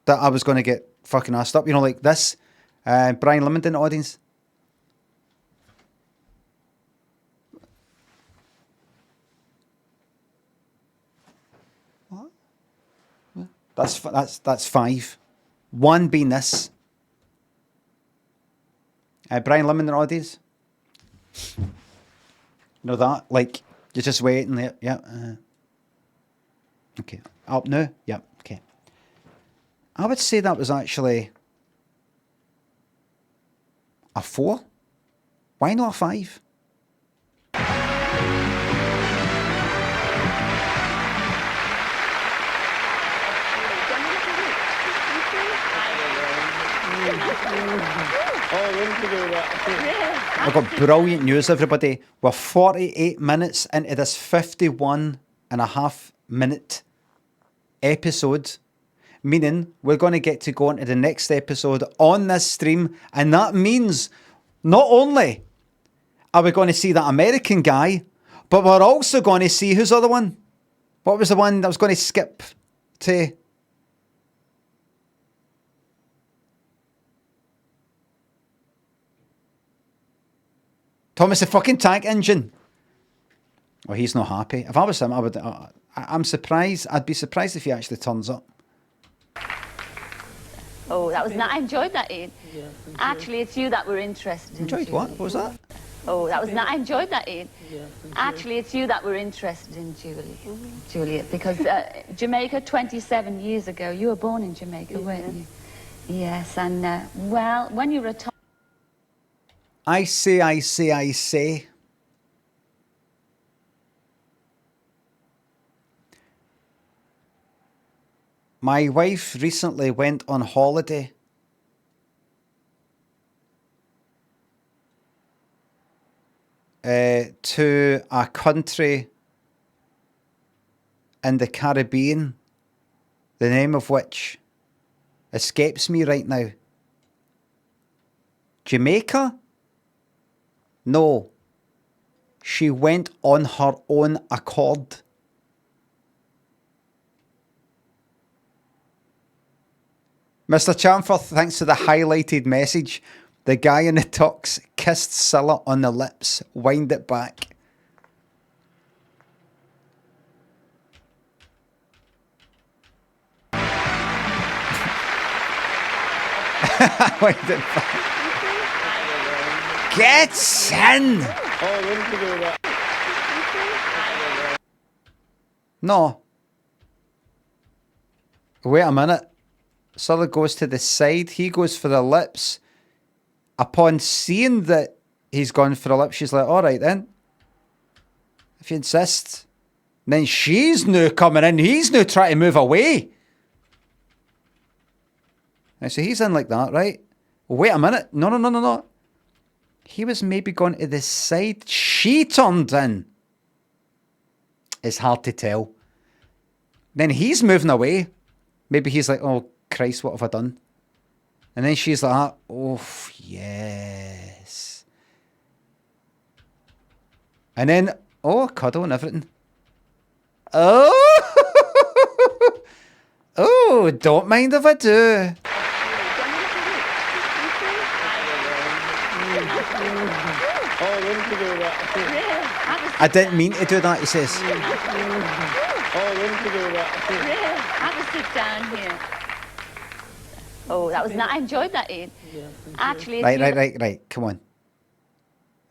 Speaker 1: that I was going to get fucking asked up. Like this. Brian Limond in the audience. That's 5. 1 being this. Brian Lim in the audience. Know that? Like, you're just waiting there. Yeah. Okay. Up now? Yeah. Okay. I would say that was actually a 4. Why not a 5? I've got brilliant news, everybody. We're 48 minutes into this 51.5-minute episode, meaning we're going to get to go into the next episode on this stream, and that means not only are we going to see that American guy, but we're also going to see who's the other one? What was the one that was going to skip to... Thomas the fucking Tank Engine. Oh, he's not happy. If I was him, I'm surprised. I'd be surprised if he actually turns up.
Speaker 9: Oh, that was nice. I enjoyed that, Ian. Yeah, actually, it's you that we're interested in.
Speaker 1: Enjoyed what? What was that?
Speaker 9: Oh, that was nice. I enjoyed that, Ian. Yeah, actually, it's you that we're interested in, Juliet, because Jamaica 27 years ago, you were born in Jamaica, weren't you? Yes, and, well, when you retired...
Speaker 1: I say. My wife recently went on holiday. To a country in the Caribbean, the name of which escapes me right now. Jamaica? No. She went on her own accord. Mr. Chamforth, thanks for the highlighted message. The guy in the tux kissed Cilla on the lips. Wind it back. Wind it back. Get in! No. Wait a minute. Cilla goes to the side. He goes for the lips. Upon seeing that he's gone for the lips, she's like, all right then. If you insist. And then she's now coming in. He's now trying to move away. And so he's in like that, right? Wait a minute. No. He was maybe going to the side. She turned in. It's hard to tell. Then he's moving away. Maybe he's like, oh, Christ, what have I done? And then she's like, oh, yes. And then, oh, cuddle and everything. Oh! Oh, don't mind if I do. I didn't mean to do that, he says.
Speaker 9: Have a sit down here. Oh, that was nice. I enjoyed that, Ian. Actually,
Speaker 1: Right. Come on.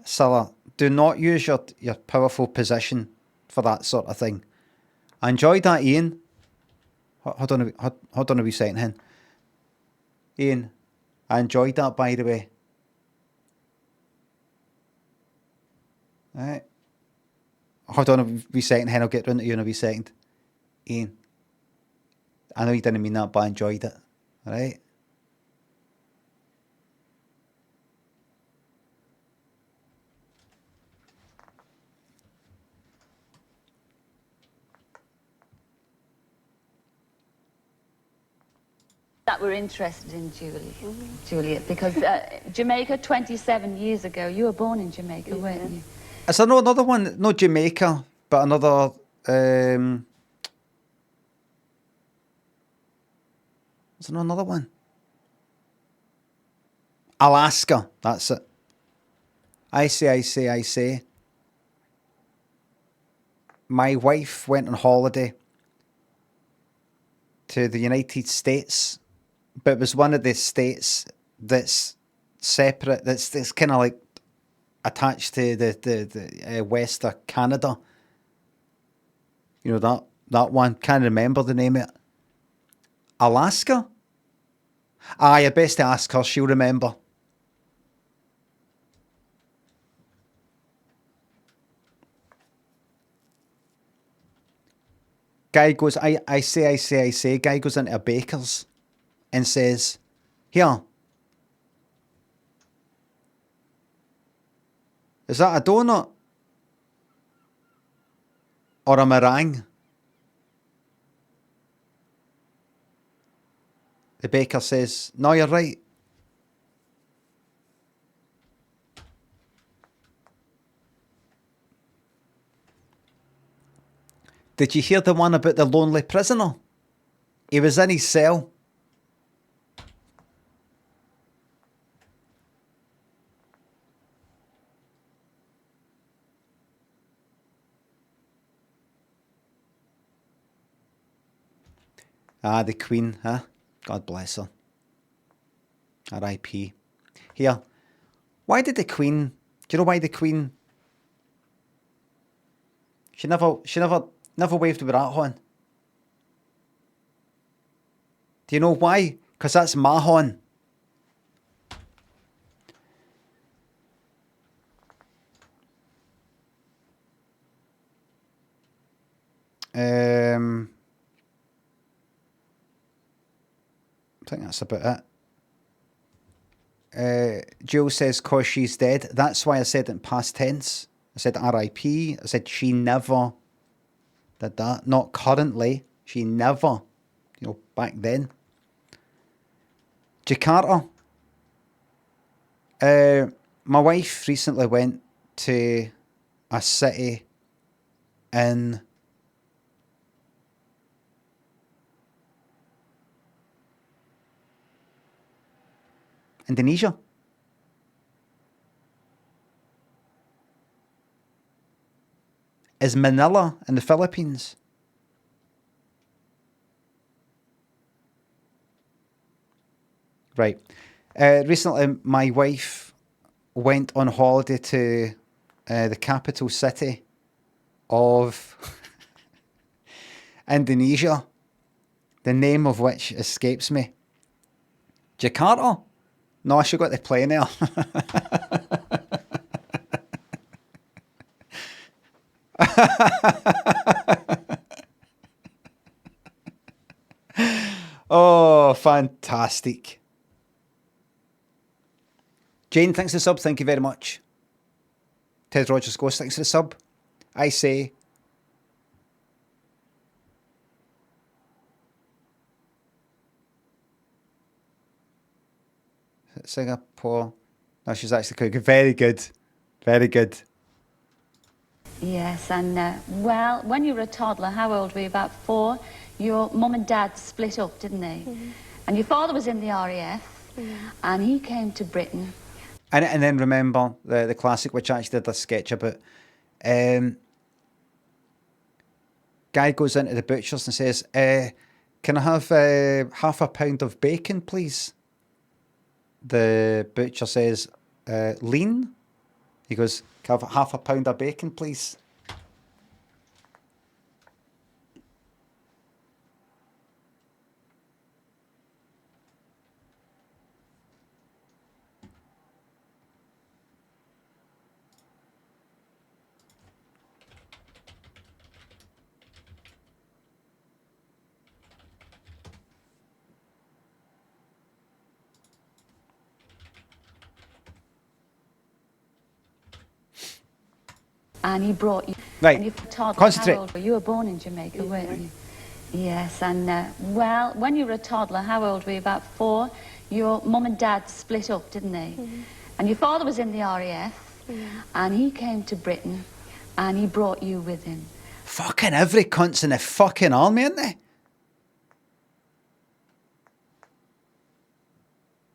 Speaker 1: Cilla, do not use your powerful position for that sort of thing. I enjoyed that, Ian. Hold on a wee second, hen. Ian, I enjoyed that, by the way. Alright. Hold on a wee second, hen. I'll get round to you in a wee second. Ian, I know you didn't mean that, but I enjoyed it. Alright?
Speaker 9: that we're interested in, Juliet, because Jamaica 27 years ago, you were born in Jamaica, weren't you?
Speaker 1: Is there no another one? Not Jamaica, but another... Is there no another one? Alaska, that's it. I say. My wife went on holiday to the United States, but it was one of the states that's separate, that's kind of like attached to the west of Canada. You know, that one, can't remember the name of it. Alaska? Aye, I best to ask her, she'll remember. Guy goes, I say. Guy goes into a baker's and says, here. Is that a donut? Or a meringue? The baker says, no, you're right. Did you hear the one about the lonely prisoner? He was in his cell. Ah, the Queen, huh? God bless her. R.I.P. Here. Why did the Queen... Do you know why the Queen... She never waved with that horn. Do you know why? Because that's my horn. I think that's about it. Jill says, cause she's dead. That's why I said it in past tense. I said R.I.P. I said she never did that. Not currently. She never. You know, back then. Jakarta. My wife recently went to a city in Indonesia. Is Manila in the Philippines. Right. Recently, my wife went on holiday to the capital city of Indonesia, the name of which escapes me. Jakarta? No, she got the plane there. Oh, fantastic. Jane, thanks for the sub. Thank you very much. Ted Rogers Ghost, thanks for the sub. I say. Singapore. No, she's actually quite good. Very good. Very good.
Speaker 9: Yes, and well, when you were a toddler, how old were you? About 4? Your mum and dad split up, didn't they? Mm-hmm. And your father was in the RAF, and he came to Britain.
Speaker 1: And then remember the classic, which I actually did a sketch about. Guy goes into the butcher's and says, can I have half a pound of bacon, please? The butcher says, lean? He goes, can I have half a pound of bacon, please?
Speaker 9: And he brought you.
Speaker 1: Right.
Speaker 9: And you toddler,
Speaker 1: Concentrate.
Speaker 9: how old were you? You were born in Jamaica, weren't you? Yes, and well, when you were a toddler, how old were you? About 4. Your mum and dad split up, didn't they? And your father was in the RAF, and he came to Britain, and he brought you with him.
Speaker 1: Fucking every cunt's in the fucking army, aren't they?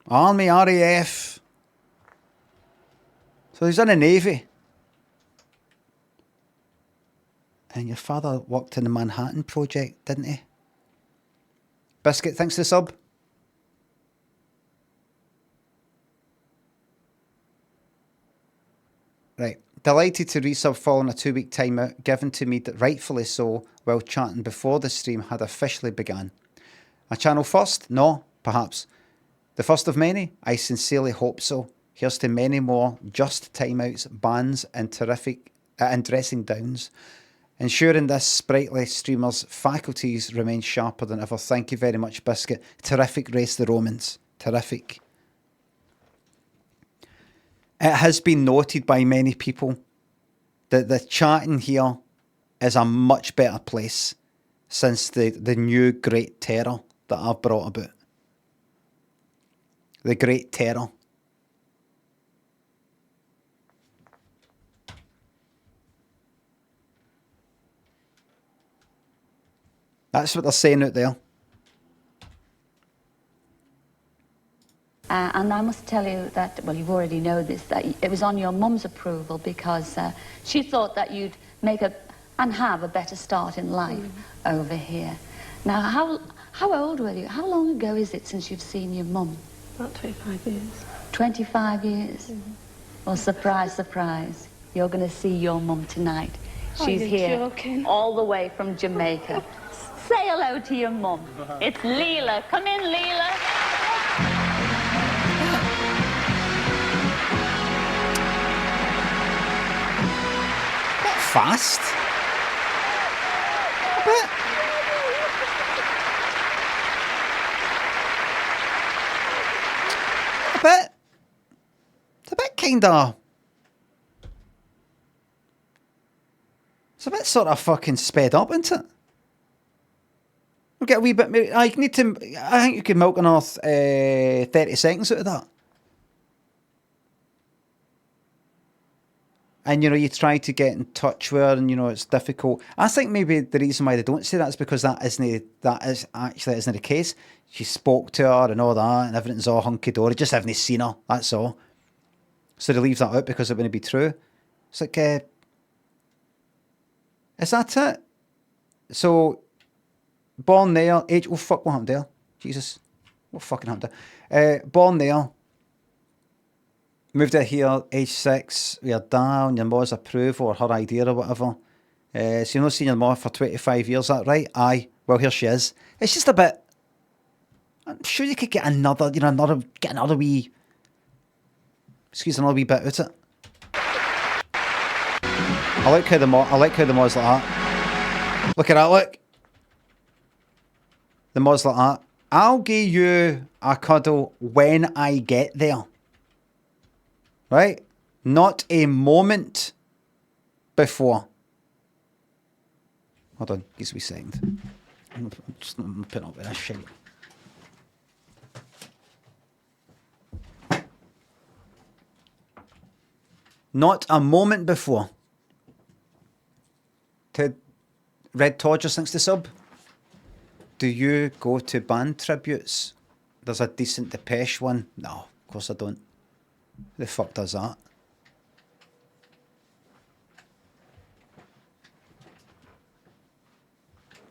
Speaker 1: Army, RAF. So he's in the Navy. And your father worked in the Manhattan Project, didn't he? Biscuit, thanks for the sub. Right. Delighted to resub following a 2-week timeout given to me, that rightfully so, while chatting before the stream had officially begun. A channel first? No, perhaps. The first of many? I sincerely hope so. Here's to many more just timeouts, bans and terrific and dressing downs, ensuring this sprightly streamer's faculties remain sharper than ever. Thank you very much, Biscuit. Terrific race the Romans. Terrific. It has been noted by many people that the chatting here is a much better place since the new Great Terror that I've brought about. The Great Terror. That's what they're saying out there.
Speaker 11: And I must tell you that, well, you've already know this, that it was on your mum's approval because she thought that you'd make and have a better start in life over here. Now, how old were you? How long ago is it since you've seen your mum?
Speaker 18: About 25 years.
Speaker 11: 25 years? Well, surprise, surprise. You're going to see your mum tonight. She's here
Speaker 18: joking?
Speaker 11: all the way from Jamaica. Say hello to your mum. It's Leela. Come in, Leela.
Speaker 1: Fast. A bit. It's a bit kinda. It's a bit sort of fucking sped up, isn't it? We'll get a wee bit. I think you could milk another 30 seconds out of that. And, you know, you try to get in touch with her and, you know, it's difficult. I think maybe the reason why they don't say that is because that isn't the case. She spoke to her and all that and everything's all hunky-dory. Just haven't seen her, that's all. So they leave that out because it wouldn't be true. It's like, is that it? So, born there, age, oh fuck, what happened there? Jesus, what fucking happened there? Born there. Moved out here, age 6, with your dad and your mother's approval or her idea or whatever. So you've not seen your mother for 25 years, is that right? Aye. Well, here she is. It's just a bit... I'm sure you could get another wee... another wee bit out of it. I like how the mod's like that. Look at that, look. The mod's like that. I'll give you a cuddle when I get there. Right? Not a moment before. Hold on, give us a wee second. I'm just putting up with this shit. Not a moment before. Red Todger thinks the sub. Do you go to band tributes? There's a decent Depeche one. No, of course I don't. Who the fuck does that?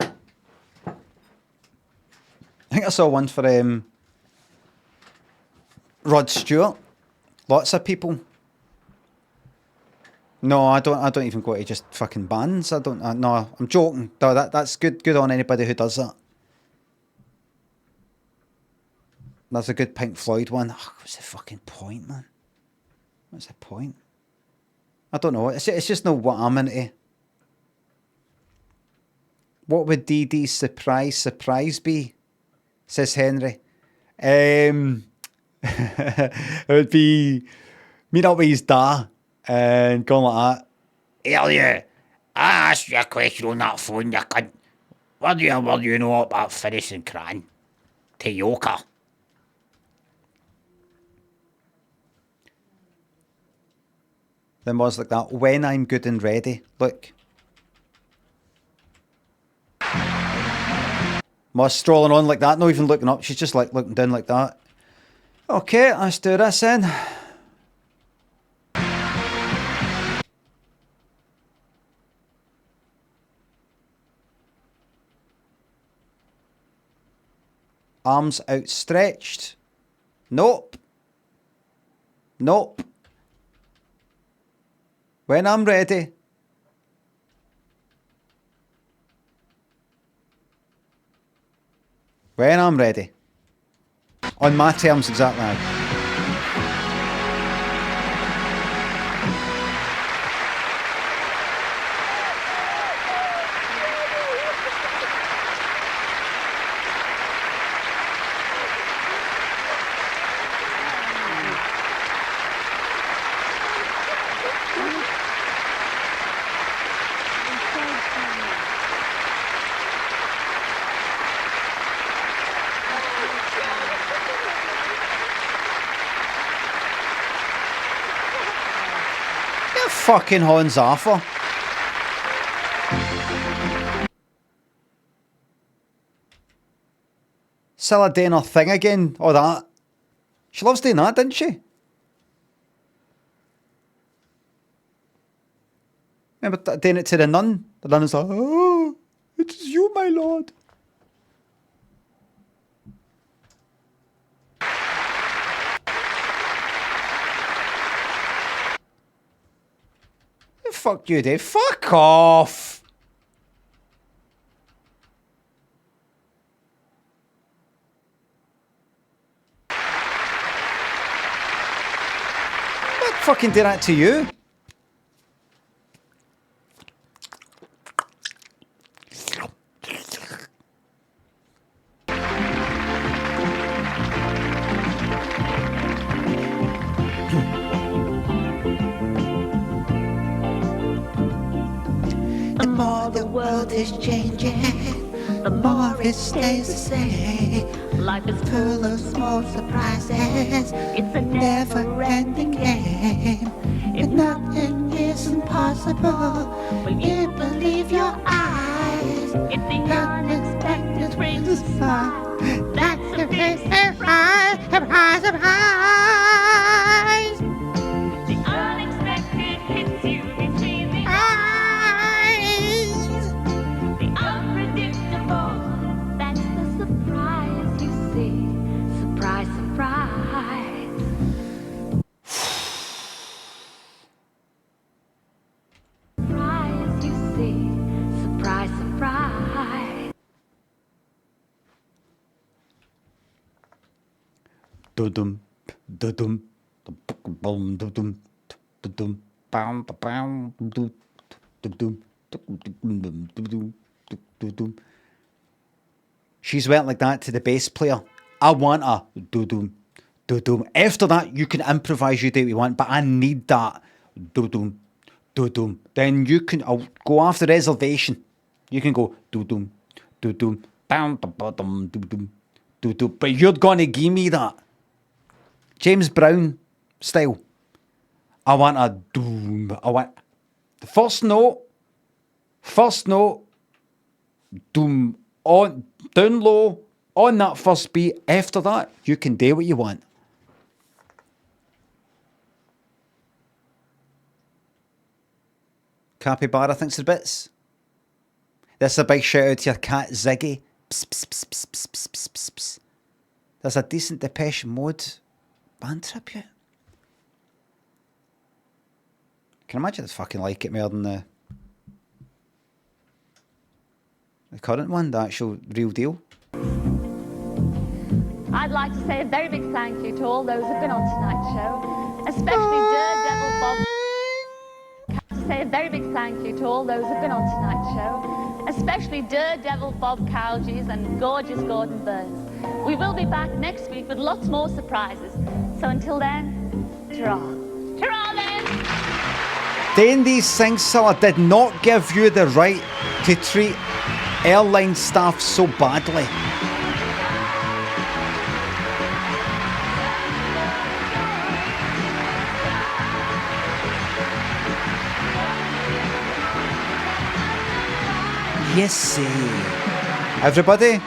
Speaker 1: I think I saw one for Rod Stewart. Lots of people. No, I don't even go to just fucking bands. I don't. No, I'm joking. No, that's good. Good on anybody who does that. There's a good Pink Floyd one. Oh, what's the fucking point, man? What's the point? I don't know. It's just not what I'm into. What would DD's surprise be? Says Henry. It would be meet up with his dad and going like that.
Speaker 2: Hell yeah. I asked you a question on that phone, you cunt. What do you know about finishing cran? Toyota.
Speaker 1: Then was like that. When I'm good and ready. Look. Mo's strolling on like that, not even looking up. She's just like looking down like that. Okay, let's do this then. Arms outstretched. Nope. Nope. When I'm ready. When I'm ready. On my terms, exactly. Fucking Hans Arthur. Cilla doing her thing again, all that. She loves doing that, doesn't she? Remember doing it to the nun? The nun is like, oh, it is you, my lord. Fuck you, Dave. Fuck off. What fucking did that to you?
Speaker 15: The more the world is changing, the more it stays the same. Life is full of small surprises. It's a never-ending game. If nothing is impossible, will you believe your eyes? If the unexpected brings a smile, that's a big surprise, surprise, surprise. The unexpected hits you between the eyes. The unpredictable, that's the surprise you see. Surprise, surprise. Surprise you see. Surprise, surprise.
Speaker 1: Dudum, dudum, bum, dudum, dudum, bam, bam, dudum, dudum, dudum. She's went like that to the bass player. I want a dudum, dudum. After that, you can improvise, you do what you want, but I need that dudum, dudum. Then you can, I'll go after reservation. You can go dudum, dudum, bam, bam, dudum, dudum. But you're gonna give me that James Brown style. I want a doom. I want the first note, doom, on, down low, on that first beat. After that, you can do what you want. Capybara thinks the bits. This is a big shout out to your cat Ziggy. Psst, psst, psst, psst, psst, psst, psst, psst. There's a decent Depeche Mode band tribute. Can you imagine it's fucking like it more than the current one, the actual real deal?
Speaker 9: I'd like to say a very big thank you to all those who've been on tonight's show, especially Daredevil Bob. To say a very big thank you to all those who've been on tonight's show, especially Daredevil Bob Cowgies and gorgeous Gordon Burns. We will be back next week with lots more surprises. So until then, ta-ra. Ta-ra then!
Speaker 1: Doing these things, Cilla, did not give you the right to treat airline staff so badly. You see. Everybody,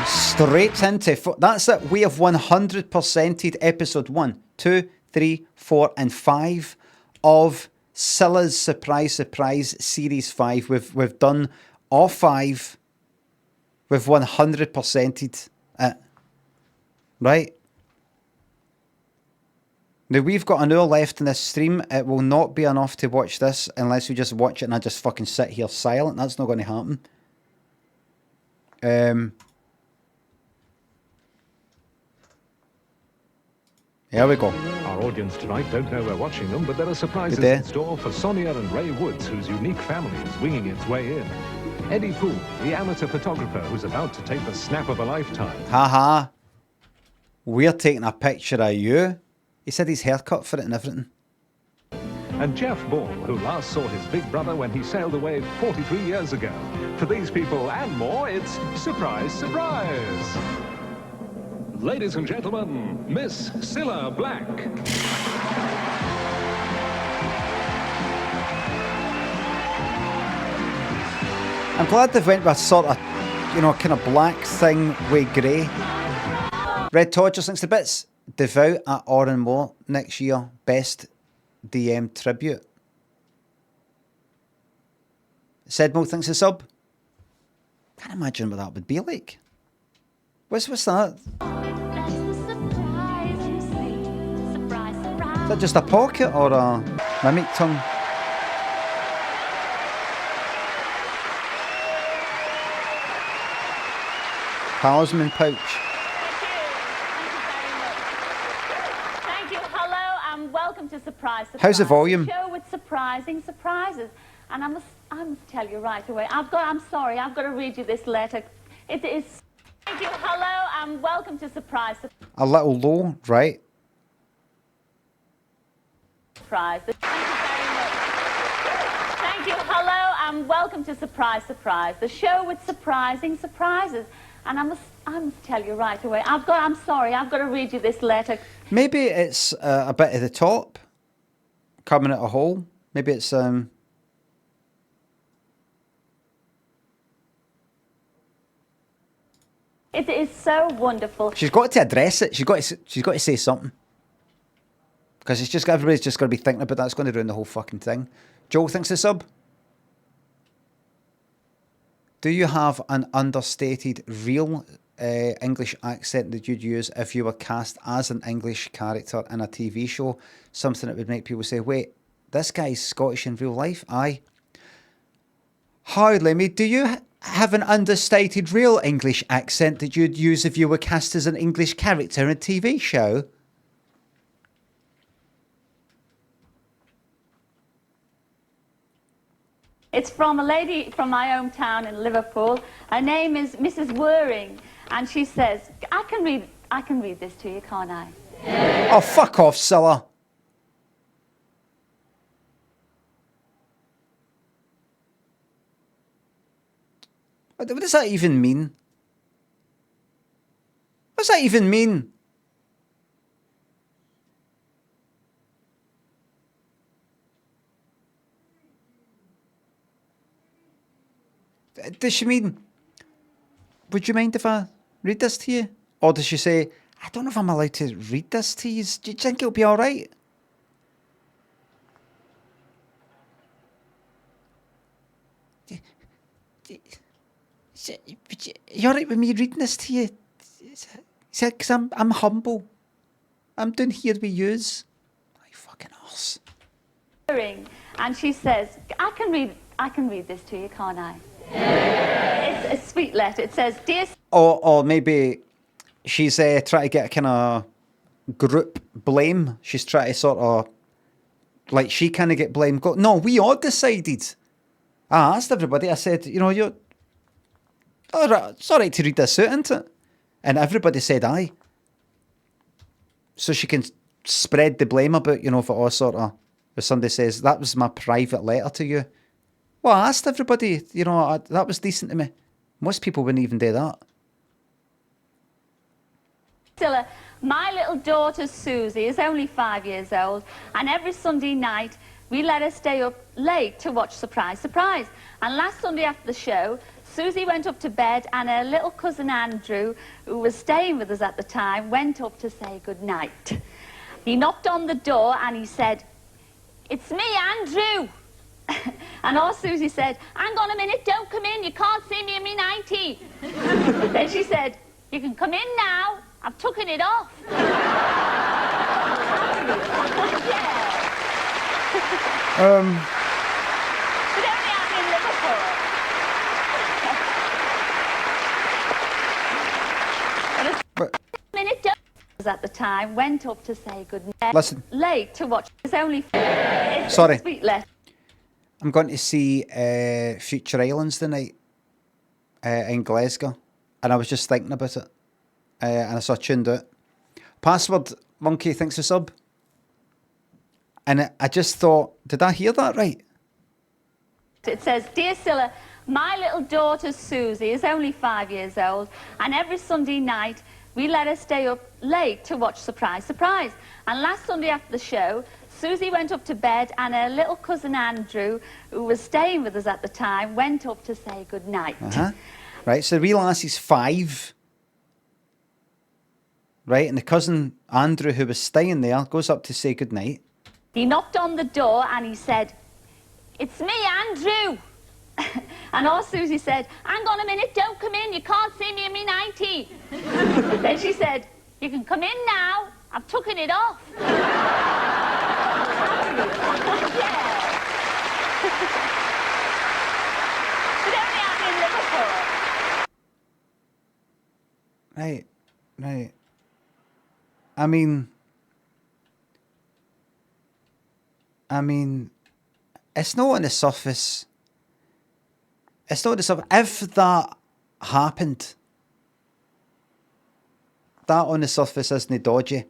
Speaker 1: straight into... That's it. We have 100%ed episode 1, 2, 3, 4 and 5 of Cilla's Surprise Series 5. We've done all 5. We've 100%ed it. Right? Now, we've got an hour left in this stream. It will not be enough to watch this unless we just watch it and I just fucking sit here silent. That's not going to happen. Here we go.
Speaker 19: Our audience tonight don't know we're watching them, but there are surprises in store for Sonia and Ray Woods, whose unique family is winging its way in. Eddie Poole, the amateur photographer who's about to take the snap of a lifetime.
Speaker 1: Haha. We're taking a picture of you. He said his haircut for it and everything.
Speaker 19: And Jeff Ball, who last saw his big brother when he sailed away 43 years ago. For these people and more, it's Surprise, Surprise! Ladies and gentlemen, Miss Cilla Black.
Speaker 1: I'm glad they've went with a sort of, you know, kind of black thing with grey. Red Todd just thinks the bits. Devout at Oran Moore next year. Best DM tribute. Sedmo thinks a sub. Can't imagine what that would be like. What's that? Is that just a pocket or a mimic tongue? Talisman pouch.
Speaker 9: Thank you. Hello and welcome to Surprise.
Speaker 1: How's the volume?
Speaker 9: Show with surprising surprises. And I must tell you right away. I'm sorry. I've got to read you this letter. It is. Thank you. Hello and welcome to Surprise.
Speaker 1: A little low, right?
Speaker 9: Surprise. Thank you very much. Thank you. Hello and welcome to Surprise. The show with surprising surprises. And I must tell you right away. I'm sorry. I've got to read you this letter.
Speaker 1: Maybe it's a bit at the top, coming at a hole. Maybe it's
Speaker 9: It is so wonderful.
Speaker 1: She's got to address it. She's got to say something. Because it's just everybody's just going to be thinking about that. It's going to ruin the whole fucking thing. Joel thinks the sub. Do you have an understated real English accent that you'd use if you were cast as an English character in a TV show? Something that would make people say, wait, this guy's Scottish in real life? Aye. Hi, Limmy, do you have an understated real English accent that you'd use if you were cast as an English character in a TV show?
Speaker 9: It's from a lady from my hometown in Liverpool. Her name is Mrs. Whirring, and she says, I can read this to you, can't I?
Speaker 1: Oh, fuck off, Cilla. What does that even mean? What does that even mean? Does she mean, would you mind if I read this to you? Or does she say, I don't know if I'm allowed to read this to you. Do you think it'll be all right? You all right with me reading this to you? Because I'm humble. I'm down here with yous. You fucking arse.
Speaker 9: And she says, I can read this to you, can't I? It's a sweet letter. It says, dear...
Speaker 1: Or maybe she's trying to get a kind of group blame. She's trying to sort of... Like, she kind of get blamed. Go, no, we all decided. I asked everybody. I said, you know, you're... All right, it's all right to read this out, isn't it? And everybody said aye. So she can spread the blame about, you know, if it all sort of... If somebody says, that was my private letter to you. Well, I asked everybody, you know, that was decent to me. Most people wouldn't even do that.
Speaker 9: Cilla, my little daughter Susie is only 5 years old, and every Sunday night we let her stay up late to watch Surprise, Surprise. And last Sunday after the show, Susie went up to bed, and her little cousin Andrew, who was staying with us at the time, went up to say good night. He knocked on the door and he said, "It's me, Andrew." And all Susie said, "Hang on a minute, don't come in, you can't see me in me 90. Then she said, "You can come in now." I've taken it off. It only happened in Liverpool. Minute at the time went up to say good night.
Speaker 1: Listen.
Speaker 9: Late to watch. It's only.
Speaker 1: Sorry.
Speaker 9: Sweet letter.
Speaker 1: I'm going to see Future Islands tonight in Glasgow, and I was just thinking about it, and so I tuned out. Password Monkey thinks a sub, and I just thought, did I hear that right?
Speaker 9: It says, Dear Cilla, my little daughter Susie is only 5 years old, and every Sunday night we let her stay up late to watch Surprise, Surprise. And last Sunday after the show, Susie went up to bed and her little cousin Andrew, who was staying with us at the time, went up to say good night.
Speaker 1: Right, so the wee lassie's 5. Right, and the cousin Andrew, who was staying there, goes up to say good night.
Speaker 9: He knocked on the door and he said, It's me, Andrew. And all Susie said, Hang on a minute, don't come in, you can't see me in me 90. Then she said, You can come in now, I've taken it off. It only happened in Liverpool.
Speaker 1: Right. I mean, it's not on the surface. It's not on the surface. If that happened, that on the surface isn't dodgy.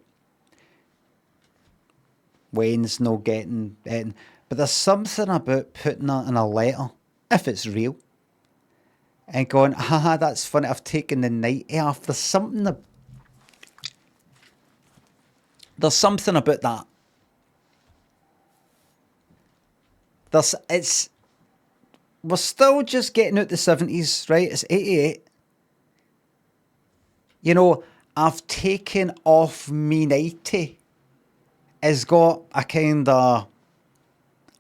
Speaker 1: Wayne's no getting it. But there's something about putting that in a letter, if it's real, and going, haha, that's funny, I've taken the night off. There's something about that. We're still just getting out the 70s, right? It's 88. You know, I've taken off me 90. It's got a kind of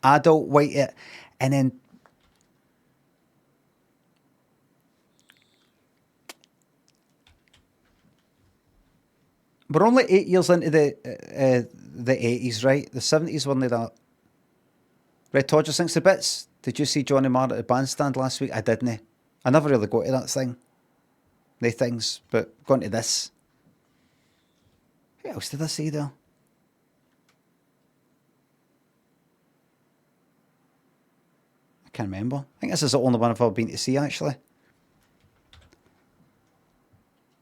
Speaker 1: adult weight, and then we're only 8 years into the 80s, right? The 70s weren't that. Red Todger thinks the bits. Did you see Johnny Marr at the bandstand last week? I didn't. I never really go to that thing. They things, but going to this. Who else did I see there? I can't remember. I think this is the only one I've ever been to see, actually.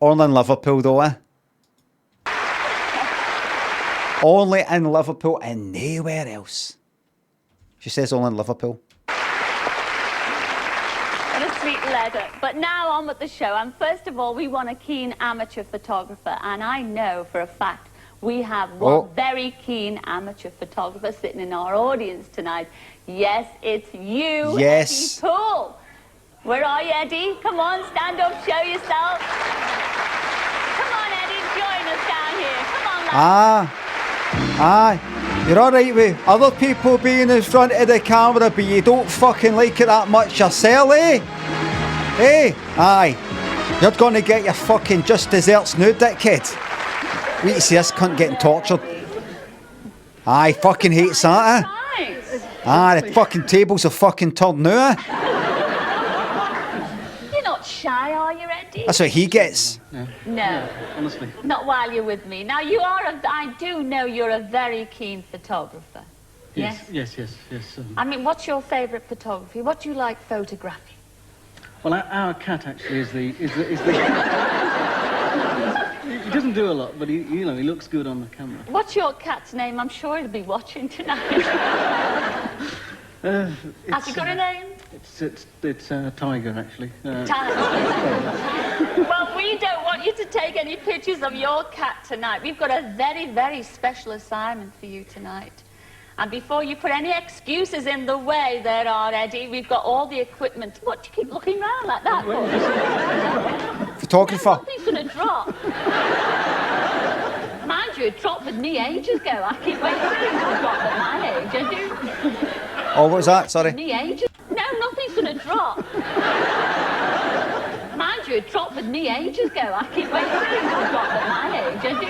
Speaker 1: Only in Liverpool, though, eh? Only in Liverpool and nowhere else. She says only in Liverpool.
Speaker 9: What a sweet letter. But now on with the show. And first of all, we want a keen amateur photographer. And I know for a fact we have one very keen amateur photographer sitting in our audience tonight. Yes, it's you,
Speaker 1: yes.
Speaker 9: Eddie Poole. Where are you, Eddie? Come on, stand up, show yourself. Come on, Eddie, join us down here. Come on, lad.
Speaker 1: You're alright with other people being in front of the camera, but you don't fucking like it that much yourself, eh? Eh? Aye. You're gonna get your fucking just desserts now, dickhead. Wait to see this cunt getting tortured. Aye, fucking hates that, eh? The fucking tables are fucking turned now, eh?
Speaker 9: You're not shy, are you, Eddie?
Speaker 1: That's what he gets.
Speaker 9: No.
Speaker 13: Honestly.
Speaker 9: Not while you're with me. Now, I do know you're a very keen photographer. Yes?
Speaker 13: Yes.
Speaker 9: I mean, what's your favourite photography? What do you like photographing?
Speaker 13: Well, our cat actually is the he doesn't do a lot, but he looks good on the camera.
Speaker 9: What's your cat's name? I'm sure he'll be watching tonight. Has he got a name?
Speaker 13: It's Tiger, actually.
Speaker 9: Tiger. Well, we don't want you to take any pictures of your cat tonight. We've got a very, very special assignment for you tonight. And before you put any excuses in the way there are, Eddie, we've got all the equipment. What, do you keep looking round like that for?
Speaker 1: Photographer.
Speaker 9: Nothing's going to drop. Mind you, it dropped with me ages ago. I keep waiting for it to drop at my age, I do.
Speaker 1: Oh, what was that? Sorry.
Speaker 9: Me ages. No, nothing's going to drop. Mind you, you. It dropped with me ages ago. I keep waiting for it to drop at my age. I do.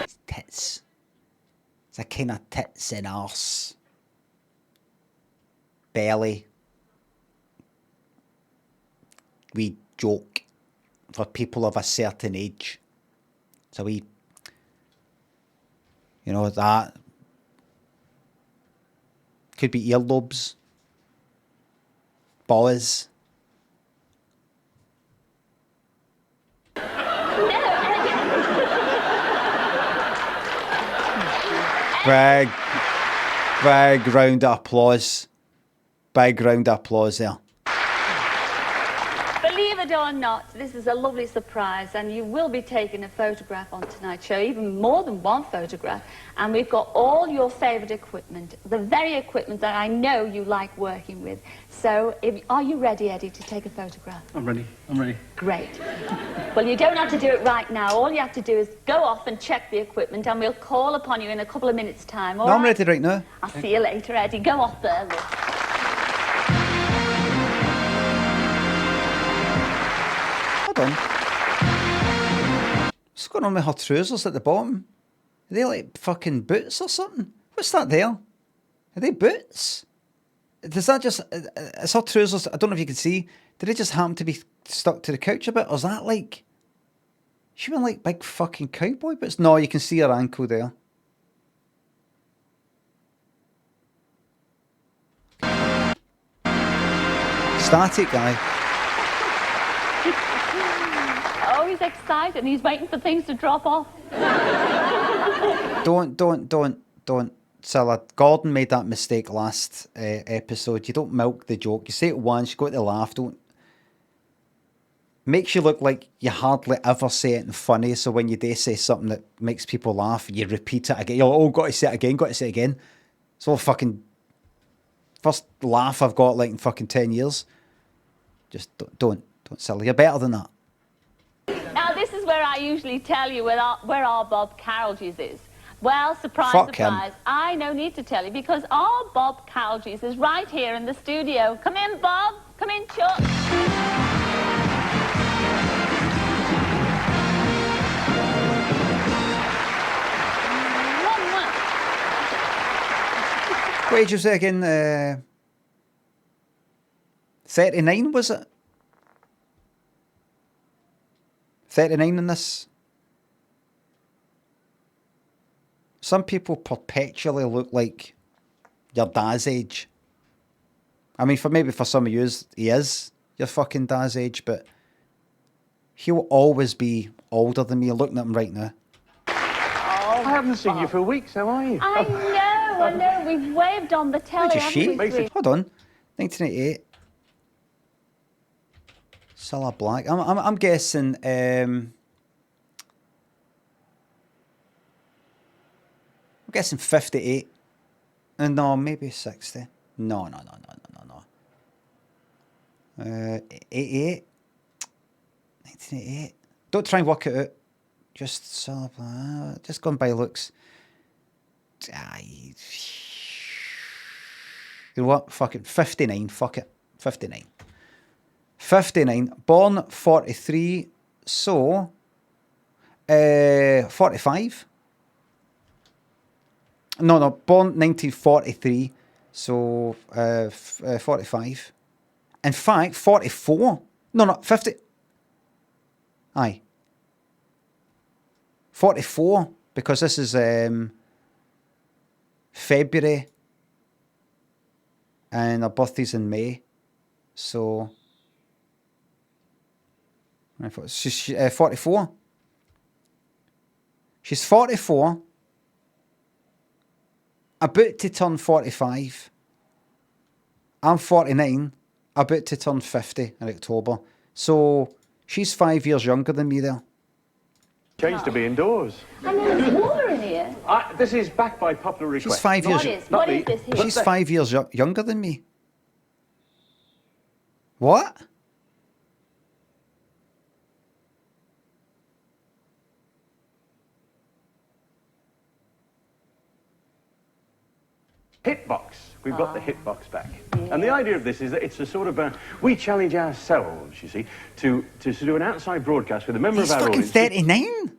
Speaker 1: It's tits. It's a kind of tits and arse. Belly. We joke for people of a certain age. So we, you know, that could be earlobes, boys. Big round of applause. Big round of applause there.
Speaker 11: Believe it or not, this is a lovely surprise, and you will be taking a photograph on tonight's show, even more than one photograph. And we've got all your favourite equipment, the very equipment that I know you like working with. So, are you ready, Eddie, to take a photograph?
Speaker 17: I'm ready. I'm ready.
Speaker 11: Great. Well, you don't have to do it right now. All you have to do is go off and check the equipment, and we'll call upon you in a couple of minutes' time. All
Speaker 1: No,
Speaker 11: right?
Speaker 1: I'm ready right now.
Speaker 11: I'll see you later, Eddie. Go off there, look.
Speaker 1: Hold on. What's going on with her trousers at the bottom? Are they like fucking boots or something? What's that there? Are they boots? Does that just... It's her trousers, I don't know if you can see. Did it just happen to be stuck to the couch a bit? Or is that like... She wearing like big fucking cowboy boots? No, you can see her ankle there. Static guy.
Speaker 9: Oh, he's excited and he's waiting for things to drop off.
Speaker 1: Don't. Cilla, Gordon made that mistake last episode. You don't milk the joke. You say it once, you go to laugh. Don't. Makes you look like you hardly ever say it and funny. So when you do say something that makes people laugh, you repeat it again. You're like, oh, got to say it again, got to say it again. It's all fucking first laugh I've got like in fucking 10 years. Just don't, Cilla. You're better than that.
Speaker 9: Now, this is where I usually tell you where our Bob Carolgees is. Well, surprise,
Speaker 1: Fuck
Speaker 9: surprise.
Speaker 1: him.
Speaker 9: I no need to tell you because our Bob Carolgees is right here in the studio. Come in, Bob. Come in, Chuck.
Speaker 1: What age was it again? 39, was it? 39 in this. Some people perpetually look like your dad's age. I mean, maybe for some of you, he is your fucking dad's age, but he'll always be older than me. I'm looking at him right now.
Speaker 13: I haven't seen you for weeks. How are you?
Speaker 9: I know. We've waved on the telly,
Speaker 1: Where's your
Speaker 9: haven't we,
Speaker 1: sheet?
Speaker 9: sweet?
Speaker 1: Hold on. 1988. Cilla Black. I'm guessing. I'm guessing 58. No, maybe 60. No. 88. 1988. Don't try and work it out. Just Cilla Black. Just going by looks. You know what? Fuck it. 59. Fuck it. 59. 59. Born 43. So, 45. No. Born 1943. So, 45. In fact, 44. No, 50. Aye. 44. Because this is February. And her birthday's in May. So, she's 44. She's 44. About to turn 45. I'm 49. About to turn 50 in October. So, she's 5 years younger than me there.
Speaker 13: Changed to be indoors.
Speaker 9: I mean, there's water in here.
Speaker 13: This is backed by popular request.
Speaker 1: She's 5 years.
Speaker 9: What is this here?
Speaker 1: She's 5 years younger than me. What?
Speaker 13: Hitbox. We've got the hitbox back. And the idea of this is that it's a sort of we challenge ourselves, you see, to do an outside broadcast with a member of our audience.
Speaker 1: He's fucking 39.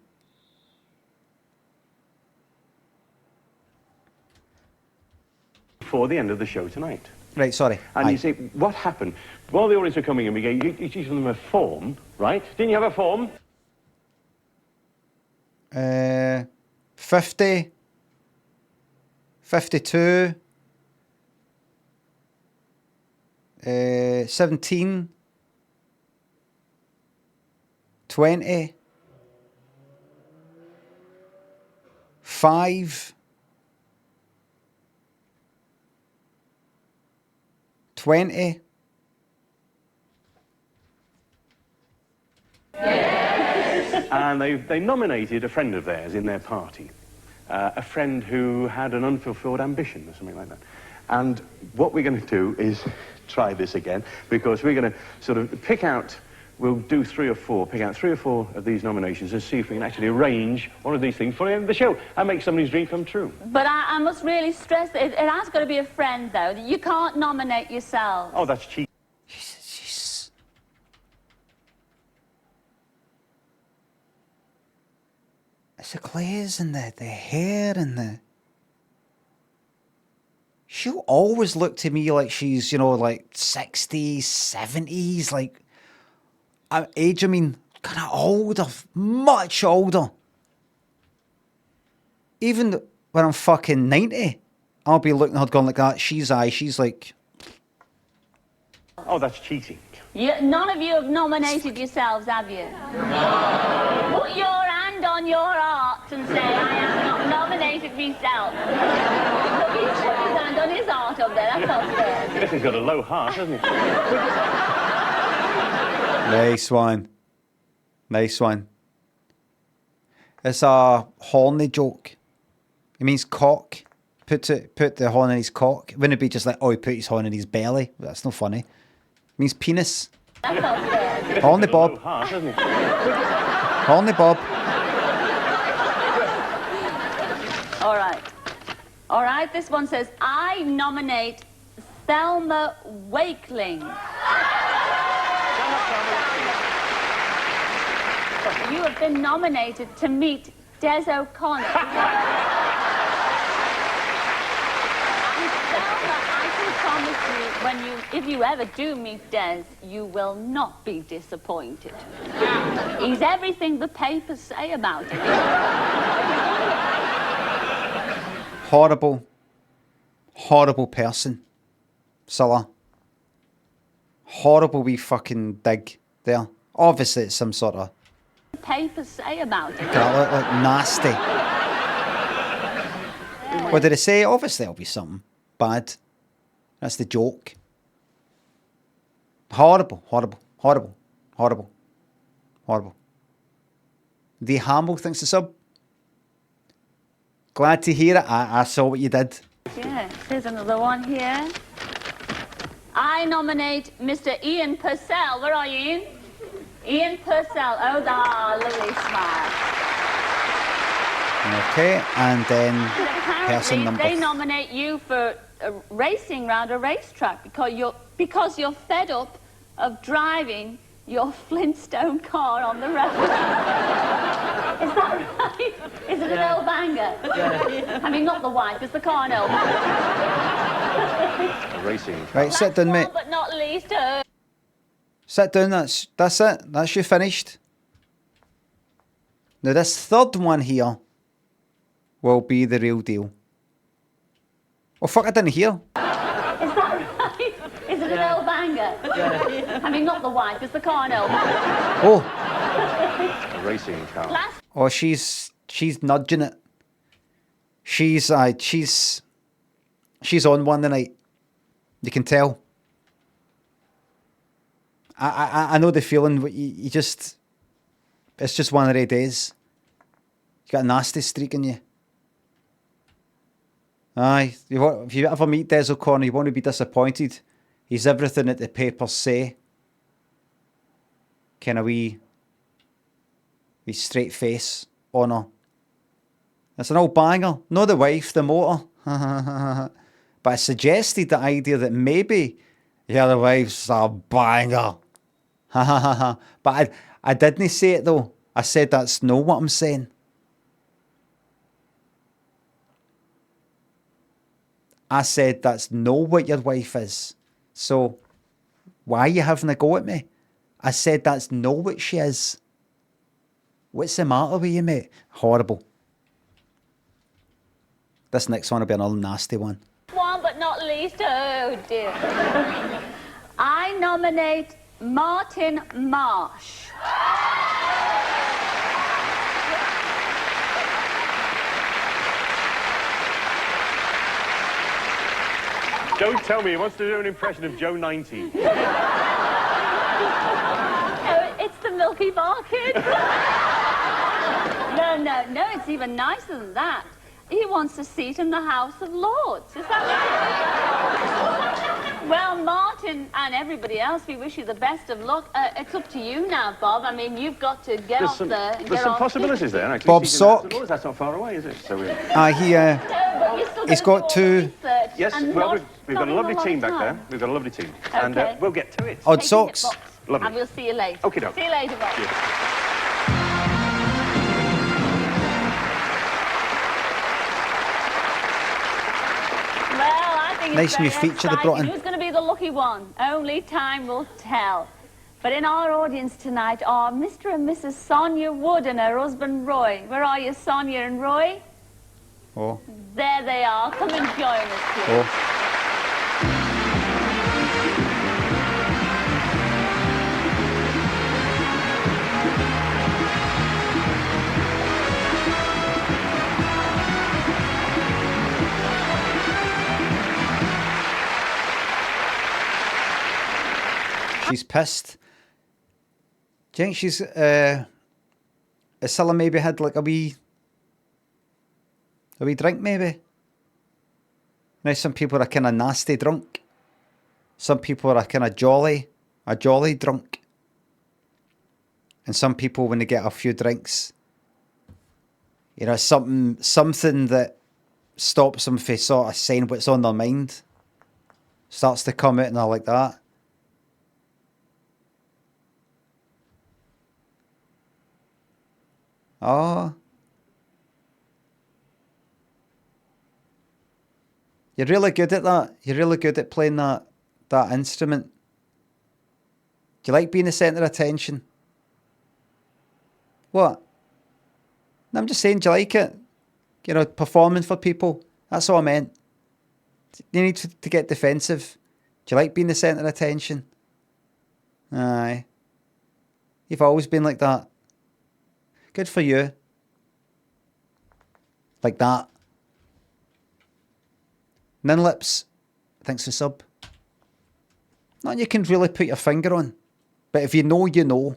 Speaker 13: For the end of the show tonight.
Speaker 1: Right, sorry.
Speaker 13: And you see, what happened? While the audience were coming in, we gave each of them a form, right? Didn't you have a form?
Speaker 1: 50, 52, 17, 20, 5, 20.
Speaker 13: And they nominated a friend of theirs in their party. A friend who had an unfulfilled ambition or something like that. And what we're going to do is try this again, because we're going to sort of pick out, we'll do pick out 3 or 4 of these nominations and see if we can actually arrange one of these things for the end of the show and make somebody's dream come true.
Speaker 9: But I must really stress that it has got to be a friend, though. You can't nominate yourself.
Speaker 13: Oh, that's cheap.
Speaker 1: It's the glaze and the hair and the... She'll always look to me like she's, you know, like 60s, 70s, like... age, I mean, kind of older, much older. Even when I'm fucking 90, I'll be looking at her going like that. She's like...
Speaker 13: Oh, that's cheating.
Speaker 9: None of you have nominated yourselves, have you? No. Put your hand on your heart and say, I have not nominated myself. He's put his hand on his heart up there, that's not fair.
Speaker 13: This has got a low heart, hasn't it?
Speaker 1: Nice one. Nice one. It's a horny joke. It means cock. Put the horn in his cock. It wouldn't be just like, oh, he put his horn in his belly. That's not funny. It means penis.
Speaker 9: That's not fair.
Speaker 1: Horny Bob.
Speaker 13: Heart, hasn't it?
Speaker 1: Horny Bob.
Speaker 9: All right, this one says, I nominate Thelma Wakeling. You have been nominated to meet Des O'Connor. And Thelma, I can promise you, if you ever do meet Des, you will not be disappointed. He's everything the papers say about him.
Speaker 1: Horrible person. Cilla. Horrible wee fucking dig there. Obviously it's some sort of...
Speaker 9: The papers say about him.
Speaker 1: That look like nasty. What did it say? Obviously it'll be something bad. That's the joke. Horrible. The Hamble thinks the sub. Glad to hear it. I saw what you did.
Speaker 9: Yeah, there's another one here. I nominate Mr. Ian Purcell. Where are you, Ian? Ian Purcell. Oh, lovely smile.
Speaker 1: Okay, and then person number...
Speaker 9: They nominate you for racing round a racetrack because you're fed up of driving your Flintstone car on the road. Is that right? Is it an old banger? Yeah. I mean, not the wife, it's the car an old banger.
Speaker 13: A racing car.
Speaker 1: Right, sit down, mate.
Speaker 9: But not least,
Speaker 1: Sit down, that's it. That's you finished. Now this third one here will be the real deal. Oh fuck, I didn't hear.
Speaker 9: Is that right? Is it an old banger? Yeah. I mean, not the wife, it's the car an old banger.
Speaker 1: Oh.
Speaker 13: A racing car.
Speaker 1: Oh, she's nudging it. She's on one tonight. You can tell. I know the feeling. You just, it's just one of the days. You got a nasty streak in you. Aye, if you ever meet Des O'Connor, you won't be disappointed. He's everything that the papers say. Kind of wee straight face, honour. It's an old banger. Not the wife, the motor. But I suggested the idea that maybe your other wife's a banger. Ha ha ha ha. But I didn't say it though. I said that's not what I'm saying. I said that's not what your wife is. So why are you having a go at me? I said that's not what she is. What's the matter with you, mate? Horrible. This next one will be another nasty one.
Speaker 9: One but not least, oh dear. I nominate Martin Marsh.
Speaker 13: Don't tell me he wants to do an impression of Joe 90.
Speaker 9: Oh, it's the Milky Bar Kid. No, it's even nicer than that. He wants a seat in the House of Lords. Is that right? Well, Martin and everybody else, we wish you the best of luck. It's up to you now, Bob. I mean, you've got to get up there and
Speaker 13: There's some possibilities there, actually.
Speaker 1: Bob Sock.
Speaker 13: That's not far away, is it? So
Speaker 1: he's got two...
Speaker 13: Yes, well, we've got a lovely team back there. We've got a lovely team.
Speaker 9: Okay.
Speaker 13: And we'll get to it.
Speaker 1: Odd socks.
Speaker 13: Lovely.
Speaker 9: And we'll see you later.
Speaker 13: Okay, doke.
Speaker 9: See you later, Bob.
Speaker 13: Yeah.
Speaker 9: Well, I think
Speaker 1: Nice
Speaker 9: it's
Speaker 1: new
Speaker 9: very
Speaker 1: feature they brought in.
Speaker 9: Who's going to be the lucky one? Only time will tell. But in our audience tonight are Mr. and Mrs. Sonia Wood and her husband Roy. Where are you, Sonia and Roy?
Speaker 1: Oh.
Speaker 9: There they are. Come and join us, please.
Speaker 1: Oh. She's pissed. Do you think she's Cilla maybe had like a wee drink maybe? Now some people are kind of nasty drunk. Some people are kind of a jolly drunk. And some people, when they get a few drinks, you know, something that stops them from sort of saying what's on their mind starts to come out and they're like that. Oh. You're really good at that. You're really good at playing that instrument. Do you like being the centre of attention? What? No, I'm just saying, do you like it? You know, performing for people. That's all I meant. You need to get defensive. Do you like being the centre of attention? Aye. You've always been like that. Good for you. Like that. Ninlips, thanks for sub. Nothing you can really put your finger on. But if you know, you know.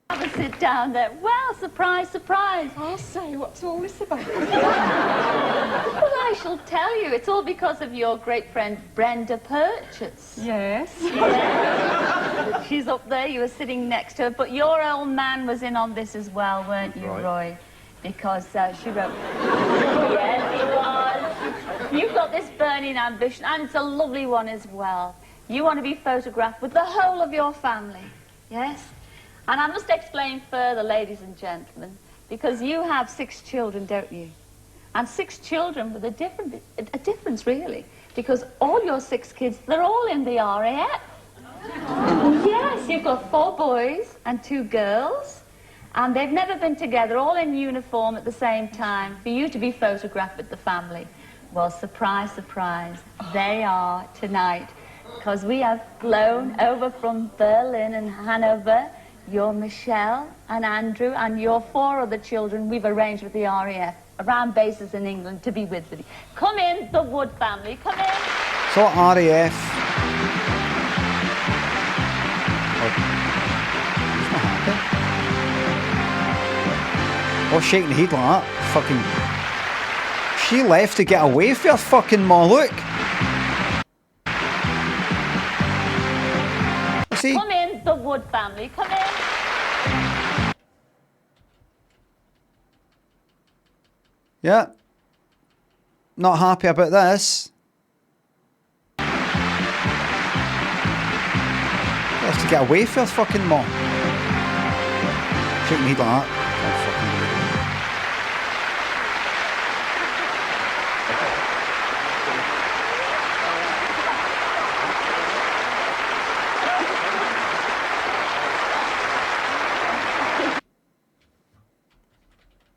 Speaker 9: Have a sit down there. Well, surprise, surprise.
Speaker 20: I'll say, what's all this about?
Speaker 9: Well, I shall tell you. It's all because of your great friend Brenda Purchase.
Speaker 20: Yes.
Speaker 9: Yeah. She's up there. You were sitting next to her. But your old man was in on this as well, weren't you, Roy? Because she wrote... Yes, he was. You've got this burning ambition, and it's a lovely one as well. You want to be photographed with the whole of your family. Yes? And I must explain further, ladies and gentlemen, because you have 6 children, don't you? And 6 children with a difference, really, because all your 6 kids, they're all in the RAF. Yes, you've got 4 boys and 2 girls, and they've never been together, all in uniform at the same time, for you to be photographed with the family. Well, surprise, surprise, they are tonight, because we have flown over from Berlin and Hanover. Your Michelle and Andrew and your 4 other children we've arranged with the RAF around bases in England to be with them. Come in, the Wood family, come in.
Speaker 1: So RAF. Oh, shaking the head like that. Fucking. She left to get away for her fucking Moloch. See?
Speaker 9: Come in, the Wood family, come in.
Speaker 1: Yeah. Not happy about this. You have to get away from fucking mom. Shouldn't need like that.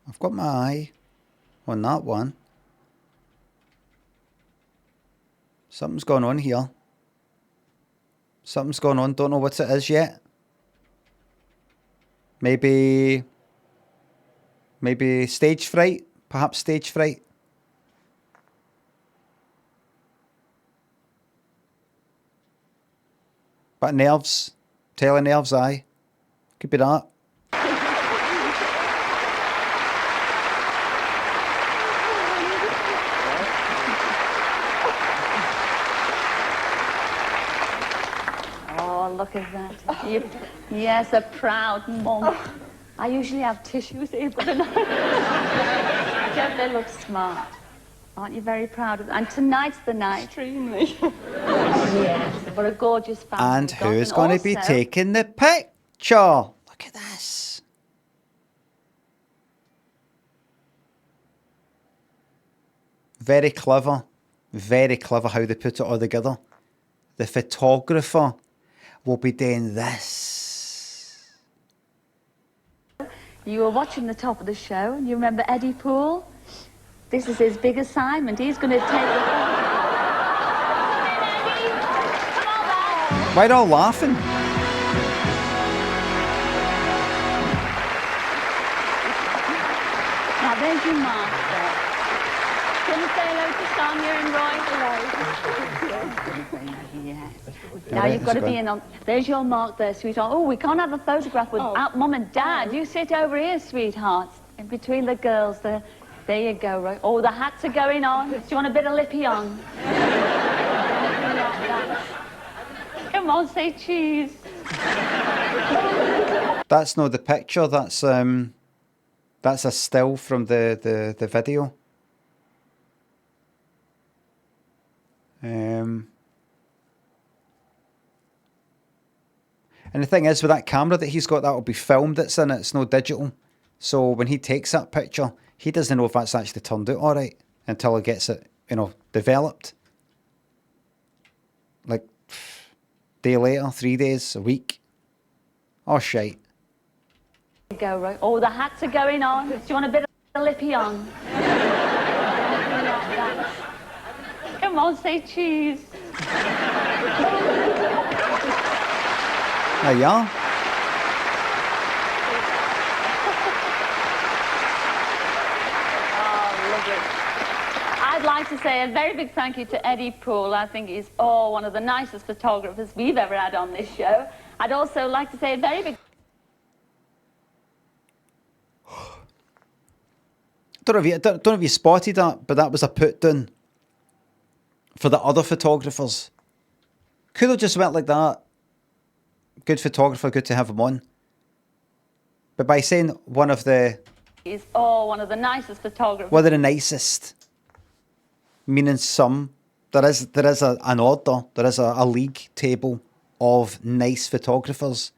Speaker 1: I've got my eye on that one. Something's going on here. Something's going on. Don't know what it is yet. Maybe stage fright. Perhaps stage fright. But nerves. Telenerves, aye. Could be that.
Speaker 11: Look at that. Yes, a proud mum. I usually have tissues here, but Jeff, they look smart. Aren't you very proud of them? And tonight's the night.
Speaker 20: Extremely.
Speaker 11: Yes, what a gorgeous family.
Speaker 1: And who's going to be taking the picture? Look at this. Very clever. Very clever how they put it all together. The photographer will be doing this.
Speaker 11: You were watching the top of the show, and you remember Eddie Poole? This is his big assignment. He's going to take the...
Speaker 1: Why are they all laughing?
Speaker 11: Now, there's your mark there. Can you say hello to Sonia and Roy? Hello. Yes. Now you've got to be in on... There's your mark there, sweetheart. Oh, we can't have a photograph with Mum and Dad. You sit over here, sweetheart. In between the girls there. There you go, Roy. Oh, the hats are going on. Do you want a bit of lippy on? Come on, say cheese.
Speaker 1: That's not the picture. That's a still from the video. And the thing is, with that camera that he's got, that will be filmed that's in it. It's no digital. So when he takes that picture, he doesn't know if that's actually turned out all right until he gets it, developed. Like, day later, 3 days, a week. Oh, shite.
Speaker 11: There you go, Roy. Oh, the hats are going on. Do you want a bit of lippy on? Come on, say cheese.
Speaker 1: There you are.
Speaker 11: I'd like to say a very big thank you to Eddie Poole. I think he's one of the nicest photographers we've ever had on this show. I'd also like to say a very big...
Speaker 1: Don't know if you spotted that, but that was a put down for the other photographers. Could have just went like that. Good photographer, good to have him on. But by saying one of the...
Speaker 11: He's one of the nicest photographers.
Speaker 1: One of the nicest. Meaning some. There is an order. There is a league table of nice photographers.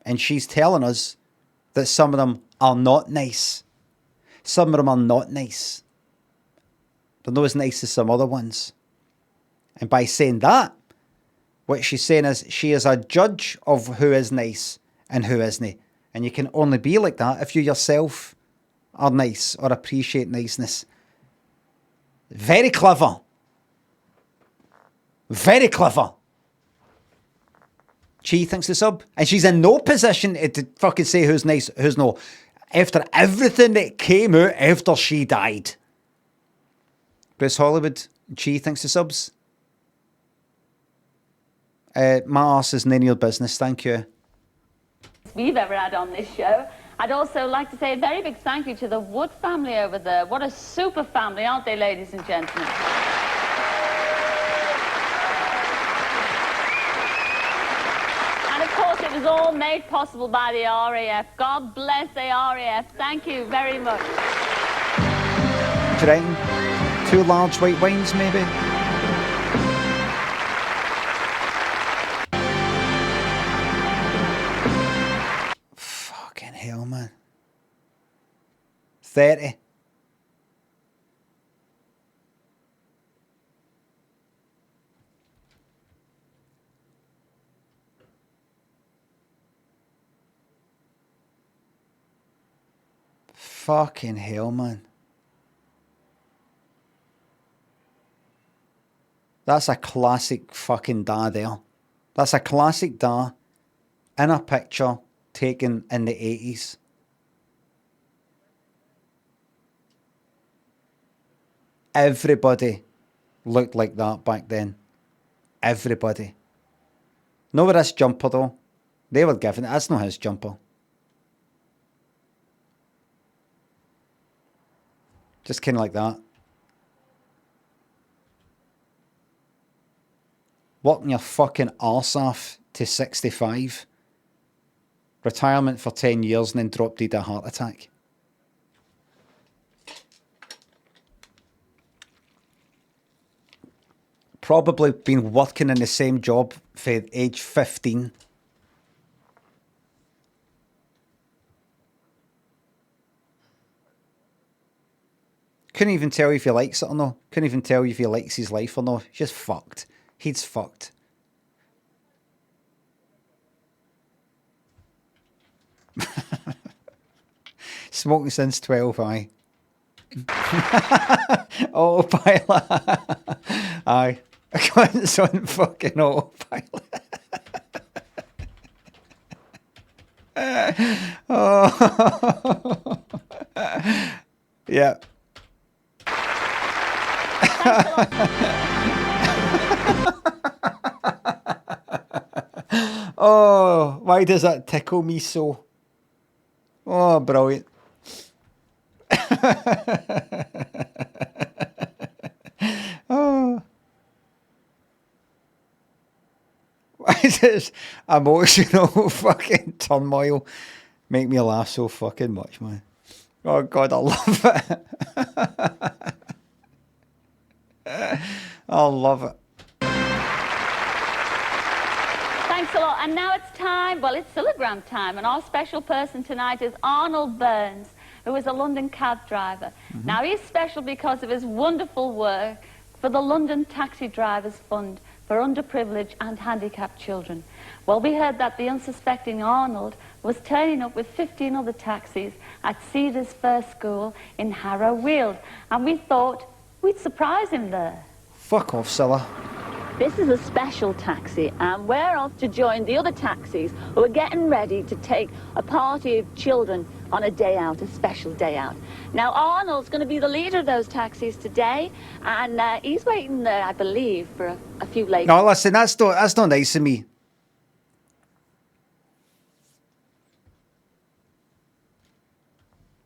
Speaker 1: And she's telling us that some of them are not nice. Some of them are not nice. They're not as nice as some other ones. And by saying that, what she's saying is she is a judge of who is nice and who isn't. And you can only be like that if you yourself are nice or appreciate niceness. Very clever. Very clever. She thinks the sub. And she's in no position to fucking say who's nice, who's no. After everything that came out after she died. Bruce Hollywood, she thinks the subs. My arse is none of your business, thank you.
Speaker 11: We've ever had on this show. I'd also like to say a very big thank you to the Wood family over there. What a super family, aren't they, ladies and gentlemen? And of
Speaker 9: course, it was all made possible by the RAF. God bless the RAF. Thank you very much.
Speaker 1: Drink 2 large white wines, maybe? Fucking hell, man. 30. Fucking hell, man. That's a classic fucking da there. That's a classic da in a picture taken in the 80s. Everybody looked like that back then. Everybody. No with this jumper though. They were given it. That's not his jumper. Just kind of like that. Working your fucking arse off to 65. Retirement for 10 years and then drop dead a heart attack. Probably been working in the same job for age 15. Couldn't even tell you if he likes it or not. Couldn't even tell you if he likes his life or not. He's just fucked. He's fucked. Smoking since 12, aye. Autopilot. Aye. It's on fucking autopilot. Oh. Yeah. Oh, why does that tickle me so? Oh, brilliant. Oh. Why does this emotional fucking turmoil make me laugh so fucking much, man? Oh, God, I love it. I love it.
Speaker 9: Thanks a lot. And now it's time, well, it's Cillagram time, and our special person tonight is Arnold Burns, who is a London cab driver. Mm-hmm. Now, he's special because of his wonderful work for the London Taxi Drivers Fund for underprivileged and handicapped children. Well, we heard that the unsuspecting Arnold was turning up with 15 other taxis at Cedar's First School in Harrow Weald, and we thought we'd surprise him there.
Speaker 1: Fuck off, Cilla.
Speaker 9: This is a special taxi, and we're off to join the other taxis who are getting ready to take a party of children on a day out, a special day out. Now, Arnold's going to be the leader of those taxis today, and he's waiting there, I believe, for a few late...
Speaker 1: No, listen, that's not nice of me.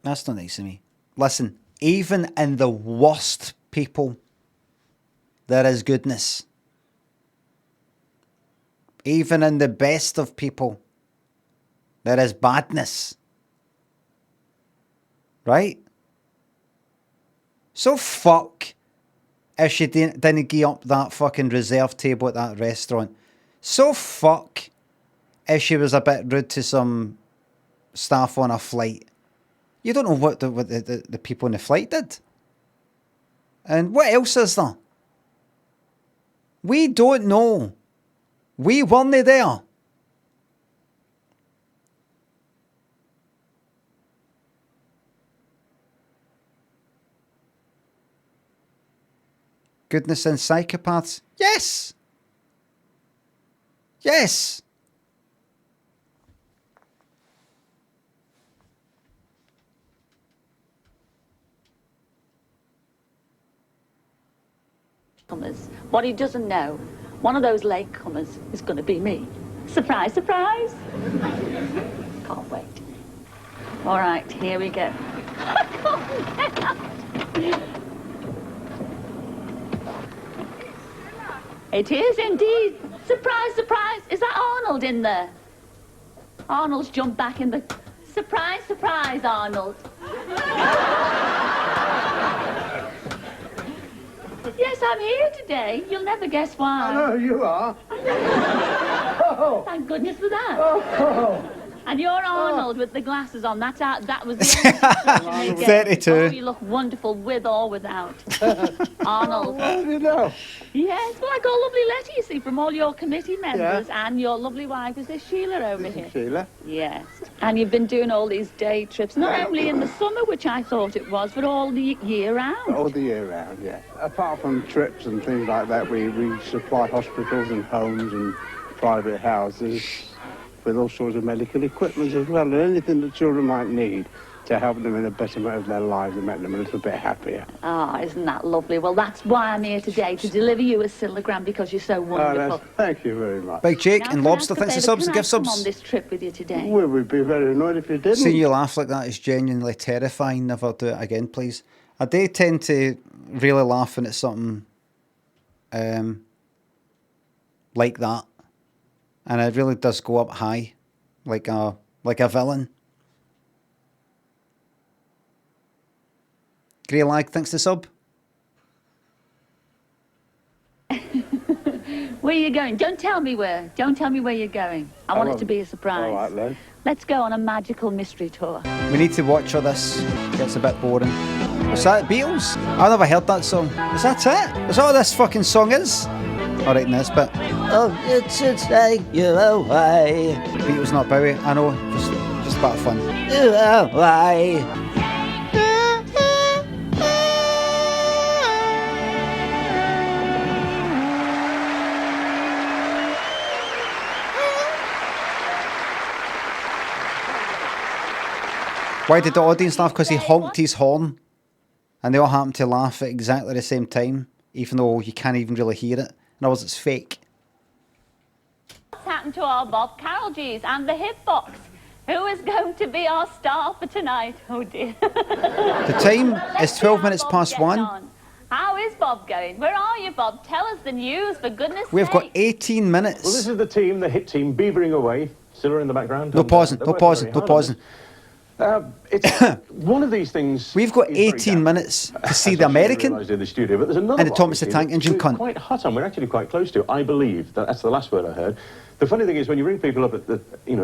Speaker 1: That's not nice of me. Listen, even in the worst people, there is goodness. Even in the best of people, there is badness. Right? So fuck if she didn't give up that fucking reserved table at that restaurant. So fuck if she was a bit rude to some staff on a flight. You don't know what the people on the flight did. And what else is there? We don't know. We weren't there. Goodness and psychopaths? Yes. Yes.
Speaker 9: What he doesn't know, one of those latecomers is going to be me. Surprise, surprise. Can't wait. All right, here we go. It is indeed. Surprise, surprise. Is that Arnold in there? Arnold's jumped back in the... Surprise, surprise, Arnold. Yes, I'm here today. You'll never guess why.
Speaker 21: I know you are.
Speaker 9: Thank goodness for that.
Speaker 21: Oh.
Speaker 9: And you're Arnold with the glasses on. That was the only description they gave.
Speaker 1: 32.
Speaker 9: Oh, you look wonderful with or without. Arnold.
Speaker 21: How do you know?
Speaker 9: Yes, well, I got a lovely letter, you see, from all your committee members and your lovely wife. Is there Sheila over here?
Speaker 21: Sheila?
Speaker 9: Yes. And you've been doing all these day trips, not only in the summer, which I thought it was, but all the year round.
Speaker 21: All the year round, yeah. Apart from trips and things like that, we supply hospitals and homes and private houses with all sorts of medical equipment as well, and anything that children might need to help them in a betterment of their lives and make them a little bit happier.
Speaker 9: Ah, isn't that lovely? Well, that's why I'm here today, to deliver you a Cillagram, because you're so wonderful.
Speaker 21: Thank you very much.
Speaker 1: Big Jake and Lobster, thanks for subs and gift subs.
Speaker 9: Come on this trip with you today.
Speaker 21: Well, we'd be very annoyed if you didn't.
Speaker 1: Seeing you laugh like that is genuinely terrifying. Never do it again, please. I do tend to really laugh when it's something like that. And it really does go up high, like a villain. Grey Lag, thanks to sub.
Speaker 9: Where are you going? Don't tell me where. Don't tell me where you're going. I want it to be a surprise.
Speaker 21: All right, then.
Speaker 9: Let's go on a magical mystery tour.
Speaker 1: We need to watch all this. Gets a bit boring. What's that, Beatles? I've never heard that song. Is that it? Is that what this fucking song is? Alright, in this bit. Oh, it should take you away. Beatles, not Bowie. I know, just a bit of fun. Away. Why did the audience laugh? Because he honked his horn. And they all happened to laugh at exactly the same time, even though you can't even really hear it. In other words, it's fake.
Speaker 9: What's happened to our Bob Carroll G's and the Hitbox? Who is going to be our star for tonight? Oh dear.
Speaker 1: The time is 12 minutes past 1.
Speaker 9: How is Bob going? Where are you, Bob? Tell us the news, for goodness sake.
Speaker 1: We've got 18 minutes.
Speaker 13: Well, this is the team, the hit team, beavering away. Cilla in the background.
Speaker 1: No pausing, no pausing, no pausing.
Speaker 13: It's one of these things.
Speaker 1: We've got 18 minutes to see the American
Speaker 13: in the studio, but there's another
Speaker 1: and the Thomas the Tank Engine cunt.
Speaker 13: Quite hot on. We're actually quite close to. I believe that's the last word I heard. The funny thing is, when you ring people up at at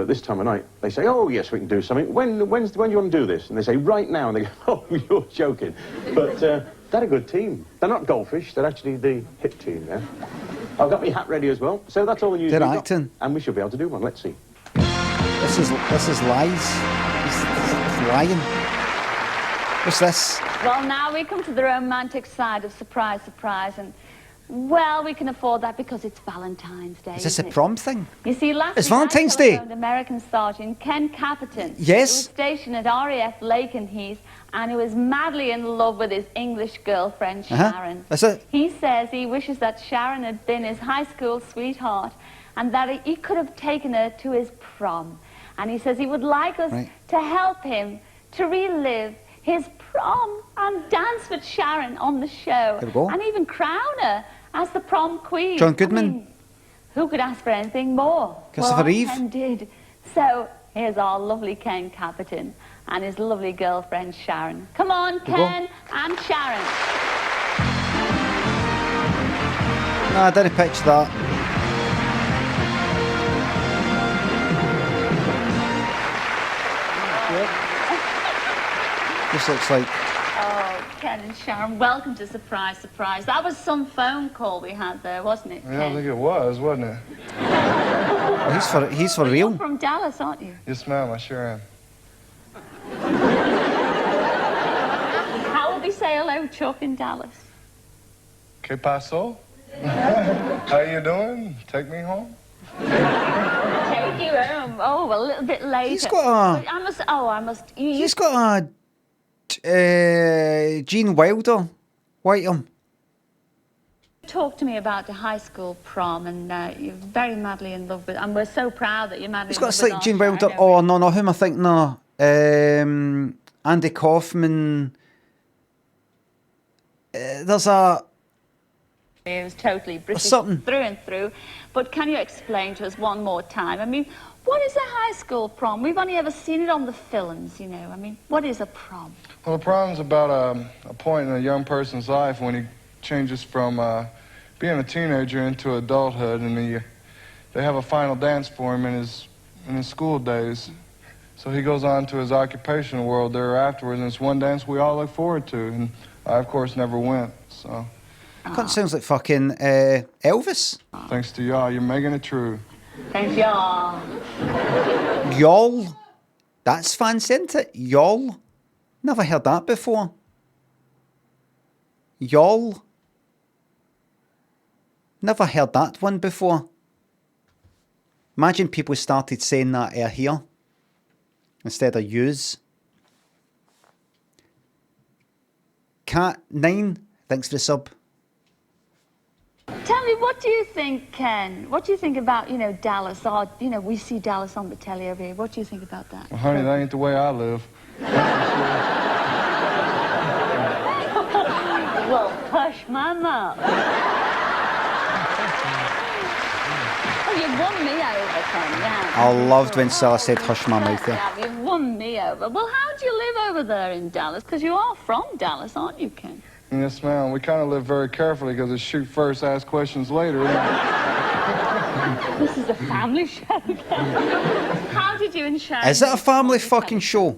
Speaker 13: this time of night, they say, "Oh yes, we can do something." When do you want to do this? And they say, "Right now." And they go, "Oh, you're joking." But they're a good team. They're not goldfish. They're actually the hit team. Yeah. I've got my hat ready as well. So that's all the news.
Speaker 1: They're acting,
Speaker 13: and we should be able to do one. Let's see.
Speaker 1: This is lies. Lying. What's this?
Speaker 9: Well, now we come to the romantic side of surprise, surprise, and well, we can afford that because it's Valentine's Day.
Speaker 1: Is this a prom thing?
Speaker 9: You see, last
Speaker 1: it's
Speaker 9: week
Speaker 1: Valentine's
Speaker 9: I
Speaker 1: Day.
Speaker 9: telephoned American Sergeant Ken Caperton.
Speaker 1: Yes.
Speaker 9: Who was stationed at RAF Lakenheath, and who is madly in love with his English girlfriend Sharon.
Speaker 1: That's it.
Speaker 9: He says he wishes that Sharon had been his high school sweetheart, and that he could have taken her to his prom. And he says he would like us to help him to relive his prom and dance with Sharon on the show.
Speaker 1: There we go.
Speaker 9: And even crown her as the prom queen.
Speaker 1: John Goodman.
Speaker 9: I mean, who could ask for anything more?
Speaker 1: Christopher Reeve.
Speaker 9: Ken did. So here's our lovely Ken Caperton and his lovely girlfriend Sharon. Come on, Ken and Sharon.
Speaker 1: No, I didn't pitch that. This looks like...
Speaker 9: Oh, Ken and Sharon, welcome to Surprise, Surprise. That was some phone call we had there, wasn't it, Ken?
Speaker 21: Yeah, I think it was, wasn't it?
Speaker 1: Well, he's for real.
Speaker 9: You're from Dallas, aren't you?
Speaker 21: Yes, ma'am, I sure am.
Speaker 9: How would we say hello, Chuck, in Dallas?
Speaker 21: Que paso? How you doing? Take me home?
Speaker 9: Take you home. Oh, a little bit later.
Speaker 1: He's got
Speaker 9: a...
Speaker 1: He's got a... Gene Wilder. Whiteum.
Speaker 9: Talk to me about the high school prom, and you're very madly in love with... And we're so proud that you're madly in love with...
Speaker 1: He's got a slight Gene Wilder... Oh, no, who am I thinking? No. Andy Kaufman. There's a...
Speaker 9: He was totally British
Speaker 1: something.
Speaker 9: through and through. But can you explain to us one more time? I mean, what is a high school prom? We've only ever seen it on the films, you know. I mean, what is a prom?
Speaker 16: Well, a prom's about a point in a young person's life when he changes from being a teenager into adulthood, and they have a final dance for him in his school days. So he goes on to his occupational world there afterwards, and it's one dance we all look forward to. And I, of course, never went, so...
Speaker 1: That sounds like fucking Elvis.
Speaker 16: Thanks to y'all, you're making it true.
Speaker 9: Thank y'all.
Speaker 1: Y'all. That's fancy, isn't it? Y'all. Never heard that before. Y'all. Never heard that one before. Imagine people started saying that here instead of yous. Cat9, thanks for the sub.
Speaker 9: Tell me, what do you think, Ken? What do you think about, you know, Dallas? Or, you know, we see Dallas on the telly over here. What do you think about that?
Speaker 16: Well, honey, that ain't the way I live.
Speaker 9: Well, hush my mouth. Oh, you've won me over, Ken, yeah.
Speaker 1: I loved when Cilla said hush my mouth there.
Speaker 9: Yeah, you've won me over. Well, how do you live over there in Dallas? Because you are from Dallas, aren't you, Ken?
Speaker 16: Yes, ma'am. We kind of live very carefully because it's shoot first, ask questions later.
Speaker 9: This is a family show, Ken. How did you and Sharon...
Speaker 1: Is it a family fucking show?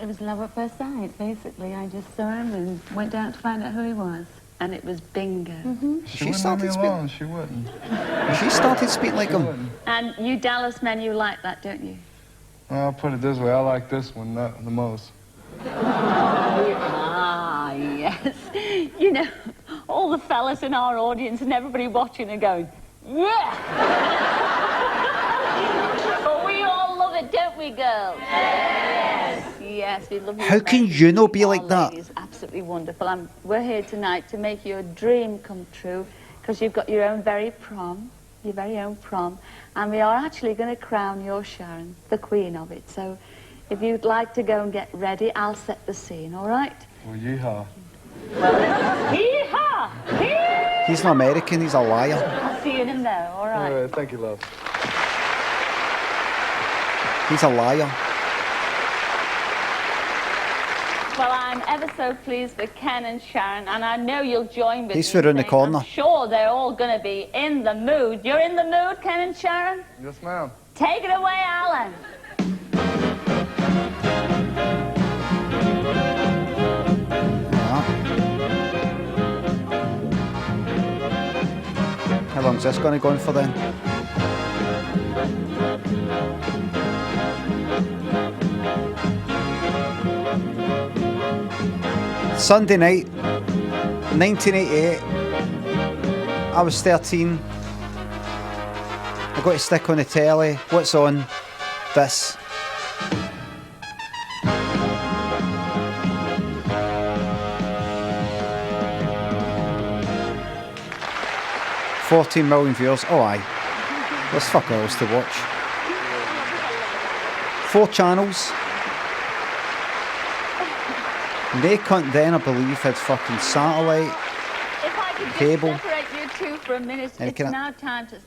Speaker 11: It was love at first sight, basically. I just saw him and went down to find out who he was. And it was bingo.
Speaker 16: She wouldn't let me alone. She wouldn't.
Speaker 1: She started speaking like him.
Speaker 9: And you Dallas men, you like that, don't you?
Speaker 16: Well, I'll put it this way. I like this one the most.
Speaker 9: Ah, yes. You know, all the fellas in our audience and everybody watching are going, yeah! But we all love it, don't we, girls? Yes! Yes, we love you.
Speaker 1: How can you not be like that?
Speaker 9: It's absolutely wonderful. We're here tonight to make your dream come true, because you've got your own very prom, your very own prom, and we are actually going to crown your Sharon, the queen of it. So if you'd like to go and get ready, I'll set the scene, all right?
Speaker 16: Well, yeehaw.
Speaker 9: Yeehaw! Yeehaw!
Speaker 1: He's not American, he's a liar.
Speaker 9: I'll see you in a minute, all right?
Speaker 16: All right, thank you, love.
Speaker 1: He's a liar.
Speaker 9: Well, I'm ever so pleased with Ken and Sharon, and I know you'll join with
Speaker 1: He's
Speaker 9: me.
Speaker 1: for in the corner.
Speaker 9: I'm sure they're all going to be in the mood. You're in the mood, Ken and Sharon?
Speaker 16: Yes, ma'am.
Speaker 9: Take it away, Alan.
Speaker 1: How long's this going to go on for then? Sunday night, 1988. I was 13. I got to stick on the telly. What's on? This. $14 million viewers. Oh, aye. There's fuck else to watch. 4 channels. They couldn't then, I believe, had fucking satellite,
Speaker 9: If I could just
Speaker 1: cable.
Speaker 9: separate you two for a minute,
Speaker 1: And
Speaker 9: it's
Speaker 1: can I-
Speaker 9: now time to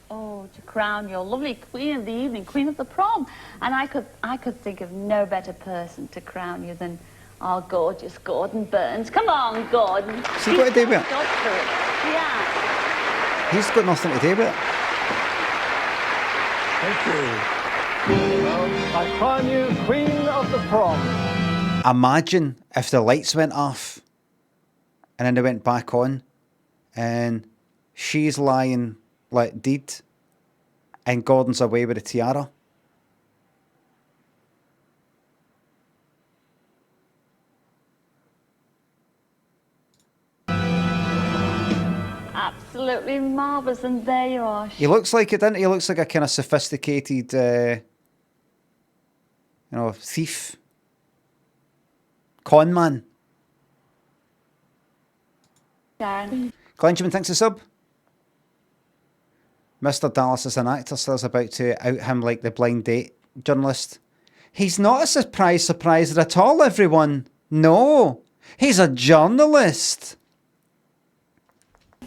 Speaker 9: crown your lovely queen of the evening, queen of the prom. And I could think of no better person to crown you than our gorgeous Gordon Burns. Come on, Gordon.
Speaker 1: Has he got to do with it?
Speaker 9: Got through it. Yeah.
Speaker 1: He's got nothing to do with it.
Speaker 10: Thank you. I crown you queen of the prom.
Speaker 1: Imagine if the lights went off and then they went back on and she's lying like dead and Gordon's away with a tiara.
Speaker 9: Absolutely marvellous. And there you are.
Speaker 1: He looks like it, doesn't he? He looks like a kind of sophisticated, thief. Con man.
Speaker 9: Sharon.
Speaker 1: Glenjamin thinks a sub. Mr. Dallas is an actor, so is about to out him like the blind date journalist. He's not a surpriser at all, everyone. No, he's a journalist.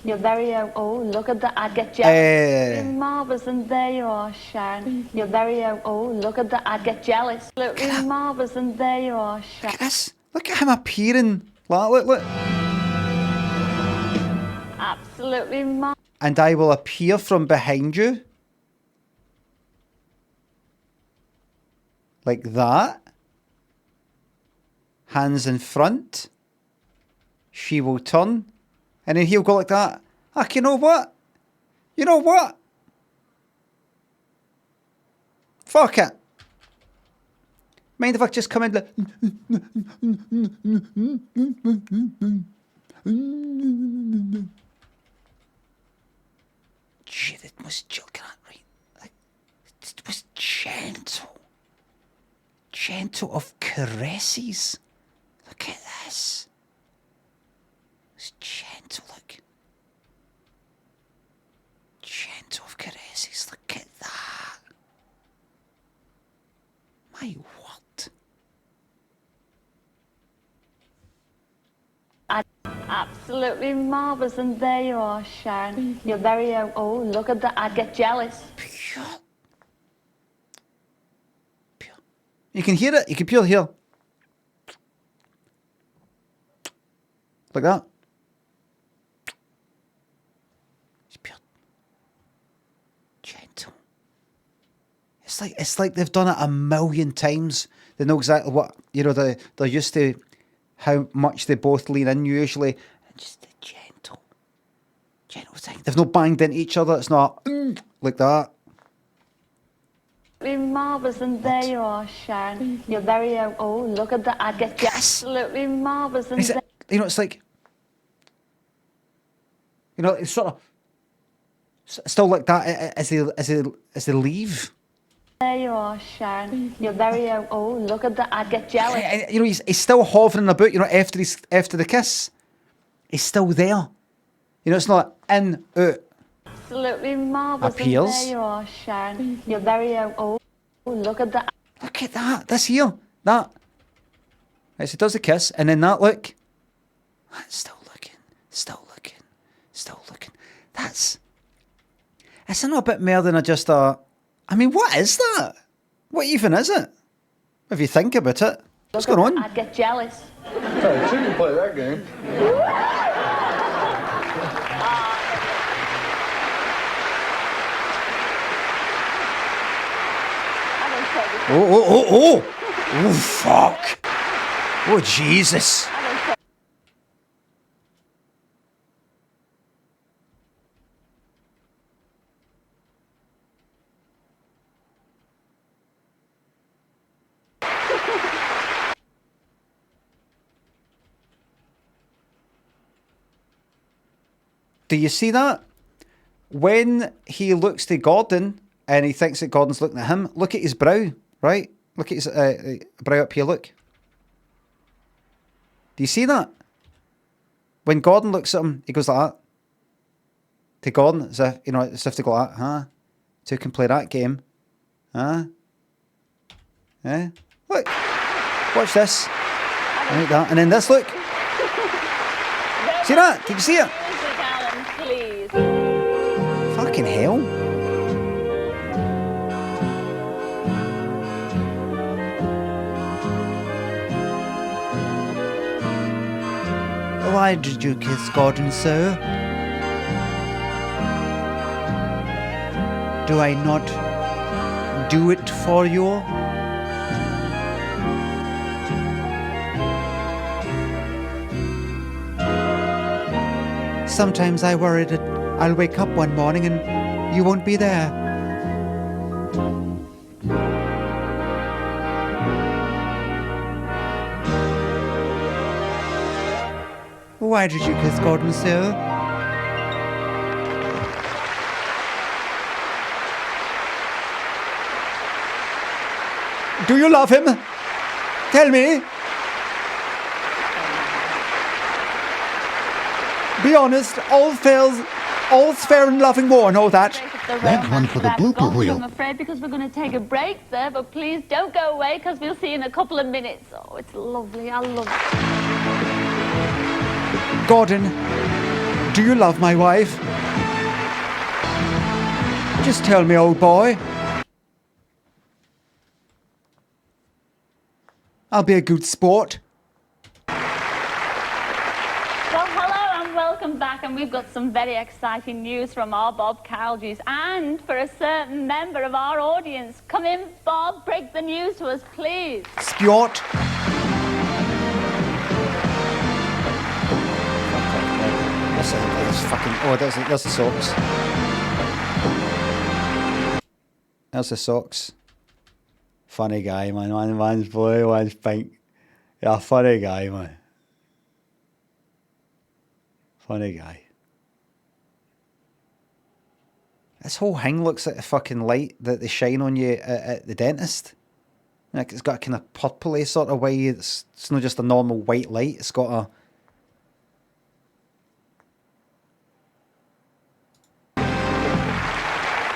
Speaker 11: You're very own. Oh, look at that. I get jealous. You're marvellous, and there you are, Sharon. You're very own. Oh, look at that. I get jealous. Look, you're marvellous, and there you are, Sharon.
Speaker 1: Look at this. Look at him appearing. Look.
Speaker 11: Absolutely marvellous.
Speaker 1: And I will appear from behind you. Like that. Hands in front. She will turn. And then he'll go like that. You know what? You know what? Fuck it. Mind if I just come in like... Shit, it was joking, right? Like, it was gentle. Gentle of caresses. Look at this. It's gentle, look. Gentle of caresses. Look at that. My word.
Speaker 11: Absolutely marvellous, and there you are, Sharon. You're very own. Oh, look at that. I get jealous.
Speaker 1: You can hear it. You can purely hear. Like that. It's pure. Gentle. It's like they've done it a million times. They know exactly what, you know, they're used to how much they both lean in usually. And just the gentle thing. They've not banged into each other. It's not like that.
Speaker 11: Marvellous, and there you are, Sharon. You're very own. Oh, look at that. I get absolutely marvellous, and there.
Speaker 1: You know, it's like, you know, it's sort of still like that as they leave.
Speaker 11: There you are, Sharon. You're very own. Oh, look at that. I get jealous.
Speaker 1: You know, he's still hovering about. You know, after the kiss, he's still there. You know, it's not in out.
Speaker 11: Absolutely marvellous.
Speaker 1: Appears.
Speaker 11: And there you are, Sharon. You're very own. Oh, look at that.
Speaker 1: Look at that. This here. That. Right, so he does the kiss, and then that look. Still looking. That's a little bit more than just a... I mean, what is that? What even is it? If you think about it. What's going on?
Speaker 11: I'd get jealous.
Speaker 21: Hey, she can play that game.
Speaker 1: Oh, fuck. Oh, Jesus. Do you see that? When he looks to Gordon and he thinks that Gordon's looking at him, look at his brow, right? Look at his brow up here, look. Do you see that? When Gordon looks at him, he goes like that. To Gordon, as if, you know, as if to go like that, huh? Two can play that game. Huh? Yeah? Look. Watch this. Like that. And then this, look. See that? Did you see it? Fucking hell. Why did you kiss Gordon, sir? Do I not do it for you? Sometimes I worry that I'll wake up one morning and you won't be there. Why did you kiss Gordon, sir? Do you love him? Tell me. Be honest, all's fair in loving war and all that.
Speaker 5: That one for the blooper reel.
Speaker 9: I'm afraid because we're going to take a break there, but please don't go away because we'll see you in a couple of minutes. Oh, it's lovely. I love it.
Speaker 1: Gordon, Do you love my wife? Just tell me, old boy. I'll be a good sport.
Speaker 9: Well, hello and welcome back, and we've got some very exciting news from our Bob Cowderies and for a certain member of our audience. Come in, Bob, break the news to us, please.
Speaker 1: Sport. That's fucking... Oh, there's the socks. There's the socks. Funny guy, man. One's blue, one's pink. Yeah, funny guy, man. Funny guy. This whole thing looks like a fucking light that they shine on you at the dentist. Like it's got a kind of purpley sort of way. It's not just a normal white light. It's got a...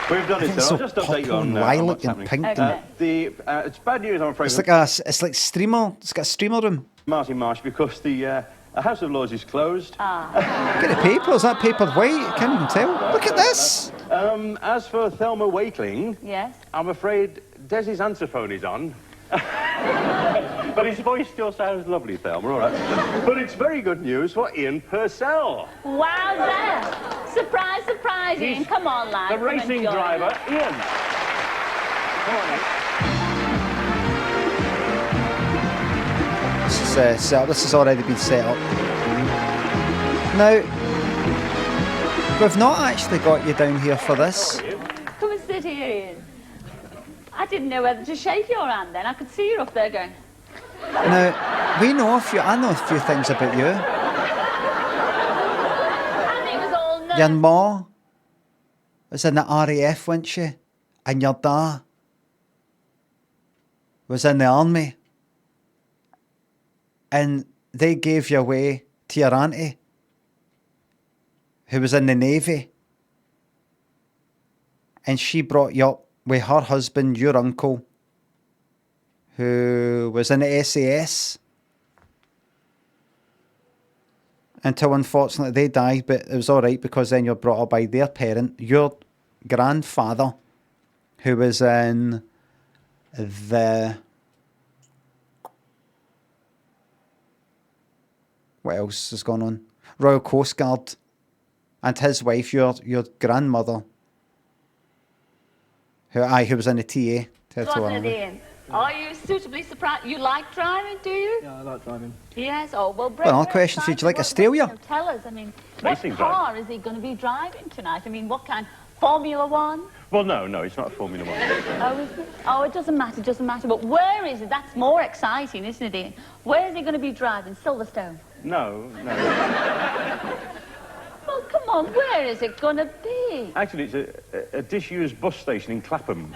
Speaker 13: We've done it, sir. I'll just update you on
Speaker 1: lilac and pink.
Speaker 9: Okay.
Speaker 13: It's bad news, I'm afraid.
Speaker 1: It's like streamer. It's got a streamer room.
Speaker 13: Martin Marsh, because the House of Lords is closed.
Speaker 1: Look at the paper. Is that papered white? I can't even tell. Look at this.
Speaker 13: As for Thelma Wakeling,
Speaker 9: yes,
Speaker 13: I'm afraid Desi's answer phone is on. But his voice still sounds lovely, Thelma, all right. But it's very good news for Ian Purcell.
Speaker 9: Wow, there. Surprise, surprise, Ian. Come on, lad.
Speaker 13: The racing driver, Ian. Come on, Ian.
Speaker 1: This is set up. This has already been set up. Now, we've not actually got you down here for this.
Speaker 9: Come and sit here, Ian. I didn't know whether to shake your hand then. I could see you up there going...
Speaker 1: Now, I know a few things about you.
Speaker 9: And it was all nerves.
Speaker 1: Your ma was in the RAF, wasn't she? And your dad was in the army. And they gave you away to your auntie, who was in the Navy. And she brought you up with her husband, your uncle, who was in the SAS. Until unfortunately they died, but it was alright because then you're brought up by their parent, your grandfather, who was in the... What else is going on? Royal Coast Guard. And his wife, your grandmother, who was in the TA.
Speaker 9: Wasn't it, Ian? Are you suitably surprised? You like driving, do you?
Speaker 4: Yeah, I like driving.
Speaker 9: Yes. Oh, well,
Speaker 1: Well, another question for you. Do you like Australia?
Speaker 9: Tell us, I mean, what car is he going to be driving tonight? I mean, what kind? Formula One?
Speaker 13: Well, no, it's not a Formula One.
Speaker 9: Oh, is it? Oh, it doesn't matter. But where is it? That's more exciting, isn't it, Ian? Where is he going to be driving? Silverstone?
Speaker 13: No.
Speaker 9: Well, come on, where is it going to be?
Speaker 13: Actually, it's a disused bus station in Clapham.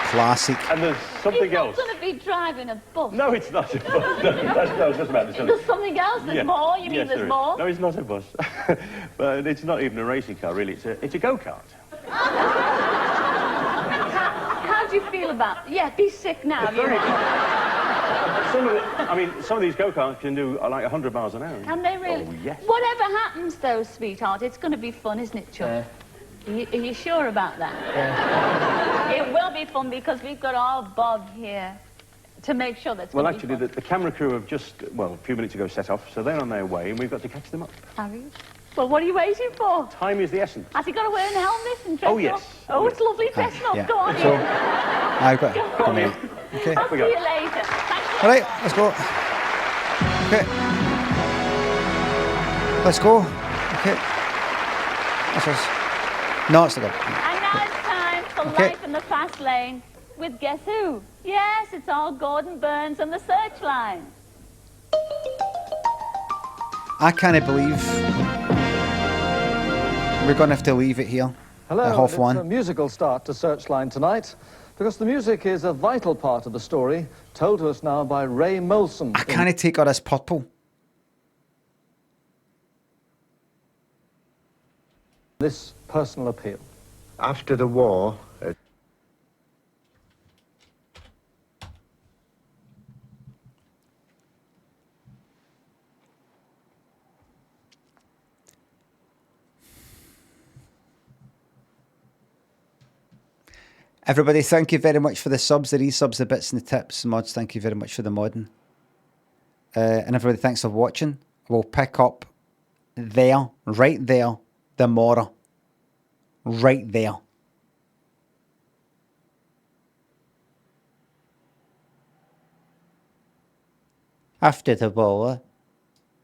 Speaker 1: Classic.
Speaker 13: And there's something else.
Speaker 9: He's not going to be driving a bus.
Speaker 13: No, it's not a bus. No, it's just about the silly.
Speaker 9: There's something else. There's more. You mean there's more?
Speaker 13: No, it's not a bus. But it's not even a racing car, really. It's a go-kart.
Speaker 9: How do you feel about it? Yeah, be sick now.
Speaker 13: Some of these go-karts can do like 100 miles an hour.
Speaker 9: Can they really?
Speaker 13: Oh, yes.
Speaker 9: Whatever happens, though, sweetheart, it's going to be fun, isn't it, Chuck? Are you sure about that? Yeah. It will be fun because we've got our Bob here to make sure that's
Speaker 13: Well, actually, the camera crew have just, a few minutes ago set off, so they're on their way, and we've got to catch them up.
Speaker 9: Have you? Well, what are you waiting for?
Speaker 13: Time is the essence.
Speaker 9: Has he got to wear an helmet and dress up?
Speaker 13: Yes.
Speaker 9: Oh, it's lovely dressing up.
Speaker 1: Yeah.
Speaker 9: Go on,
Speaker 1: So,
Speaker 9: Ian.
Speaker 1: I've got...
Speaker 13: Go on, Ian.
Speaker 1: Okay.
Speaker 9: I'll see you later. Thanks.
Speaker 1: All right, let's go. Okay. Let's go. Okay. That's us. No, it's not good.
Speaker 9: And now it's time for Life in the Fast Lane with guess who? Yes, it's all Gordon Burns and the Searchline.
Speaker 1: I can't believe we're going to have to leave it here
Speaker 10: Hello,
Speaker 1: at half
Speaker 10: it's
Speaker 1: one.
Speaker 10: a musical start to Searchline tonight, because the music is a vital part of the story, told to us now by Ray Molson.
Speaker 1: I can't take all this purple.
Speaker 10: This personal appeal.
Speaker 5: After the war,
Speaker 1: Everybody, thank you very much for the subs, the resubs, the bits and the tips. Mods, thank you very much for the modding. And everybody, thanks for watching. We'll pick up there, right there, tomorrow. Right there. After the ball,